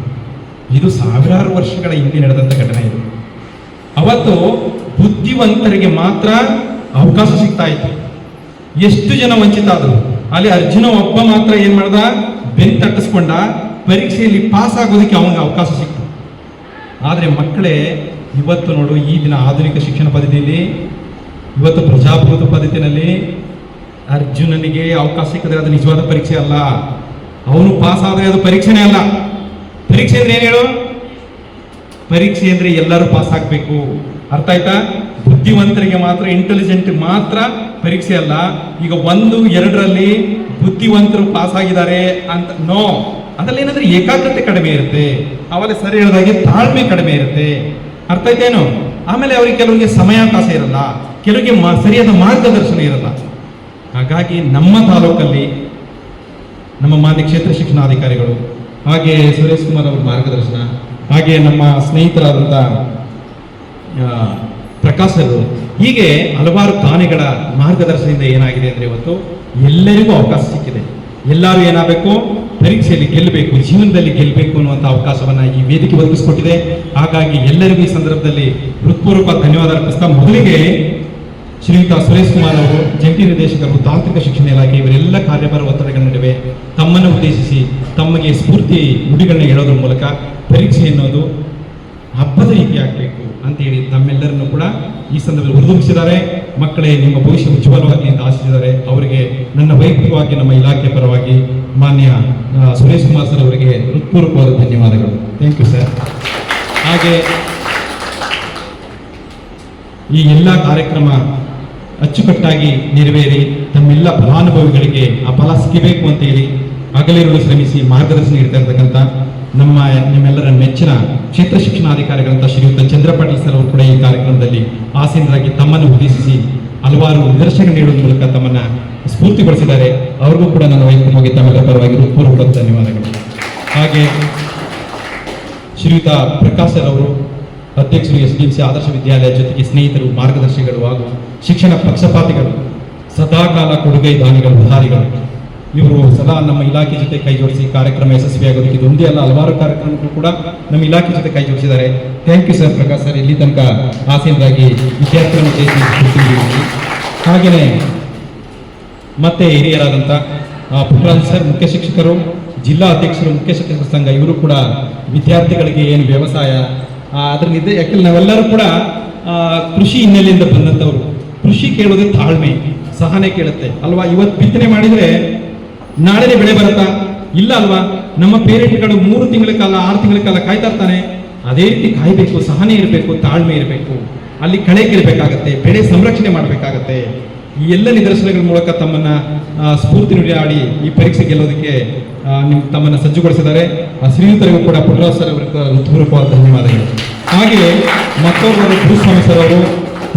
ಇದು ಸಾವಿರಾರು ವರ್ಷಗಳ ಹಿಂದೆ ನಡೆದಂತ ಘಟನೆ ಇದು. ಅವತ್ತು ಬುದ್ಧಿವಂತರಿಗೆ ಮಾತ್ರ ಅವಕಾಶ ಸಿಗ್ತಾ ಇತ್ತು. ಎಷ್ಟು ಜನ ವಂಚಿತ ಆದರು. ಅಲ್ಲಿ ಅರ್ಜುನ ಒಬ್ಬ ಮಾತ್ರ ಏನ್ ಮಾಡ್ದ, ಬೆಂತಟ್ಟಿಸ್ಕೊಂಡ, ಪರೀಕ್ಷೆಯಲ್ಲಿ ಪಾಸ್ ಆಗೋದಕ್ಕೆ ಅವನಿಗೆ ಅವಕಾಶ ಸಿಕ್ತು. ಆದರೆ ಮಕ್ಕಳೇ, ಇವತ್ತು ನೋಡು, ಈ ದಿನ ಆಧುನಿಕ ಶಿಕ್ಷಣ ಪದ್ಧತಿಯಲ್ಲಿ, ಇವತ್ತು ಪ್ರಜಾಪ್ರಭುತ್ವ ಪದ್ಧತಿಯಲ್ಲಿ ಅರ್ಜುನನಿಗೆ ಅವಕಾಶ ಸಿಕ್ಕಿದ್ರೆ ಅದು ನಿಜವಾದ ಪರೀಕ್ಷೆ ಅಲ್ಲ. ಅವನು ಪಾಸ್ ಆದರೆ ಅದು ಪರೀಕ್ಷೆನೇ ಅಲ್ಲ. ಪರೀಕ್ಷೆ ಅಂದ್ರೆ ಏನ್ ಹೇಳು? ಪರೀಕ್ಷೆ ಅಂದ್ರೆ ಎಲ್ಲರೂ ಪಾಸ್ ಆಗ್ಬೇಕು. ಅರ್ಥ ಆಯ್ತಾ? ಬುದ್ಧಿವಂತರಿಗೆ ಮಾತ್ರ, ಇಂಟೆಲಿಜೆಂಟ್ ಮಾತ್ರ ಪರೀಕ್ಷೆ ಅಲ್ಲ. ಈಗ 1, 2ರಲ್ಲಿ ಬುದ್ಧಿವಂತರು ಪಾಸ್ ಆಗಿದ್ದಾರೆ ಅಂತ ನೋ, ಅದ್ರಲ್ಲಿ ಏನಂದ್ರೆ ಏಕಾಗ್ರತೆ ಕಡಿಮೆ ಇರುತ್ತೆ, ಅವೆಲ್ಲ ಸರಿ ಹೇಳಿದಾಗೆ ತಾಳ್ಮೆ ಕಡಿಮೆ ಇರುತ್ತೆ. ಅರ್ಥ ಆಯ್ತೇನು? ಆಮೇಲೆ ಅವರಿಗೆ ಕೆಲವರಿಗೆ ಸಮಯಾವಕಾಶ ಇರಲ್ಲ, ಕೆಲವರಿಗೆ ಸರಿಯಾದ ಮಾರ್ಗದರ್ಶನ ಇರಲ್ಲ. ಹಾಗಾಗಿ ನಮ್ಮ ತಾಲೂಕಲ್ಲಿ ನಮ್ಮ ಮಾನ್ಯ ಕ್ಷೇತ್ರ ಶಿಕ್ಷಣಾಧಿಕಾರಿಗಳು, ಹಾಗೆ ಸುರೇಶ್ ಕುಮಾರ್ ಅವರ ಮಾರ್ಗದರ್ಶನ, ಹಾಗೆ ನಮ್ಮ ಸ್ನೇಹಿತರಾದಂಥ ಪ್ರಕಾಶರು, ಹೀಗೆ ಹಲವಾರು ತಾನೆಗಳ ಮಾರ್ಗದರ್ಶನದಿಂದ ಏನಾಗಿದೆ ಅಂದರೆ ಇವತ್ತು ಎಲ್ಲರಿಗೂ ಅವಕಾಶ ಸಿಕ್ಕಿದೆ. ಎಲ್ಲರೂ ಏನಾಗಬೇಕು, ಪರೀಕ್ಷೆಯಲ್ಲಿ ಗೆಲ್ಲಬೇಕು, ಜೀವನದಲ್ಲಿ ಗೆಲ್ಲಬೇಕು ಅನ್ನುವಂಥ ಅವಕಾಶವನ್ನು ಈ ವೇದಿಕೆ ಒದಗಿಸಿಕೊಟ್ಟಿದೆ. ಹಾಗಾಗಿ ಎಲ್ಲರಿಗೂ ಈ ಸಂದರ್ಭದಲ್ಲಿ ಹೃತ್ಪೂರ್ವಕ ಧನ್ಯವಾದ ಅರ್ಪಿಸ್ತಾ, ಮೊದಲಿಗೆ ಶ್ರೀಯುತ ಸುರೇಶ್ ಕುಮಾರ್ ಅವರು, ಜಂಟಿ ನಿರ್ದೇಶಕರು, ತಾಂತ್ರಿಕ ಶಿಕ್ಷಣ ಇಲಾಖೆ, ಇವರೆಲ್ಲ ಕಾರ್ಯಭಾರ ಒತ್ತಡಗಳ ನಡುವೆ ತಮ್ಮನ್ನು ಉದ್ದೇಶಿಸಿ ತಮಗೆ ಸ್ಫೂರ್ತಿ ನುಡಿಗಳನ್ನ ಹೇಳೋದ್ರ ಮೂಲಕ ಪರೀಕ್ಷೆ ಎನ್ನುವುದು ಹಬ್ಬದ ರೀತಿ ಆಗಬೇಕು ಅಂತೇಳಿ ನಮ್ಮೆಲ್ಲರನ್ನು ಕೂಡ ಈ ಸಂದರ್ಭದಲ್ಲಿ ಹುರಿದುಂಬಿಸಿದ್ದಾರೆ. ಮಕ್ಕಳೇ, ನಿಮ್ಮ ಭವಿಷ್ಯ ಉಜ್ವಲವಾಗಲಿ ಅಂತ ಆಶಿಸಿದ್ದಾರೆ. ಅವರಿಗೆ ನನ್ನ ವೈಯಕ್ತಿಕವಾಗಿ, ನಮ್ಮ ಇಲಾಖೆ ಪರವಾಗಿ ಮಾನ್ಯ ಸುರೇಶ್ ಕುಮಾರ್ ಸರ್ ಅವರಿಗೆ ಹೃತ್ಪೂರ್ವಕವಾದ ಧನ್ಯವಾದಗಳು. Thank you sir. ಹಾಗೆ ಈ ಎಲ್ಲ ಕಾರ್ಯಕ್ರಮ ಅಚ್ಚುಕಟ್ಟಾಗಿ ನೆರವೇರಿ ತಮ್ಮೆಲ್ಲ ಫಲಾನುಭವಿಗಳಿಗೆ ಆ ಫಲ ಸಿಗಬೇಕು ಅಂತ ಹೇಳಿ ಹಗಲಿರುಳು ಶ್ರಮಿಸಿ ಮಾರ್ಗದರ್ಶನ ನೀಡ್ತಾ ಇರ್ತಕ್ಕಂಥ ನಿಮ್ಮೆಲ್ಲರ ನೆಚ್ಚಿನ ಕ್ಷೇತ್ರ ಶಿಕ್ಷಣಾಧಿಕಾರಿಗಳಂತ ಶ್ರೀಯುತ ಚಂದ್ರ ಪಾಟೀಲ್ ಸರ್ ಅವರು ಕೂಡ ಈ ಕಾರ್ಯಕ್ರಮದಲ್ಲಿ ಆಸೀನರಾಗಿ ತಮ್ಮನ್ನು ಉದ್ದೇಶಿಸಿ ಹಲವಾರು ನಿದರ್ಶನ ನೀಡುವ ಮೂಲಕ ತಮ್ಮನ್ನ ಸ್ಫೂರ್ತಿಗೊಳಿಸಿದ್ದಾರೆ. ಅವ್ರಿಗೂ ಕೂಡ ನನ್ನ ವೈಯಕ್ತಿಕವಾಗಿ ತಮ್ಮೆಲ್ಲರ ಪರವಾಗಿ ಹೃತ್ಪೂರ್ವಕ ಧನ್ಯವಾದಗಳು. ಹಾಗೆ ಶ್ರೀಯುತ ಪ್ರಕಾಶ್ ಸರ್ ಅವರು, ಅಧ್ಯಕ್ಷರು, SDMC ಆದರ್ಶ ವಿದ್ಯಾಲಯ, ಜೊತೆಗೆ ಸ್ನೇಹಿತರು, ಮಾರ್ಗದರ್ಶಿಗಳು ಹಾಗೂ ಶಿಕ್ಷಣ ಪಕ್ಷಪಾತಿಗಳು, ಸದಾಕಾಲ ಕೊಡುಗೈ ದಾನಿಗಳು, ಉದಾರಿಗಳು, ಇವರು ಸದಾ ನಮ್ಮ ಇಲಾಖೆ ಜೊತೆ ಕೈ ಜೋಡಿಸಿ ಕಾರ್ಯಕ್ರಮ ಯಶಸ್ವಿಯಾಗೋದಕ್ಕೆ ಇದು ಒಂದೇ ಅಲ್ಲ, ಹಲವಾರು ಕಾರ್ಯಕ್ರಮಗಳು ಕೂಡ ನಮ್ಮ ಇಲಾಖೆ ಜೊತೆ ಕೈ ಜೋಡಿಸಿದ್ದಾರೆ. Thank you sir. Prakash sir ಇಲ್ಲಿ ತನಕ ಆಸೀನರಾಗಿ ವಿದ್ಯಾರ್ಥಿಗಳನ್ನು ಉದ್ದೇಶಿಸಿ, ಹಾಗೆಯೇ ಮತ್ತೆ ಹಿರಿಯರಾದಂಥ ಪುಟ್ಟರಾಜ್ ಸರ್, ಮುಖ್ಯ ಶಿಕ್ಷಕರು, ಜಿಲ್ಲಾ ಅಧ್ಯಕ್ಷರು, ಮುಖ್ಯ ಶಿಕ್ಷಕರ ಸಂಘ, ಇವರು ಕೂಡ ವಿದ್ಯಾರ್ಥಿಗಳಿಗೆ ಏನು ವ್ಯವಸಾಯ ಅದರಿಂದ, ಯಾಕೆಂದ್ರೆ ನಾವೆಲ್ಲರೂ ಕೂಡ ಕೃಷಿ ಹಿನ್ನೆಲೆಯಿಂದ ಬಂದಂಥವ್ರು. ಕೃಷಿ ಕೇಳೋದೇ ತಾಳ್ಮೆ, ಸಹನೆ ಕೇಳುತ್ತೆ ಅಲ್ವಾ. ಇವತ್ತು ಬಿತ್ತನೆ ಮಾಡಿದ್ರೆ ನಾಳೆನೇ ಬೆಳೆ ಬರುತ್ತಾ? ಇಲ್ಲ ಅಲ್ವಾ. ನಮ್ಮ ಪೇರೆಂಟ್ಗಳು 3 ತಿಂಗಳ ಕಾಲ 6 ತಿಂಗಳ ಕಾಲ ಕಾಯ್ತಾ ಇರ್ತಾನೆ. ಅದೇ ರೀತಿ ಕಾಯಬೇಕು, ಸಹನೆ ಇರಬೇಕು, ತಾಳ್ಮೆ ಇರಬೇಕು. ಅಲ್ಲಿ ಕಳೆ ಕೀಳಬೇಕಾಗತ್ತೆ, ಬೆಳೆ ಸಂರಕ್ಷಣೆ ಮಾಡಬೇಕಾಗತ್ತೆ. ಈ ಎಲ್ಲ ನಿದರ್ಶನಗಳ ಮೂಲಕ ತಮ್ಮನ್ನ ಸ್ಫೂರ್ತಿ ನುಡಿಯಾಡಿ ಈ ಪರೀಕ್ಷೆ ಗೆಲ್ಲೋದಕ್ಕೆ ತಮ್ಮನ್ನ ಸಜ್ಜುಗೊಳಿಸಿದ್ದಾರೆ. ಶ್ರೀಯುತರಿಗೂ ಕೂಡ ಪುಟ್ಟರಾಜ್ ಸರ್ ಅವರಿಗೆ ಹೃತ್ಪೂರ್ವಕವಾದ ಧನ್ಯವಾದಗಳು. ಹಾಗೆ ಮತ್ತೊಬ್ಬರು ಗುರುಸ್ವಾಮಿ ಸರ್ ಅವರು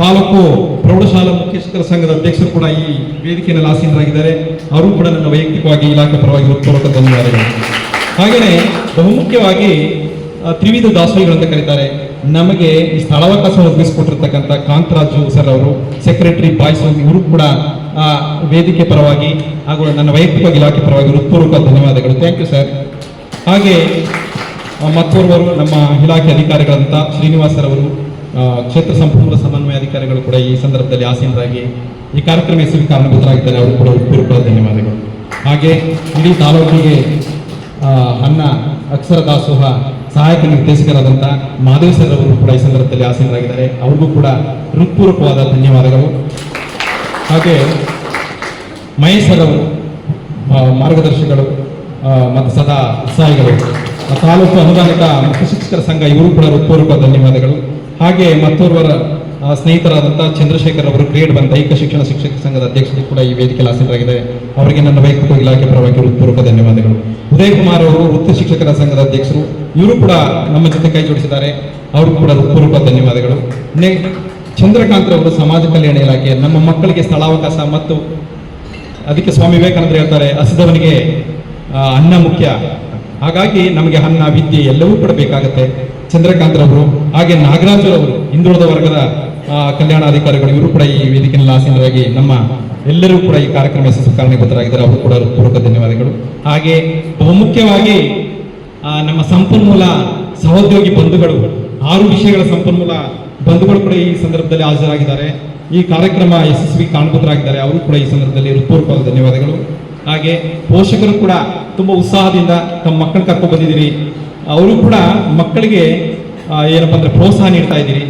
ತಾಲೂಕು ಪ್ರೌಢಶಾಲಾ ಮುಖ್ಯಸ್ಥರ ಸಂಘದ ಅಧ್ಯಕ್ಷರು ಕೂಡ ಈ ವೇದಿಕೆಯಲ್ಲಿ ಆಸೀನರಾಗಿದ್ದಾರೆ. ಅವರು ಕೂಡ ನನ್ನ ವೈಯಕ್ತಿಕವಾಗಿ ಇಲಾಖೆ ಪರವಾಗಿ ಹೃತ್ಪೂರ್ವಕ ಧನ್ಯವಾದಗಳು. ಹಾಗೆಯೇ ಬಹುಮುಖ್ಯವಾಗಿ ತ್ರಿವಿಧ ದಾಸೋಹಿಗಳಂತ ಕರೀತಾರೆ. ನಮಗೆ ಈ ಸ್ಥಳಾವಕಾಶ ಒದಗಿಸಿಕೊಟ್ಟಿರ್ತಕ್ಕಂಥ ಕಾಂತರಾಜು ಸರ್ ಅವರು, ಸೆಕ್ರೆಟರಿ ಬಾಯ್ಸ್, ಇವರು ಕೂಡ ವೇದಿಕೆ ಪರವಾಗಿ ಹಾಗೂ ನನ್ನ ವೈಯಕ್ತಿಕ ಇಲಾಖೆ ಪರವಾಗಿ ಹೃತ್ಪೂರ್ವಕ ಧನ್ಯವಾದಗಳು. Thank you sir. ಹಾಗೆ ಮತ್ತೋರ್ವರು ನಮ್ಮ ಇಲಾಖೆ ಅಧಿಕಾರಿಗಳಂತ ಶ್ರೀನಿವಾಸ್ ಸರ್ ಅವರು, ಕ್ಷೇತ್ರ ಸಂಪನ್ಮೂಲ ಸಮನ್ವಯ ಅಧಿಕಾರಿಗಳು ಕೂಡ ಈ ಸಂದರ್ಭದಲ್ಲಿ ಆಸೀನರಾಗಿ ಈ ಕಾರ್ಯಕ್ರಮ ಯಶಸ್ವಿ ಕಾರಣಭೂತರಾಗಿದ್ದಾರೆ. ಅವರು ಕೂಡ ಹೃತ್ಪೂರ್ವಕ ಧನ್ಯವಾದಗಳು. ಹಾಗೆ ಇಡೀ ತಾಲೂಕಿಗೆ ಅನ್ನ ಅಕ್ಷರ ದಾಸೋಹ ಸಹಾಯಕ ನಿರ್ದೇಶಕರಾದಂಥ ಮಾಧವ್ ಸರ್ ಅವರು ಕೂಡ ಈ ಸಂದರ್ಭದಲ್ಲಿ ಆಸೀನರಾಗಿದ್ದಾರೆ. ಅವ್ರಿಗೂ ಕೂಡ ಹೃತ್ಪೂರ್ವಕವಾದ ಧನ್ಯವಾದಗಳು. ಹಾಗೆ ಮಹೇಶ್ ಸರ್ ಅವರು ಮಾರ್ಗದರ್ಶಿಗಳು ಮತ್ತು ಸದಾ ಉತ್ಸಾಹಿಗಳು, ತಾಲೂಕು ಅನುದಾನಿತ ಮುಖ್ಯ ಶಿಕ್ಷಕರ ಸಂಘ, ಇವರು ಕೂಡ ಹೃತ್ಪೂರ್ವಕ ಧನ್ಯವಾದಗಳು. ಹಾಗೆ ಮತ್ತೋರ್ವರ ಸ್ನೇಹಿತರಾದಂಥ ಚಂದ್ರಶೇಖರ್ ಅವರು ಗ್ರೇಡ್ 1 ದೈಹಿಕ ಶಿಕ್ಷಣ ಶಿಕ್ಷಕ ಸಂಘದ ಅಧ್ಯಕ್ಷರು ಕೂಡ ಈ ವೇದಿಕೆಯಲ್ಲಿ ಆಸೀನರಾಗಿದ್ದಾರೆ. ಅವರಿಗೆ ನನ್ನ ವೈಯಕ್ತಿಕ ಇಲಾಖೆ ಪರವಾಗಿ ಹೃತ್ಪೂರ್ವಕ ಧನ್ಯವಾದಗಳು. ಉದಯ್ ಕುಮಾರ್ ಅವರು ವೃತ್ತಿ ಶಿಕ್ಷಕರ ಸಂಘದ ಅಧ್ಯಕ್ಷರು, ಇವರು ಕೂಡ ನಮ್ಮ ಜೊತೆ ಕೈ ಜೋಡಿಸಿದ್ದಾರೆ. ಅವರು ಕೂಡ ಹೃತ್ಪೂರ್ವಕ ಧನ್ಯವಾದಗಳು. ಚಂದ್ರಕಾಂತ್ ಅವರು ಸಮಾಜ ಕಲ್ಯಾಣ ಇಲಾಖೆ, ನಮ್ಮ ಮಕ್ಕಳಿಗೆ ಸ್ಥಳಾವಕಾಶ ಮತ್ತು ಅದಕ್ಕೆ ಸ್ವಾಮಿ ವಿವೇಕಾನಂದರು ಹೇಳ್ತಾರೆ, ಹಸಿದವನಿಗೆ ಅನ್ನ ಮುಖ್ಯ. ಹಾಗಾಗಿ ನಮಗೆ ಅನ್ನ, ವಿದ್ಯೆ ಎಲ್ಲವೂ ಕೂಡ ಬೇಕಾಗುತ್ತೆ. ಚಂದ್ರಕಾಂತ್ ಅವರು, ಹಾಗೆ ನಾಗರಾಜು ಅವರು ಹಿಂದುಳಿದ ವರ್ಗದ ಕಲ್ಯಾಣಾಧಿಕಾರಿಗಳು, ಇವರು ಕೂಡ ಈ ವೇದಿಕೆಯಲ್ಲಿ ಆಸೀನರಾಗಿ ನಮ್ಮ ಎಲ್ಲರೂ ಕೂಡ ಈ ಕಾರ್ಯಕ್ರಮ ಯಶಸ್ವಿ ಕಾರಣೀಭೂತರಾಗಿದ್ದಾರೆ. ಅವರು ಕೂಡ ಪೂರ್ವಕ ಧನ್ಯವಾದಗಳು. ಹಾಗೆ ಬಹುಮುಖ್ಯವಾಗಿ ನಮ್ಮ ಸಂಪನ್ಮೂಲ ಸಹೋದ್ಯೋಗಿ ಬಂಧುಗಳು, 6 ವಿಷಯಗಳ ಸಂಪನ್ಮೂಲ ಬಂಧುಗಳು ಕೂಡ ಈ ಸಂದರ್ಭದಲ್ಲಿ ಹಾಜರಾಗಿದ್ದಾರೆ. ಈ ಕಾರ್ಯಕ್ರಮ ಯಶಸ್ವಿ ಕಾರಣಭೂತರಾಗಿದ್ದಾರೆ. ಅವರು ಕೂಡ ಈ ಸಂದರ್ಭದಲ್ಲಿ ಹೃತ್ಪೂರ್ವಕವಾದ ಧನ್ಯವಾದಗಳು. ಹಾಗೆ ಪೋಷಕರು ಕೂಡ ತುಂಬಾ ಉತ್ಸಾಹದಿಂದ ತಮ್ಮ ಮಕ್ಕಳನ್ನ ಕರ್ಕೊಂಡು ಬಂದಿದ್ದೀರಿ. ಅವರು ಕೂಡ ಮಕ್ಕಳಿಗೆ ಏನಪ್ಪಾ ಅಂದ್ರೆ ಪ್ರೋತ್ಸಾಹ ನೀಡ್ತಾ ಇದ್ದೀರಿ.